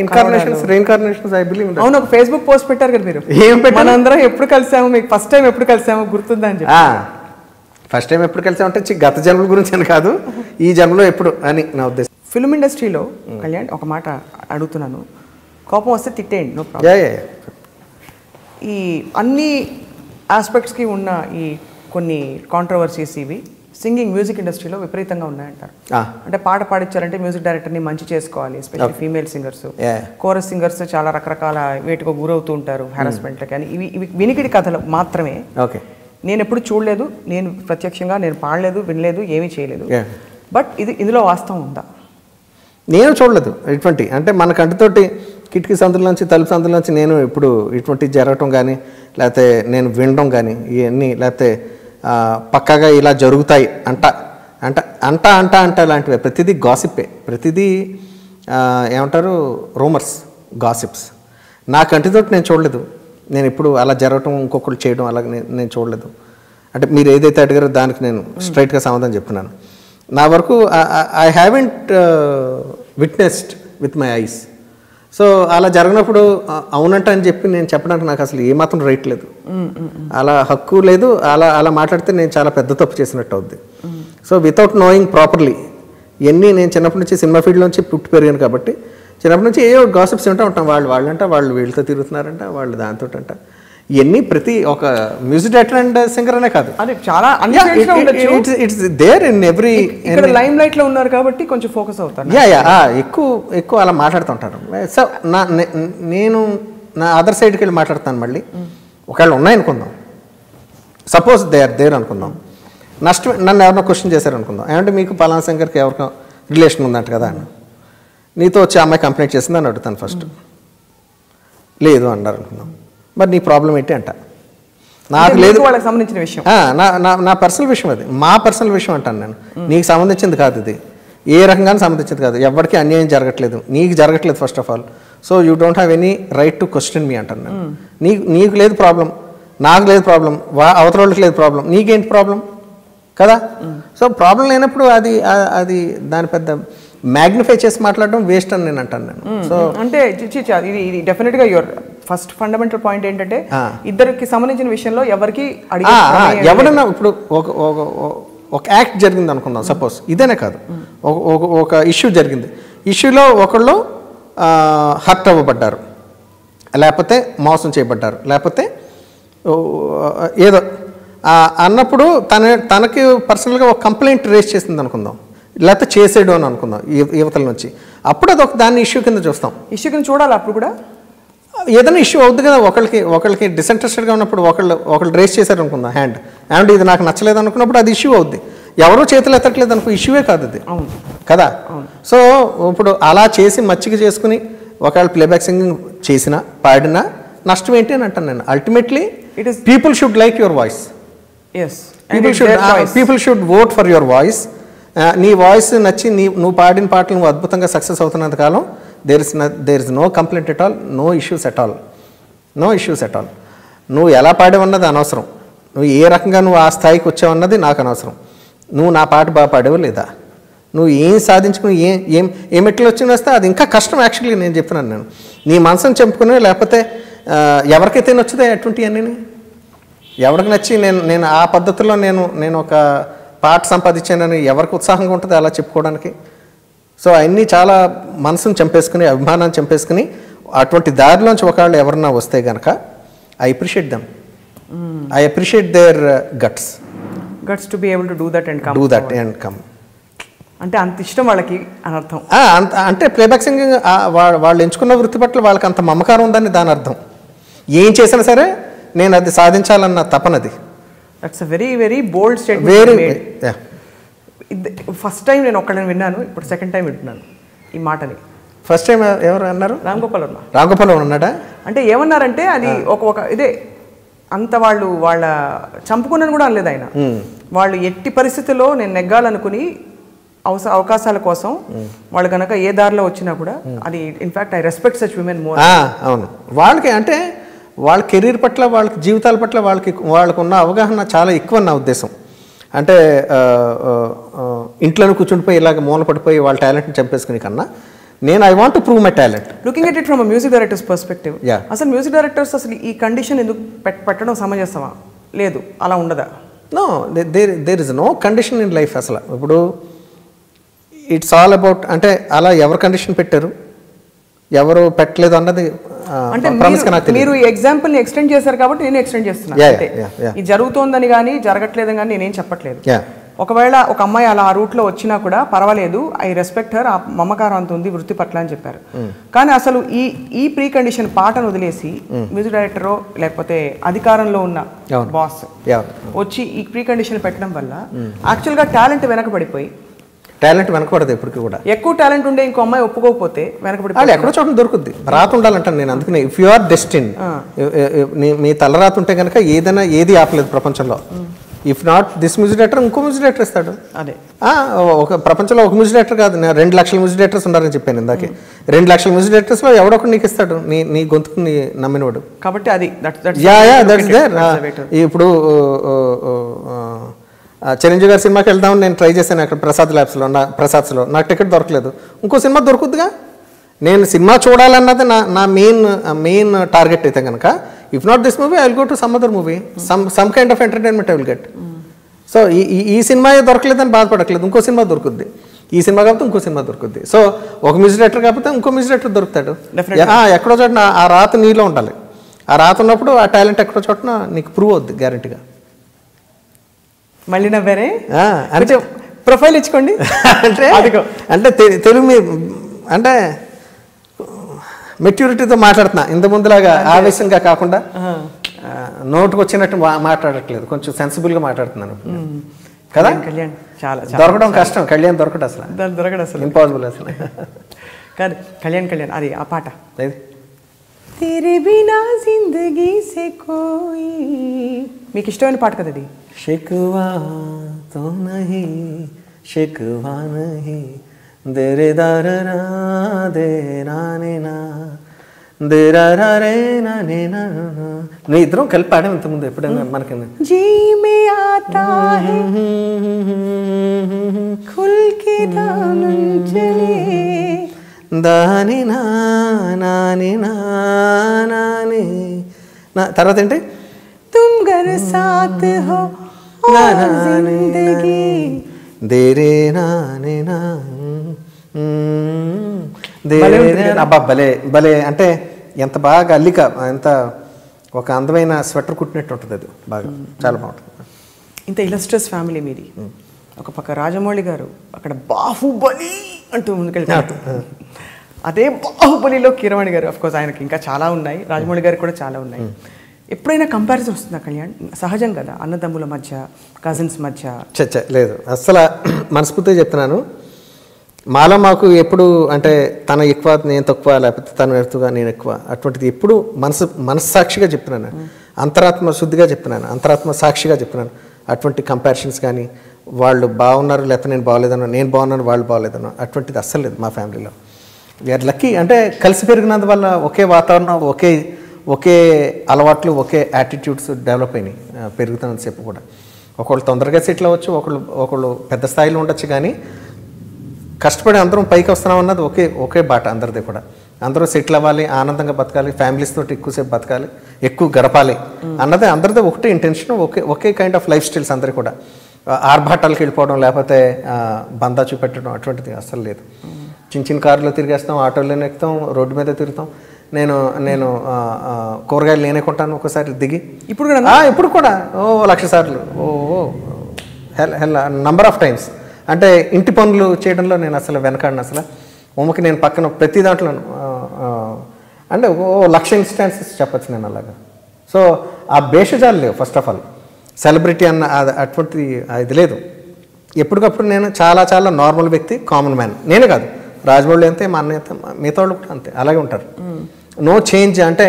ఇన్కార్నేషన్స్, రీఇన్కార్నేషన్స్ ఐ బిలీవ్. అవును, ఒక ఫేస్బుక్ పోస్ట్ పెట్టారు కదా మీరు, మనందరం ఎప్పుడు కలిసాము, మీకు ఫస్ట్ టైం ఎప్పుడు కలిసాము గుర్తుందా అని చెప్పి. ఫస్ట్ టైం ఎప్పుడు కలిసామంటే గత జన్మల గురించి అని కాదు, ఈ జన్మలో ఎప్పుడు అని నా ఉద్దేశం. ఫిల్మ్ ఇండస్ట్రీలో కళ్యాణ్ ఒక మాట అడుగుతున్నాను, కోపం వస్తే తిట్టేయండి, నో ప్రాబ్లం. ఈ అన్ని ఆస్పెక్ట్స్కి ఉన్న ఈ కొన్ని కాంట్రవర్సీస్ ఇవి సింగింగ్ మ్యూజిక్ ఇండస్ట్రీలో విపరీతంగా ఉన్నాయంటారు. అంటే పాట పాడించారంటే మ్యూజిక్ డైరెక్టర్ని మంచి చేసుకోవాలి, especially female singers, chorus singers చాలా రకరకాల వేటుకు గురవుతూ ఉంటారు, హారాస్మెంట్. కానీ ఇవి వినికిడి కథలు మాత్రమే. నేను ఎప్పుడు చూడలేదు, నేను ప్రత్యక్షంగా నేను పాడలేదు, వినలేదు, ఏమీ చేయలేదు. బట్ ఇందులో వాస్తవం ఉందా? నేను చూడలేదు ఇటువంటి. అంటే మన కంటితోటి కిటికీ సందులోంచి, తలుపు సందులోంచి నేను ఇప్పుడు ఇటువంటి జరగటం కానీ, లేకపోతే నేను వినడం కానీ, ఇవన్నీ లేకపోతే పక్కాగా ఇలా జరుగుతాయి అంట అంట అంట అంట అంట లాంటివి ప్రతిదీ గాసిప్పే, ప్రతిదీ ఏమంటారు రూమర్స్, గాసిప్స్. నా కంటితోటి నేను చూడలేదు. నేను ఇప్పుడు అలా జరగటం, ఇంకొకరు చేయడం అలా నేను చూడలేదు. అంటే మీరు ఏదైతే అడిగారో దానికి నేను స్ట్రైట్గా సమాధానం చెప్తున్నాను. నా వరకు I haven't witnessed with my eyes. So అలా జరిగినప్పుడు అవునంట అని చెప్పి నేను చెప్పడానికి నాకు అసలు ఏమాత్రం రైట్ లేదు, అలా హక్కు లేదు. అలా మాట్లాడితే నేను చాలా పెద్ద తప్పు చేసినట్టు అవుద్ది. సో వితౌట్ నోయింగ్ ప్రాపర్లీ ఇవన్నీ నేను చిన్నప్పటి నుంచి సినిమా ఫీల్డ్ నుంచి పుట్టి పెరిగాను కాబట్టి చిన్నప్పటి నుంచి ఏ గాసిప్స్ వింటూ ఉంటాం. వాళ్ళంట వాళ్ళు వీళ్ళతో తిరుగుతున్నారంట, వాళ్ళు దాంతో అంట. ఇవన్నీ ప్రతి ఒక మ్యూజిక్ డైరెక్టర్ అండ్ సింగర్ అనే కాదు, అది చాలా it's there in every. Limelight లో ఉన్నారు కాబట్టి కొంచెం ఫోకస్ అవుతారు. ఎక్కువ అలా మాట్లాడుతుంటారు. సో నేను నా అదర్ సైడ్కి వెళ్ళి మాట్లాడతాను. మళ్ళీ ఒకవేళ ఉన్నాయనుకుందాం, సపోజ్ దే ఆర్ దేర్ అనుకుందాం, నన్ను ఎవరినో క్వశ్చన్ చేశారు అనుకుందాం, ఏమంటే మీకు పలానా సింగర్కి ఎవరికో రిలేషన్ ఉందంట కదా అని, నీతో వచ్చి అమ్మాయి కంప్లైంట్ చేసింది అని అడుగుతాను. ఫస్ట్ లేదు అన్నారు అనుకుందాం, మరి నీ ప్రాబ్లం ఏంటి అంట. నాకు లేదు, వాళ్ళకి సంబంధించిన విషయం, నా పర్సనల్ విషయం, అది మా పర్సనల్ విషయం అంటాను నేను. నీకు సంబంధించింది కాదు, ఇది ఏ రకంగానే సంబంధించింది కాదు, ఎవరికి అన్యాయం జరగట్లేదు, నీకు జరగట్లేదు first of all. So you don't have any right to question me అంటాను నేను. నీకు లేదు ప్రాబ్లం, నాకు లేదు ప్రాబ్లం, అవతల వాళ్ళకి లేదు ప్రాబ్లం, నీకేంటి ప్రాబ్లం కదా. సో ప్రాబ్లం లేనప్పుడు అది దాని పెద్ద మ్యాగ్నిఫై చేసి మాట్లాడడం వేస్ట్ అని నేను అంటాను నేను. సో అంటే ఇది డెఫినెట్గా యువర్ ఫస్ట్ ఫండమెంటల్ పాయింట్ ఏంటంటే ఇద్దరికి సంబంధించిన విషయంలో ఎవరికి ఎవడన్నా ఇప్పుడు ఒక యాక్ట్ జరిగింది అనుకుందాం, సపోజ్ ఇదేనే కాదు, ఒక ఇష్యూ జరిగింది, ఇష్యూలో ఒకళ్ళు హర్ట్ అవ్వబడ్డారు, లేకపోతే మోసం చేయబడ్డారు, లేకపోతే ఏదో అన్నప్పుడు తనకి పర్సనల్గా ఒక కంప్లైంట్ రేస్ చేసింది అనుకుందాం, లేకపోతే చేసేడు అని అనుకుందాం యువతల నుంచి. అప్పుడు అది దాన్ని ఇష్యూ కింద చూస్తాం. ఇష్యూ కింద చూడాలి. అప్పుడు కూడా ఏదైనా ఇష్యూ అవుతుంది కదా. ఒకళ్ళకి డిసెంట్రెస్టెడ్గా ఉన్నప్పుడు ఒకళ్ళు రేస్ చేశారు అనుకుందాం హ్యాండ్, అండ్ ఇది నాకు నచ్చలేదు అనుకున్నప్పుడు అది ఇష్యూ అవుద్ది. ఎవరో చేతులు ఎత్తట్లేదు అనుకో, ఇష్యూవే కాదు అది కదా. సో ఇప్పుడు అలా చేసి మచ్చిక చేసుకుని ఒకవేళ ప్లేబ్యాక్ సింగింగ్ చేసినా పాడినా నష్టం ఏంటి అని అంటాను నేను. Ultimately it is people should like your voice, people should vote for your voice. నీ వాయిస్ నచ్చి నువ్వు పాడిన పాటలు నువ్వు అద్భుతంగా సక్సెస్ అవుతున్నంత కాలం there is no complaint at all, no issues at all. నువ్వు ఎలా పాడేవన్నది అనవసరం, నువ్వు ఏ రకంగా నువ్వు ఆ స్థాయికి వచ్చావన్నది నాకు అనవసరం. నువ్వు నా పాట బాగా పాడేవో లేదా, నువ్వు ఏం సాధించుకుని ఏం ఎట్లు వచ్చి వస్తే అది ఇంకా కష్టం. యాక్చువల్లీ నేను చెప్తున్నాను, నేను నీ మనసును చెప్పుకుని లేకపోతే ఎవరికైతే నచ్చుదో అటువంటి అన్నీ ఎవరికి నచ్చి నేను ఆ పద్ధతిలో నేను ఒక పాట సంపాదించానని ఎవరికి ఉత్సాహంగా ఉంటుంది అలా చెప్పుకోవడానికి. సో అవన్నీ చాలా మనసును చంపేసుకుని, అభిమానాన్ని చంపేసుకుని అటువంటి దారిలోంచి ఒకవేళ ఎవరన్నా వస్తే కనుక I appreciate them, I appreciate there guts to be able to do that and come. అంటే అంత ఇష్టం వాళ్ళకి అని అర్థం. అంటే ప్లేబ్యాక్ సింగింగ్ వాళ్ళు ఎంచుకున్న వృత్తి పట్ల వాళ్ళకి అంత మమకారం ఉందని దాని అర్థం. ఏం చేసినా సరే నేను అది సాధించాలన్న తపనది. That's a very very bold statement. First time నేను ఒక్కడని విన్నాను, ఇప్పుడు సెకండ్ టైం వింటున్నాను ఈ మాటని. ఫస్ట్ టైం ఎవరు అన్నారు? రామ్ గోపాల్ ఉన్నాడా? అంటే ఏమన్నారంటే అది ఒక ఇదే అంత వాళ్ళ చంపుకున్నాను కూడా అనలేదు ఆయన. వాళ్ళు ఎట్టి పరిస్థితుల్లో నేను నెగ్గాలనుకుని అవకాశాల కోసం వాళ్ళు కనుక ఏ దారిలో వచ్చినా కూడా అది in fact I respect such women more. అవును, వాళ్ళకి అంటే వాళ్ళ కెరీర్ పట్ల వాళ్ళకి జీవితాల పట్ల వాళ్ళకు ఉన్న అవగాహన చాలా ఎక్కువ నా ఉద్దేశం. అంటే ఇంట్లోనే కూర్చుండిపోయి ఇలాగ మూల పడిపోయి వాళ్ళ టాలెంట్ని చంపేసుకునే కన్నా నేను I want to prove my talent. Looking at it from music directors perspective, అసలు మ్యూజిక్ డైరెక్టర్స్ అసలు ఈ కండిషన్ ఎందుకు పెట్టడం సమంజసమా? లేదు, అలా ఉండదా? No, there is no condition in life. అసలు ఇప్పుడు ఇట్స్ ఆల్ అబౌట్, అంటే అలా ఎవరు కండిషన్ పెట్టారు ఎవరు పెట్టలేదు అన్నది అంటే మీరు ఈ ఎగ్జాంపుల్ని ఎక్స్టెండ్ చేశారు కాబట్టి నేను ఎక్స్టెండ్ చేస్తున్నాను. ఇది జరుగుతోందని కానీ జరగట్లేదని కానీ నేనేం చెప్పట్లేదు. ఒకవేళ ఒక అమ్మాయి అలా ఆ రూట్లో వచ్చినా కూడా పర్వాలేదు, ఐ రెస్పెక్ట్ హర్, ఆ మమకారం అంత ఉంది వృత్తి పట్ల అని చెప్పారు. కానీ అసలు ఈ ప్రీ కండిషన్ పాటను వదిలేసి మ్యూజిక్ డైరెక్టరో లేకపోతే అధికారంలో ఉన్న బాస్ వచ్చి ఈ ప్రీ కండిషన్ పెట్టడం వల్ల యాక్చువల్గా టాలెంట్ వెనకబడిపోయి, టాలెంట్ వెనకబడదు ఎప్పటికీ కూడా. ఎక్కువ టాలెంట్ ఉండే ఇంకో అమ్మాయి ఒప్పుకోకపోతే వెనకబడి ఎక్కడో చోట దొరుకుద్ది. రాత ఉండాలంటాను నేను. అందుకనే ఇఫ్ యు ఆర్ డెస్టిన్, మీ తలరాత ఉంటే కనుక ఏదైనా ఏది ఆపలేదు ప్రపంచంలో. If not this music director ఇంకో మ్యూజిక్ డైరెక్టర్ ఇస్తాడు. అదే ఒక ప్రపంచంలో ఒక మ్యూజిక్ డైరెక్టర్ కాదు, నేను 2 లక్షల మ్యూజిక్ డైరెక్టర్స్ ఉన్నారని చెప్పాను ఇందాకే. 2 లక్షల మ్యూజిక్ డైరెక్టర్స్లో ఎవడొకడు నీకు ఇస్తాడు, నీ గొంతుకు నీ నమ్మినవాడు. కాబట్టి అది దట్స్ దేర్. ఇప్పుడు చిరంజీవి గారి సినిమాకి వెళ్దామని నేను ట్రై చేశాను అక్కడ ప్రసాద్స్లో. నాకు టికెట్ దొరకలేదు. ఇంకో సినిమా దొరుకుద్దిగా. నేను సినిమా చూడాలన్నది నా మెయిన్ టార్గెట్ అయితే కనుక, if not this movie I will go to some other movie, some kind of entertainment I will get. So ఈ సినిమా దొరకలేదని బాధపడట్లేదు, ఇంకో సినిమా దొరుకుద్ది. ఈ సినిమా కాకపోతే ఇంకో సినిమా దొరుకుద్ది. సో ఒక మ్యూజిక్ డైరెక్టర్ కాకపోతే ఇంకో మ్యూజిక్ డైరెక్టర్ దొరుకుతాడు. ఎక్కడో చోట ఆ రాత నీలో ఉండాలి. ఆ రాత ఉన్నప్పుడు ఆ టాలెంట్ ఎక్కడో చోట నీకు ప్రూవ్ అవుద్ది గ్యారెంటీగా. మళ్ళీ నవ్వారే, అంటే ప్రొఫైల్ ఇచ్చుకోండి. అంటే తెలుగు అంటే మెచ్యూరిటీతో మాట్లాడుతున్నా, ఇంత ముందులాగా ఆవేశంగా కాకుండా నోటుకు వచ్చినట్టు మాట్లాడట్లేదు, కొంచెం సెన్సిబుల్గా మాట్లాడుతున్నాను కదా. కళ్యాణ్ చాలా దొరకడం కష్టం, కళ్యాణ్ దొరకడు అసలు ఇంపాసిబుల్ అసలు. కాదు కళ్యాణ్ అది ఆ పాట तेरे बिना जिंदगी से कोई, మీకు ఇష్టమైన పాట కదా అది. शिकवा तो नहीं शिकवा नहीं देरे दारा दे नाने ना देरा रे नाने ना. నీ ఇద్దరం కలిపి పాడాం ఇంతకుముందు ఎప్పుడైనా మనకి. जी में आता है खुल के दामन चले దాని నాని నాని నా తర్వాత ఏంటి, तुम घर साथ हो जिंदगी దేరే నాని నా. అబ్బా భలే భలే, అంటే ఎంత బాగా అల్లిక, ఎంత ఒక అందమైన స్వెటర్ కుట్టినట్టు ఉంటుంది అది. బాగా చాలా బాగుంటుంది. ఇంత ఇలస్ట్రస్ ఫ్యామిలీ మీది. ఒక పక్క రాజమౌళి గారు అక్కడ బాహుబలి అంటూ ముందుకెళ్తారు, అదే బాహుబలిలో కీరవాణి గారు. అఫ్కోర్స్ ఆయనకి ఇంకా చాలా ఉన్నాయి, రాజమౌళి గారికి కూడా చాలా ఉన్నాయి. ఎప్పుడైనా కంపారిజన్ వస్తుందా కళ్యాణ్? సహజం కదా అన్నదమ్ముల మధ్య, కజిన్స్ మధ్య. లేదు, అస్సలు మనస్ఫూర్తిగా చెప్తున్నాను. మాకు ఎప్పుడు అంటే తన ఎక్కువ నేను తక్కువ, లేకపోతే తను ఎక్కువ నేను ఎక్కువ, అటువంటిది ఎప్పుడు మనస్సాక్షిగా చెప్తున్నాను, అంతరాత్మ శుద్ధిగా చెప్తున్నాను, అంతరాత్మ సాక్షిగా చెప్తున్నాను. అటువంటి కంపారిజన్స్ కానీ వాళ్ళు బాగున్నారు లేకపోతే నేను బాగోలేదన్నా, నేను బాగున్నాను వాళ్ళు బాగోలేదన్నా, అటువంటిది అస్సలు లేదు మా ఫ్యామిలీలో. We're lucky. అంటే కలిసి పెరిగినందువల్ల ఒకే వాతావరణం, ఒకే అలవాట్లు, ఒకే యాటిట్యూడ్స్ డెవలప్ అయినాయి పెరుగుతున్నంతసేపు కూడా. ఒకళ్ళు తొందరగా సెటిల్ అవ్వచ్చు, ఒకళ్ళు పెద్ద స్థాయిలో ఉండొచ్చు, కానీ కష్టపడి అందరం పైకి వస్తున్నాం అన్నది ఒకే బాట అందరిది కూడా. అందరూ సెటిల్ అవ్వాలి, ఆనందంగా బతకాలి, ఫ్యామిలీస్ తోటి ఎక్కువసేపు బతకాలి, ఎక్కువ గడపాలి అన్నది అందరిది ఒకటే intention, okay kind of life styles అందరి కూడా. ఆర్భాటాలకు వెళ్ళిపోవడం లేకపోతే బందా చూపెట్టడం అటువంటిది అస్సలు లేదు. చిన్న కారులో తిరిగేస్తాం, ఆటోలోనే ఎక్కుతాం, రోడ్డు మీద తిరుగుతాం. నేను కూరగాయలు నేనే కొంటాను ఒకసారి దిగి. ఇప్పుడు కూడా 1,00,000 సార్లు, నంబర్ ఆఫ్ టైమ్స్. అంటే ఇంటి పనులు చేయడంలో నేను అసలు వెనకాడిన. అసలు ఉమ్మకి నేను పక్కన ప్రతి దాంట్లో అంటే 1,00,000 ఇన్స్టాన్సెస్ చెప్పచ్చు నేను అలాగా. సో ఆ భేషజాలు లేవు. ఫస్ట్ ఆఫ్ ఆల్ సెలబ్రిటీ అన్న అటువంటి ఇది లేదు. ఎప్పటికప్పుడు నేను చాలా చాలా నార్మల్ వ్యక్తి, కామన్ మ్యాన్. నేనే కాదు, రాజమౌళి అంతే, మా అన్నయ్య అంతే, మిగతా వాళ్ళు కూడా అంతే, అలాగే ఉంటారు. No change. అంటే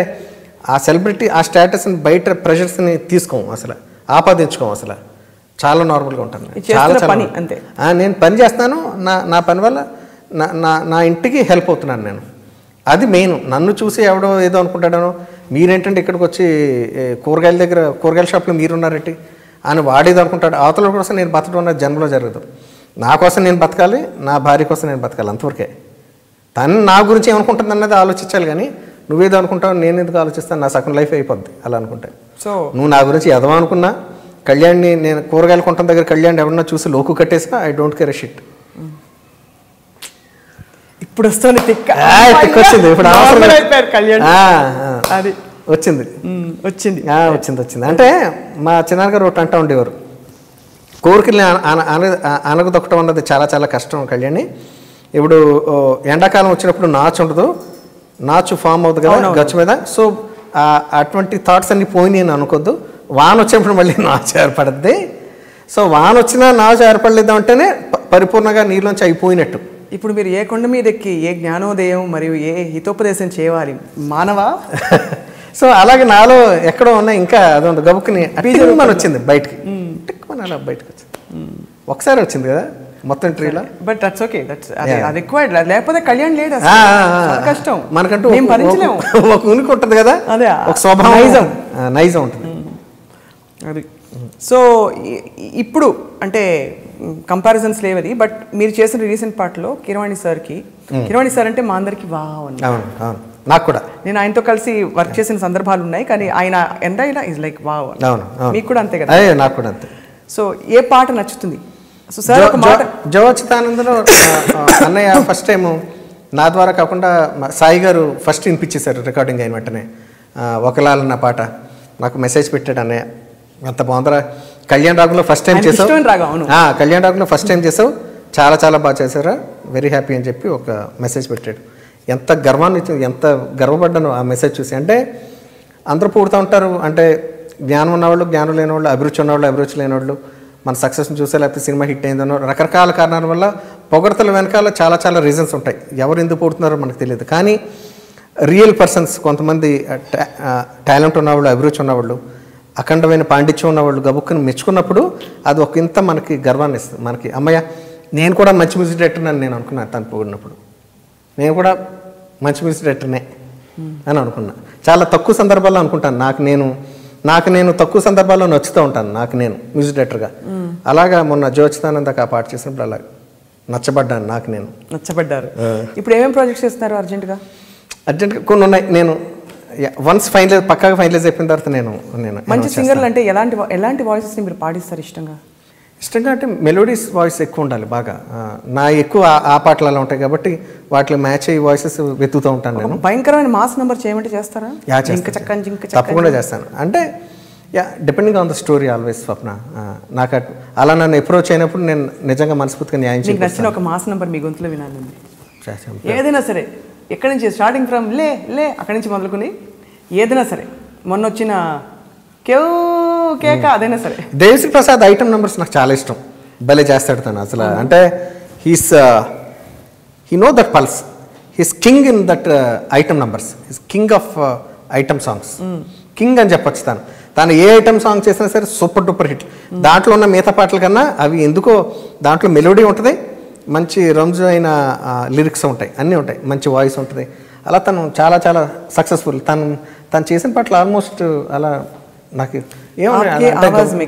ఆ సెలబ్రిటీ ఆ స్టేటస్ని బయట ప్రెషర్స్ని తీసుకోము, అసలు ఆపాదించుకోము, అసలు చాలా నార్మల్గా ఉంటాను. చాలా చాలా అంతే. నేను పని చేస్తాను, నా పని వల్ల నా ఇంటికి హెల్ప్ అవుతున్నాను. నేను అది మెయిన్. నన్ను చూసి ఎవడో ఏదో అనుకుంటాడనో, మీరేంటంటే ఇక్కడికి వచ్చి కూరగాయల దగ్గర కూరగాయల షాప్లో మీరున్నారేంటి అని వాడేది అనుకుంటాడు. అవతల కోసం నేను బతకడం అన్నది జన్మలో జరగదు. నా కోసం నేను బతకాలి, నా భార్య కోసం నేను బతకాలి, అంతవరకే. తను నా గురించి ఏమనుకుంటుంది అన్నది ఆలోచించాలి, కానీ నువ్వేదో అనుకుంటావు నేను ఎందుకు ఆలోచిస్తాను, నా సగం లైఫ్ అయిపోద్ది అలా అనుకుంటే. సో నువ్వు నా గురించి ఎదవా అనుకున్నా, కళ్యాణ్ని నేను కూరగాయలు కొంటాం దగ్గర కళ్యాణ్ ఎవరన్నా చూసి లోకు కట్టేసినా ఐ డోంట్ కేర్ షిట్. ఇప్పుడు వస్తుంది తిక్క వచ్చింది ఇప్పుడు కళ్యాణ్, అది వచ్చింది వచ్చింది వచ్చింది వచ్చింది అంటే మా చిన్నాన్నగారు ఒకటి అంటూ ఉండేవారు, కోరికల్ని అనగదొక్కటం అన్నది చాలా చాలా కష్టం కళ్యాణి. ఇప్పుడు ఎండాకాలం వచ్చినప్పుడు నాచు ఉండదు, నాచు ఫామ్ అవుతుంది కదా గచ్చు మీద. సో అటువంటి థాట్స్ అన్ని పోయినాయి అని అనుకోద్దు. వాన వచ్చినప్పుడు మళ్ళీ నాచు ఏర్పడుద్ది. సో వాన వచ్చినా నాచు ఏర్పడలేదు అంటేనే పరిపూర్ణంగా నీళ్ళలోంచి అయిపోయినట్టు. ఇప్పుడు మీరు ఏ కొండ మీద ఎక్కి ఏ జ్ఞానోదయం మరియు ఏ హితోపదేశం చేయాలి మానవా? సో అలాగే నాలో ఎక్కడో ఉన్నాయి ఇంకా అదొంది గబుక్కుని మన వచ్చింది బయటికి, టిక్కుమని అలా బయటకు వచ్చింది. ఒకసారి వచ్చింది కదా మొత్తం ట్రీలో. బట్ దట్స్ ఓకే, దట్స్ అది ఎక్కువ. లేకపోతే కళ్యాణ్ లేడు, కష్టం మనకంటూ భరించలేము. ఒక ఉనికి ఉంటుంది కదా, అదే ఒక స్వభావం నైజం ఉంటుంది అది. సో ఇప్పుడు అంటే కంపారిజన్స్ లేవది, బట్ మీరు చేసిన రీసెంట్ పార్ట్లో కిరవాణి సార్ అంటే మా అందరికి వావ్ అని. నాకు కూడా, నేను ఆయనతో కలిసి వర్క్ చేసిన సందర్భాలు ఉన్నాయి, కానీ ఆయన ఎంతైనా ఈజ్ లైక్ వావ్. మీకు కూడా అంతే కదా? నాకు కూడా అంతే. సో ఏ పాట నచ్చుతుంది? సో సార్ ఒక మాట, జవచ్చితానందలో అన్నయ్య ఫస్ట్ టైం నా ద్వారా కాకుండా సాయి గారు ఫస్ట్ వినిపించేశారు రికార్డింగ్ అయిన వెంటనే. ఒకలాలన్న పాట నాకు మెసేజ్ పెట్టాడు అన్నయ్య, అంత బాగుందరా, కళ్యాణ్ రాగంలో ఫస్ట్ టైం చేసావు, కళ్యాణ్ రాగంలో ఫస్ట్ టైం చేసావు, చాలా చాలా బాగా చేశారా, వెరీ హ్యాపీ అని చెప్పి ఒక మెసేజ్ పెట్టాడు. ఎంత గర్వాన్ని, ఎంత గర్వపడ్డాను ఆ మెసేజ్ చూసి. అంటే అందరూ పూడుతూ ఉంటారు, అంటే జ్ఞానం ఉన్నవాళ్ళు, జ్ఞానం లేనివాళ్ళు, అభిరుచి ఉన్నవాళ్ళు, అభిరుచి లేనివాళ్ళు, మన సక్సెస్ని చూసే లేకపోతే సినిమా హిట్ అయిందనో రకరకాల కారణాల వల్ల పొగడతల వెనకాల చాలా చాలా రీజన్స్ ఉంటాయి. ఎవరు ఎందుకు పూడుతున్నారో మనకు తెలియదు. కానీ రియల్ పర్సన్స్ కొంతమంది టాలెంట్ ఉన్నవాళ్ళు, అభిరుచి ఉన్నవాళ్ళు, అఖండమైన పాండిత్యం ఉన్నవాళ్ళు గబుక్కుని మెచ్చుకున్నప్పుడు అది ఒక ఇంత మనకి గర్వాన్ని ఇస్తుంది. మనకి అమ్మయ్య నేను కూడా మంచి మ్యూజిక్ డైరెక్టర్ అని నేను అనుకున్నాను. తను పొగిడినప్పుడు నేను కూడా మంచి మ్యూజిక్ డైరెక్టర్నే అని అనుకున్నా. చాలా తక్కువ సందర్భాల్లో అనుకుంటాను, నాకు నేను తక్కువ సందర్భాల్లో నచ్చుతూ ఉంటాను నాకు నేను మ్యూజిక్ డైరెక్టర్గా. అలాగా మొన్న జోచితానందకు ఆ పాట చేసినప్పుడు అలా నచ్చబడ్డాను, నాకు నేను నచ్చబడ్డారు. ఇప్పుడు ఏమేమి ప్రాజెక్ట్స్ చేస్తున్నారు అర్జెంటుగా? కొన్ని ఉన్నాయి. నేను వన్స్ పక్కాగా ఫైనలైజ్ అయిపోయిన తర్వాత నేను మంచి సింగర్లు అంటే ఎలాంటి వాయిసెస్ని మీరు పాటిస్తారు ఇష్టంగా? అంటే మెలోడీస్ వాయిస్ ఎక్కువ ఉండాలి బాగా. నా ఎక్కువ ఆ పాటలు అలా ఉంటాయి కాబట్టి వాటిలో మ్యాచ్ అయ్యి వాయిసెస్ వెతుకుతూ ఉంటాను నేను. భయంకరమైన మాస్ నెంబర్ చేయమంటే చేస్తారా? తప్పకుండా చేస్తాను. అంటే depending on the story always Swapna. నాకు అలా నన్ను అప్రోచ్ అయినప్పుడు నేను నిజంగా మనస్ఫూర్తిగా న్యాయం చేయాలి. నచ్చిన ఒక మాస్ నెంబర్ మీ గొంతులో వినాలి, ఏదైనా సరే, ఎక్కడి నుంచి స్టార్టింగ్ ఫ్రమ్ లే అక్కడి నుంచి మొదలుకొని ఏదైనా సరే, మొన్న వచ్చిన కేక అదైనా సరే. దేవిశ్రీ ప్రసాద్ ఐటమ్ నెంబర్స్ నాకు చాలా ఇష్టం, భలే చేస్తాడు తను అసలు. అంటే he know that pulse, he's king in that item numbers, he's king of item songs, king అని చెప్పొచ్చు. తను ఏ ఐటమ్ సాంగ్ చేసినా సరే సూపర్ డూపర్ హిట్. దాంట్లో ఉన్న మిగతా పాటల కన్నా అవి ఎందుకో దాంట్లో మెలోడీ ఉంటుంది, మంచి రంజు అయిన లిరిక్స్ ఉంటాయి, అన్నీ ఉంటాయి, మంచి వాయిస్ ఉంటుంది. అలా తను చాలా చాలా సక్సెస్ఫుల్. తను చేసిన పాటలు ఆల్మోస్ట్ అలా నాకు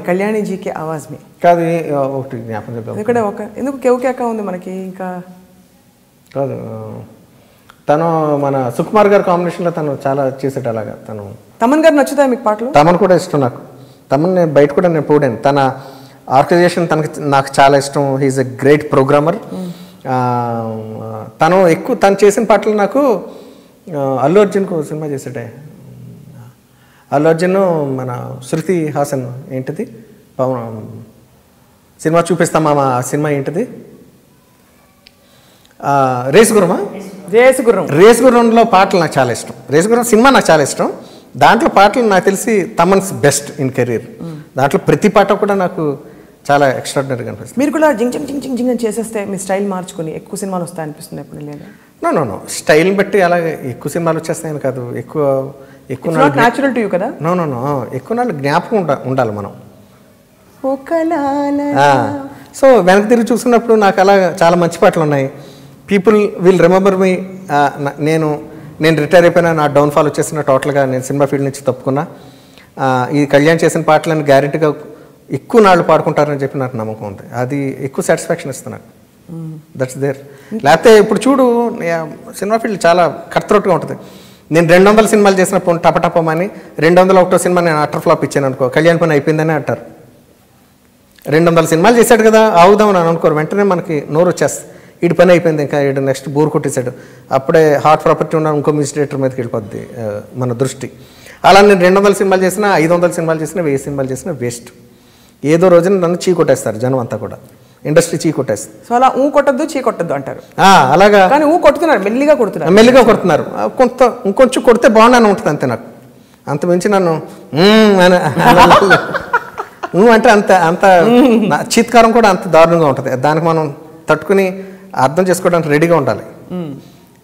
కళ్యాణిజీకి ఆవాజ్ మీ కాదు, ఒకటి జ్ఞాపకం చెప్తాను ఇక్కడ ఒక ఎందుకు కేక ఉంది మనకి. ఇంకా కాదు, తను మన సుకుమార్ గారి కాంబినేషన్లో తను చాలా చేసేట. అలాగా తను తమన్ గారు నచ్చుతాయి మీకు పాటలు? తమన్ కూడా ఇష్టం నాకు. తమన్ నేను బయట కూడా నేను పోడాను. తన ఆర్గనైజేషన్ నాకు చాలా ఇష్టం. He's a great programmer. తను చేసిన పాటలు నాకు అల్లు అర్జున్కు సినిమా చేసేటే, అల్లు అర్జున్ మన శృతి హాసన్ ఏంటిది సినిమా చూపిస్తామా, ఆ సినిమా ఏంటిది, రేసుగుర్రంలో పాటలు నాకు చాలా ఇష్టం. రేసుగుర్రం సినిమా నాకు చాలా ఇష్టం. దాంట్లో పాటలు నాకు తెలిసి తమన్స్ బెస్ట్ ఇన్ కెరీర్. దాంట్లో ప్రతి పాట కూడా నాకు చాలా ఎక్స్ట్రాడినరీగా అనిపిస్తుంది. మీరు కూడా జింగ్ జింగ్ జింగ్ జింగ్ జింగ్ అని చేసేస్తే మీ స్టైల్ మార్చుకుని ఎక్కువ సినిమాలు వస్తాయి అనిపిస్తుంది ఎప్పుడు? లేదా, నో స్టైల్ని బట్టి అలాగే ఎక్కువ సినిమాలు వచ్చేస్తాయని కాదు, ఎక్కువ న్యాచురల్ టు యూ కదా. నో ఎక్కువ నాళ్ళు జ్ఞాపకం ఉండాలి మనం. సో వెనక్కి తిరిగి చూసుకున్నప్పుడు నాకు అలా చాలా మంచి పాటలు ఉన్నాయి. People will remember me. నేను నేను రిటైర్ అయిపోయినా, నా డౌన్ఫాల్ వచ్చేసిన టోటల్గా నేను సినిమా ఫీల్డ్ నుంచి తప్పుకున్నా. ఈ కళ్యాణ్ చేసిన పాటలను గ్యారెంటీగా ఎక్కువ నాళ్ళు పాడుకుంటారని చెప్పి నాకు నమ్మకం ఉంది. అది ఎక్కువ సాటిస్ఫాక్షన్ ఇస్తున్నాను. That's there. లేకపోతే ఇప్పుడు చూడు, సినిమా ఫీల్డ్ చాలా కట్త్రోట్గా ఉంటుంది. నేను 200 సినిమాలు చేసినప్పుడు టపటపమని 201 సినిమా నేను అటర్ ఫ్లాప్ ఇచ్చాను అనుకో, కళ్యాణ్ పని అయిపోయిందని అంటారు. 200 సినిమాలు చేశాడు కదా, ఆగుదామని అనుకోరు, వెంటనే మనకి నోరు వచ్చేస్తుంది, వీడి పని అయిపోయింది, ఇంకా వీడు నెక్స్ట్ బోర్ కొట్టేశాడు. అప్పుడే హాట్ ప్రాపర్టీ ఉన్న ఇంకో మ్యూజిక్ డైరెక్టర్ మీదకి వెళ్ళిపోద్ది మన దృష్టి. అలా నేను 200 సినిమాలు చేసినా, 500 సినిమాలు చేసినా, 1000 సినిమాలు చేసినా వేస్ట్. ఏదో రోజున నన్ను చీ కొట్టేస్తారు జనం అంతా కూడా, ఇండస్ట్రీ చీ కొట్టేస్తుంది. సో అలా కొట్టద్దు, చీ కొట్టద్దు అంటారు. అలాగా. కానీ కొడుతున్నారు, మెల్లిగా కొడుతున్నారు. ఇంకొంచెం కొడితే బాగున్నాను ఉంటుంది అంతే. నాకు అంత మించి నన్ను అంటే అంత చీత్కారం కూడా అంత దారుణంగా ఉంటుంది. దానికి మనం తట్టుకుని అర్థం చేసుకోవడానికి రెడీగా ఉండాలి.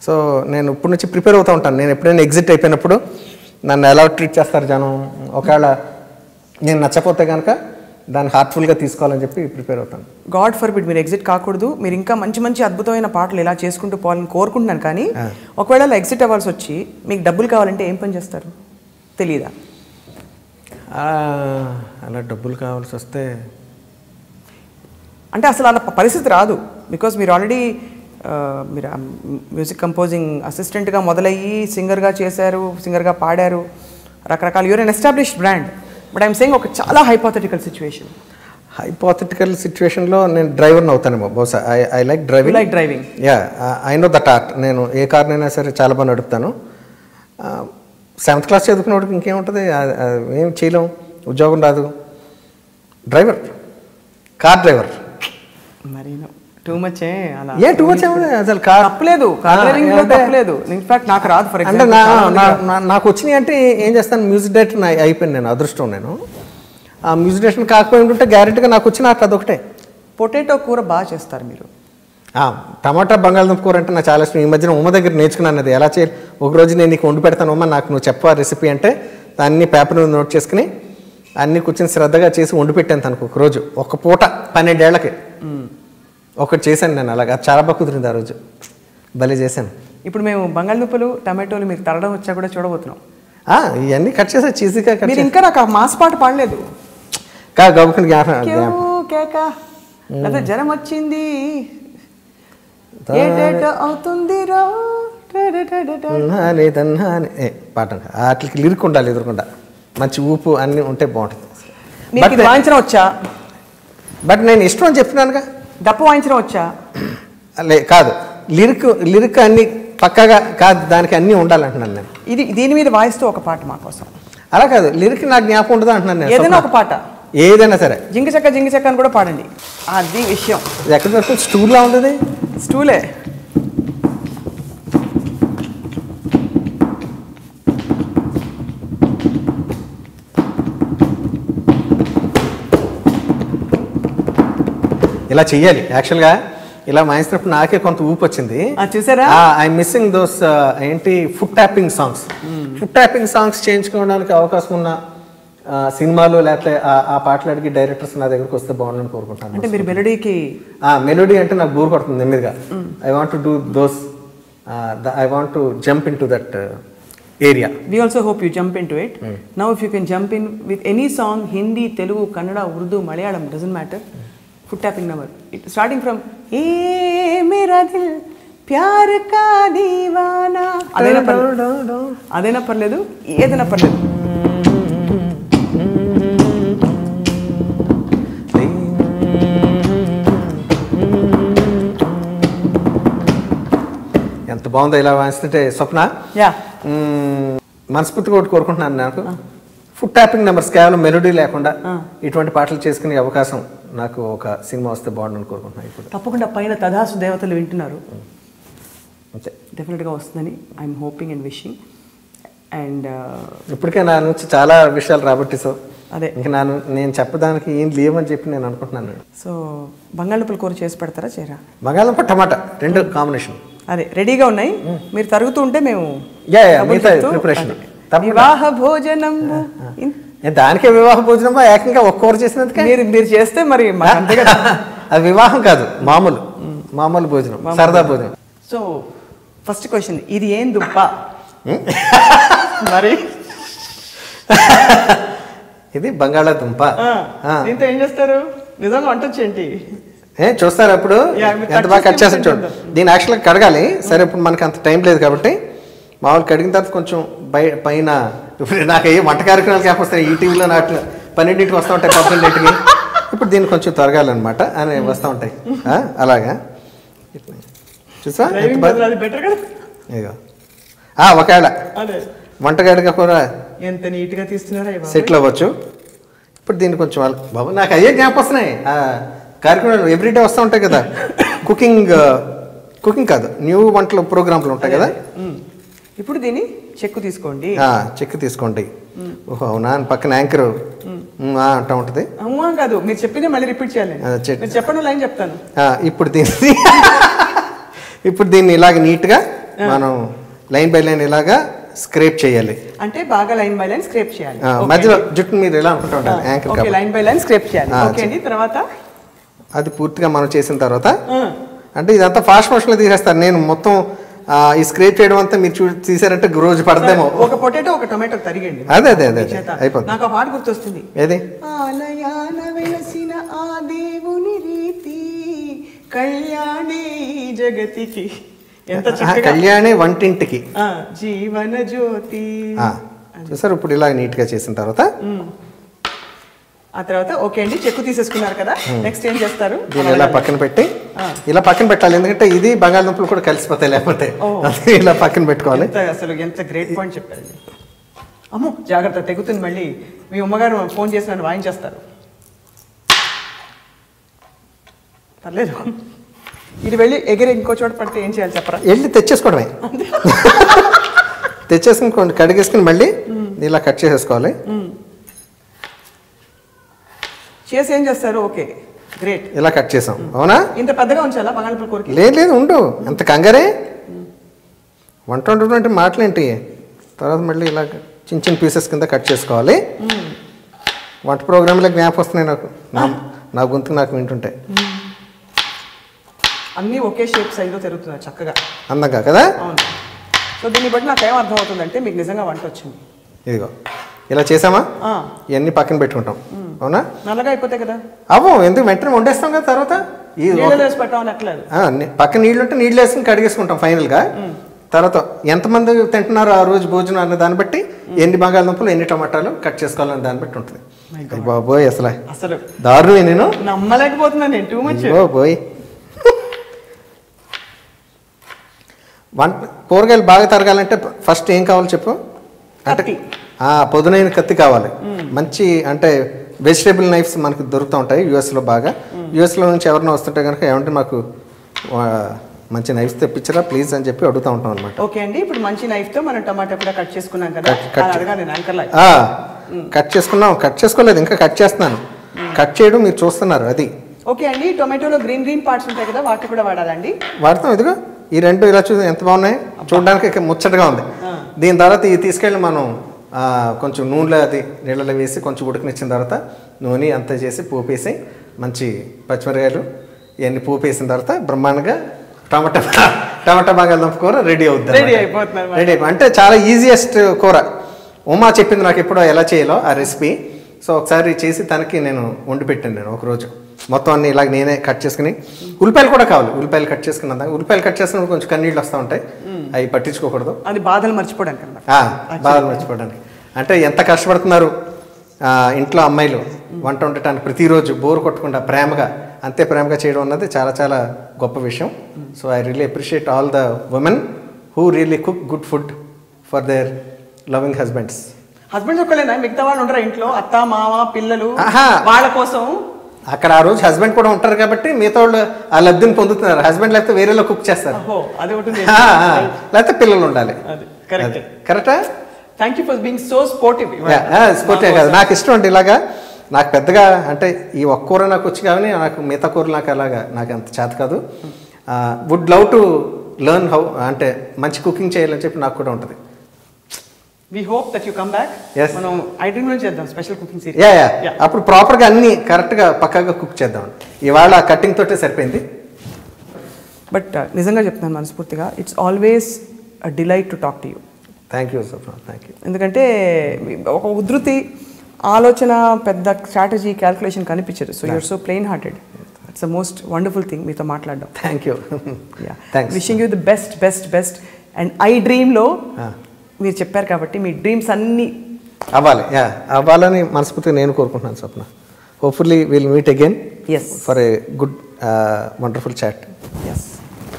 సో నేను ఇప్పటి నుంచి ప్రిపేర్ అవుతూ ఉంటాను. నేను ఎప్పుడైనా ఎగ్జిట్ అయిపోయినప్పుడు నన్ను ఎలా ట్రీట్ చేస్తారు జనం, ఒకవేళ నేను నచ్చపోతే కనుక దాన్ని హార్ట్ఫుల్గా తీసుకోవాలని చెప్పి ప్రిపేర్ అవుతాను. గాడ్ ఫర్బిడ్ మీరు ఎగ్జిట్ కాకూడదు, మీరు ఇంకా మంచి మంచి అద్భుతమైన పాటలు ఇలా చేసుకుంటూ పోవాలని కోరుకుంటున్నాను. కానీ ఒకవేళ అలా ఎగ్జిట్ అవ్వాల్సి వచ్చి మీకు డబ్బులు కావాలంటే ఏం పని చేస్తారు తెలీదా? అలా డబ్బులు కావాల్సి వస్తే అంటే అసలు అలా పరిస్థితి రాదు. బికాజ్ మీరు ఆల్రెడీ మీరు మ్యూజిక్ కంపోజింగ్ అసిస్టెంట్గా మొదలయ్యి సింగర్గా చేశారు, సింగర్గా పాడారు, రకరకాల you're an established brand. But I'm saying ఒక చాలా హైపోథెటికల్ సిచ్యువేషన్లో నేను డ్రైవర్ని అవుతానేమో బహుశా. I like driving. Yeah, I know that art. నేను ఏ కార్నైనా సరే చాలా బాగా నడుపుతాను. 7th క్లాస్ చదువుకున్నవాడికి ఇంకేముంటుంది, ఏం చేయలేం, ఉద్యోగం రాదు. Car driver. మరి టూ మచ్ అలా టూ మచ్ అసలు తప్పలేదు. ఇన్ఫాక్ట్ నాకు రాదు. ఫర్ అంటే నాకు వచ్చినాయి అంటే ఏం చేస్తాను, మ్యూజిక్ డైరెక్టర్ అయిపోయింది. నేను అదృష్టం. నేను ఆ మ్యూజిక్ డైరెక్టర్ కాకపోయి ఉంటుంటే గ్యారెంటీగా నాకు వచ్చిన ఆట అదొకటే. పొటాటో కూర బాగా చేస్తారు మీరు. టమాటా బంగాళదుంప కూర అంటే నాకు చాలా ఇష్టం. ఈ మధ్యన ఉమ్మ దగ్గర నేర్చుకున్నాను అది ఎలా చేయాలి. ఒకరోజు నేను నీకు వండి పెడతాను ఉమ్మ, నాకు నువ్వు చెప్పా రెసిపీ అంటే అన్ని పేపర్ మీద నోట్ చేసుకుని అన్ని కూర్చొని శ్రద్ధగా చేసి వండి పెట్టాను తనకు. ఒకరోజు ఒక పూట 12 ఏళ్లకి ఒకటి చేశాను నేను. అలాగా చాలా బాగా కుదిరింది ఆ రోజు, భలే చేశాను. ఇప్పుడు మేము బంగాళదుంపలు టమాటోలు మీకు తరడం వచ్చా కూడా చూడబోతున్నాం. ఇవన్నీ కట్ చేసా చీజీగా కట్. మీరు ఇంకా నాకు ఆ మాస్ పాట పాడలేదు. గబుకుని అదే జ్వరం వచ్చింది పాట వాటికి లిరిక్ ఉండాలి, ఎదురుకుండా మంచి ఊపు అన్నీ ఉంటే బాగుంటుంది. వాయించడం వచ్చా? బట్ నేను ఇష్టం అని చెప్తున్నానుగా. డప్పు వాయించడం వచ్చా? కాదు, లిరిక్ అన్ని పక్కగా కాదు, దానికి అన్నీ ఉండాలంటున్నాను నేను. దీని మీద వాయిస్తూ ఒక పాట మా కోసం. అలా కాదు, లిరిక్ నాకు జ్ఞాపకం ఉండదు అంటున్నాను నేను. ఏదైనా ఒక పాట, ఏదైనా సరే. జింగ చెక్క అని కూడా పాడండి. అది విషయం. ఎక్కడ దొరుకుతుంది? స్టూల్లా ఉంటుంది. స్టూలే. ఇలా చెయ్యాలి యాక్చువల్గా. ఇలా వాయించినప్పుడు నాకే కొంత ఊపు వచ్చింది. చూసారా? ఐ మిస్సింగ్ దోస్ ఏంటి foot tapping songs. Foot tapping songs చేయించుకోవడానికి అవకాశం ఉన్న సినిమాలు లేకపోతే ఆ పాటలు అడిగి డైరెక్టర్స్ నా దగ్గరకు వస్తే బాగుందని కోరుకుంటాను. అంటే మీరు మెలోడీకి మెలోడీ అంటే నాకు బోర్ కొడుతుంది నెమ్మదిగా. I want to do those, I want to jump in to that area. We also hope you jump into it. Now if you can jump in with any song, Hindi, Telugu, Kannada, Urdu, Malayalam, doesn't matter. Foot tapping number. Starting from Hey mera dil pyar ka deewana. Adena parledu, edena parledu. ఎంత బాగుందో ఇలా వాయిస్తుంటే. స్వప్న, మనస్ఫూర్తిగా ఒకటి కోరుకుంటున్నాను. నాకు foot tapping numbers కేవలం melody లేకుండా ఇటువంటి పాటలు చేసుకునే అవకాశం నాకు ఒక సినిమా వస్తే బాగుండని కోరుకుంటున్నాను. ఇప్పుడు తప్పకుండా పైన తదాసు దేవతలు వింటున్నారు, అంతే డెఫినెట్గా వస్తుందని I'm hoping and wishing. And ఇప్పటికే నా నుంచి చాలా విషయాలు రాబట్టిసావు. అదే ఇంకా నేను చెప్పడానికి ఏం లేవని చెప్పి నేను అనుకుంటున్నాను. సో బంగాళదుంపల కూర చేసి పెడతారా? చేయరా? బంగాళదుంప టమాటా రెండు కాంబినేషన్ అదే రెడీగా ఉన్నాయి. మీరు తరుగుతూ ఉంటే మేము ప్రిపరేషన్. వివాహ భోజనం, దానికే వివాహ భోజనం ఏకంగా ఒక్క కూర చేసినందుకే మీరు చేస్తే మరి అది వివాహం కాదు, మామూలు భోజనం, సరదా భోజనం. సో ఫస్ట్ క్వశ్చన్, ఇది ఏం దుంప? మరి ఇది బంగాళాదుంప. దీంతో ఏం చేస్తారు? నిజంగా వంట వచ్చేంటి చూస్తారు అప్పుడు ఎంత బాగా కట్ చేస్తారు చూడండి. దీన్ని యాక్చువల్గా కడగాలి. సరే ఇప్పుడు మనకి అంత టైం లేదు కాబట్టి మామూలు కడిగిన తర్వాత కొంచెం పైన ఇప్పుడు నాకు ఏ వంట కార్యక్రమాలు క్యాప్ వస్తాయి ఈటీవీలో నాకు 12ంటికి వస్తూ ఉంటాయి, 12ంటికి. ఇప్పుడు దీన్ని కొంచెం తొరగాలన్నమాట అని వస్తూ ఉంటాయి. అలాగా చూసా ఇదిగో ఒకవేళ వంటగాడిగా కూడా ఎంత నీట్గా తీస్తున్నారా సెటిల్ అవ్వచ్చు. ఇప్పుడు దీన్ని కొంచెం బాబు నాకు అయ్యే జ్ఞాపకం వస్తున్నాయి. కార్యక్రమాలు ఎవ్రీడే వస్తూ ఉంటాయి కదా, కుకింగ్ కాదు న్యూ వంటలు ప్రోగ్రాంలు ఉంటాయి కదా. ఇప్పుడు దీన్ని చెక్కు తీసుకోండి. చెక్కు తీసుకోండి. ఓహో అవునా అని పక్కన యాంకర్ అంటూ ఉంటుంది. అమ్మా కాదు, మీరు చెప్పిందే మళ్ళీ రిపీట్ చేయాలి. చెప్పండి లైన్ చెప్తాను. ఇప్పుడు దీన్ని ఇలాగ నీట్గా మనం లైన్ బై లైన్ ఇలాగా స్క్రేప్ చేయాలి. అంటే బాగా లైన్ బై లైన్ స్క్రేప్ చేయాలి. మధ్యలో జుట్టు మీరు ఎలా అనుకుంటూ ఉంటారు యాంకర్ లైన్ బై లైన్ స్క్రేప్ చేయాలి. ఓకే అండి. తర్వాత అది పూర్తిగా మనం చేసిన తర్వాత అంటే ఇదంతా ఫాస్ట్ మోషన్లో తీసేస్తారు. నేను మొత్తం ఈ స్క్రేప్ చేయడం అంతా మీరు తీసారంటే రోజు పడదేమో. ఒక పొటాటో ఒక టొమాటో తరిగండి. అదే అయిపోతుంది. నాకు ఆ పాట గుర్తొస్తుంది. ఏది? ఆలయాన వెలసిన ఆ దేవుని రీతి కళ్యాణి జగతికి. ఎంత చక్కగా కళ్యాణి వంటింటికి జీవన జ్యోతి. చూసారు? ఇప్పుడు ఇలా నీట్గా చేసిన తర్వాత ఆ తర్వాత ఓకే అండి, చెక్కు తీసేసుకున్నారు కదా. నెక్స్ట్ ఏం చేస్తారు? దీన్ని ఇలా పక్కన పెట్టి ఇలా పక్కన పెట్టాలి. ఎందుకంటే ఇది బంగాళదుంపలు కూడా కలిసిపోతాయి, లేకపోతే ఇలా పక్కన పెట్టుకోవాలి. అసలు ఎంత గ్రేట్ పాయింట్ చెప్పారండి. అమ్మో జాగ్రత్త, తెగుతుంది. మళ్ళీ మీ అమ్మగారు ఫోన్ చేసి నన్ను వాయించేస్తారు. పర్లేదు, ఇది వెళ్ళి ఎగిరి ఇంకో చోట పడితే ఏం చేయాలి చెప్పరా? వెళ్ళి తెచ్చేసుకోవడమే. తెచ్చేసుకుని కడిగేసుకుని మళ్ళీ ఇలా కట్ చేసేసుకోవాలి. చేసి ఏం చేస్తారు? ఓకే గ్రేట్, ఇలా కట్ చేసాం. అవునా? ఇంత పెద్దగా ఉంచాలా బంగాళదుంపల కూరకి? లేదు ఉండు, అంత కంగారే. వంట వండుకుంటే మాటలేంటి. తర్వాత మళ్ళీ ఇలా చిన్న చిన్న పీసెస్ కింద కట్ చేసుకోవాలి. వంట ప్రోగ్రాంలో జ్ఞాపకం వస్తున్నాయి నాకు, నా గొంతుకు నాకు వింటుంటే. అన్నీ ఒకే షేప్ సైజులో తిరుగుతున్నాయి చక్కగా, అందంగా కదా. అవును. సో దీన్ని బట్టి నాకు ఏం అర్థం అవుతుందంటే మీకు నిజంగా వంట వచ్చింది. ఇదిగో ఇలా చేసామా, ఇవన్నీ పక్కన పెట్టుకుంటాం. అవునా? నల్లగా అయిపోతాయి కదా. ఎందుకు వెంటనే వండేస్తాం కదా. తర్వాత పక్కన నీళ్ళు ఉంటే నీళ్ళు వేసుకుని కడిగేసుకుంటాం ఫైనల్గా. తర్వాత ఎంతమంది తింటున్నారో ఆ రోజు భోజనం అన్న దాన్ని బట్టి ఎన్ని బంగాళదుంపలు ఎన్ని టమాటాలు కట్ చేసుకోవాలనే దాన్ని బట్టి ఉంటుంది. బాబోయ్ అసలు దారుణమే, నేను నమ్మలేకపోతున్నాను నేను. టూ మచ్ బాబోయ్. కూరగాయలు బాగా తరగాలంటే ఫస్ట్ ఏం కావాలి చెప్పు? అంటే పొదునైన కత్తి కావాలి. మంచి అంటే వెజిటేబుల్ నైఫ్స్ మనకు దొరుకుతూ ఉంటాయి యూఎస్లో బాగా. యూఎస్లో నుంచి ఎవరైనా వస్తుంటే కనుక ఏమంటే మాకు మంచి నైఫ్స్ తెప్పించరా ప్లీజ్ అని చెప్పి అడుగుతూ ఉంటాం అనమాట. ఓకే అండి, ఇప్పుడు మంచి నైఫ్తో మనం టమాటా కూడా కట్ చేసుకున్నాం కదా. కట్ చేసుకున్నాం, కట్ చేసుకోలేదు ఇంకా, కట్ చేస్తున్నాను. కట్ చేయడం మీరు చూస్తున్నారు అది. ఓకే అండి, టొమాటోలో గ్రీన్ గ్రీన్ పార్ట్స్ ఉంటాయి కదా, వాటిని కూడా వాడాలండి. వాడతాం. ఇదిగో ఈ రెండు ఇలా చూసి ఎంత బాగున్నాయి చూడడానికి, ముచ్చటగా ఉంది. దీని తర్వాత ఇది తీసుకెళ్ళి మనం కొంచెం నూనెలో అది నీళ్ళలో వేసి కొంచెం ఉడకనిచ్చిన తర్వాత నూనె అంతా చేసి పోపేసి మంచి పచ్చిమిరకాయలు ఇవన్నీ పోపేసిన తర్వాత బ్రహ్మాండంగా టమాటా బంగాళదుంప కూర రెడీ అవుతుంది. రెడీ అంటే చాలా ఈజియెస్ట్ కూర. ఉమా చెప్పింది నాకు ఎప్పుడో ఎలా చేయాలో ఆ రెసిపీ. సో ఒకసారి చేసి తనకి నేను వండి పెట్టాను. నేను ఒకరోజు మొత్తం అన్ని ఇలాగ నేనే కట్ చేసుకుని, ఉల్లిపాయలు కూడా కావాలి, ఉల్లిపాయలు కట్ చేసుకున్నా. ఉల్లిపాయలు కట్ చేసుకున్నప్పుడు కొంచెం కన్నీళ్ళు వస్తూ ఉంటాయి, అవి పట్టించుకోకూడదు. అది బాధలు మర్చిపోవడానికి, బాధలు మర్చిపోవడానికి. అంటే ఎంత కష్టపడుతున్నారు ఇంట్లో అమ్మాయిలు వంట వండటానికి ప్రతిరోజు బోర్ కొట్టకుండా ప్రేమగా, అంతే ప్రేమగా చేయడం అన్నది చాలా చాలా గొప్ప విషయం. So I really appreciate all the women who really cook good food for their loving husbands. Husbands ఒక్కలేనా, మిగతా వాళ్ళు ఉండరా ఇంట్లో? అత్త మామ పిల్లలు వాళ్ళ కోసం అక్కడ ఆ రోజు హస్బెండ్ కూడా ఉంటారు కాబట్టి మిగతా వాళ్ళు ఆ లబ్ధిని పొందుతున్నారు. హస్బెండ్ లేకపోతే వేరేలో కుక్ చేస్తారు, లేకపోతే పిల్లలు ఉండాలి. కరెక్టా? Thank you for being so sportive. Sportive కాదు, నాకు ఇష్టం అండి ఇలాగా. నాకు పెద్దగా అంటే ఈ ఒక్క కూర నాకు వచ్చి కానీ నాకు మిగతా కూరలు నాకు అలాగా నాకు అంత చేత కాదు. Would love to learn how, అంటే మంచి కుకింగ్ చేయాలని చెప్పి నాకు కూడా ఉంటుంది. We hope that you come back. Yes. మనం iDream లో చేద్దాం స్పెషల్ కుకింగ్ సిరీస్. యా అప్పుడు ప్రాపర్గా అన్ని కరెక్ట్గా పక్కాగా కుక్ చేద్దాం. ఇవాళ కటింగ్ తోటే సరిపోయింది. బట్ నిజంగా చెప్తున్నాను మనస్ఫూర్తిగా, it's always a delight to talk to you. Thank you Swapna, thank you. ఎందుకంటే ఒక ఉధృతి ఆలోచన పెద్ద స్ట్రాటజీ క్యాల్కులేషన్ కనిపించదు. So you're so plain hearted. It's the most wonderful thing మీతో మాట్లాడడం. Thank you. Wishing you the best best best. And I డ్రీమ్లో మీరు చెప్పారు కాబట్టి మీ డ్రీమ్స్ అన్నీ అవ్వాలని మనస్ఫూర్తిగా నేను కోరుకుంటున్నాను Swapna. Hopefully will meet again for a good wonderful chat. Yes,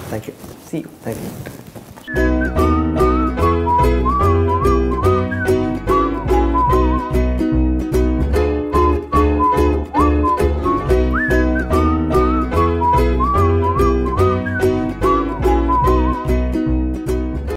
thank you. See you. Thank you.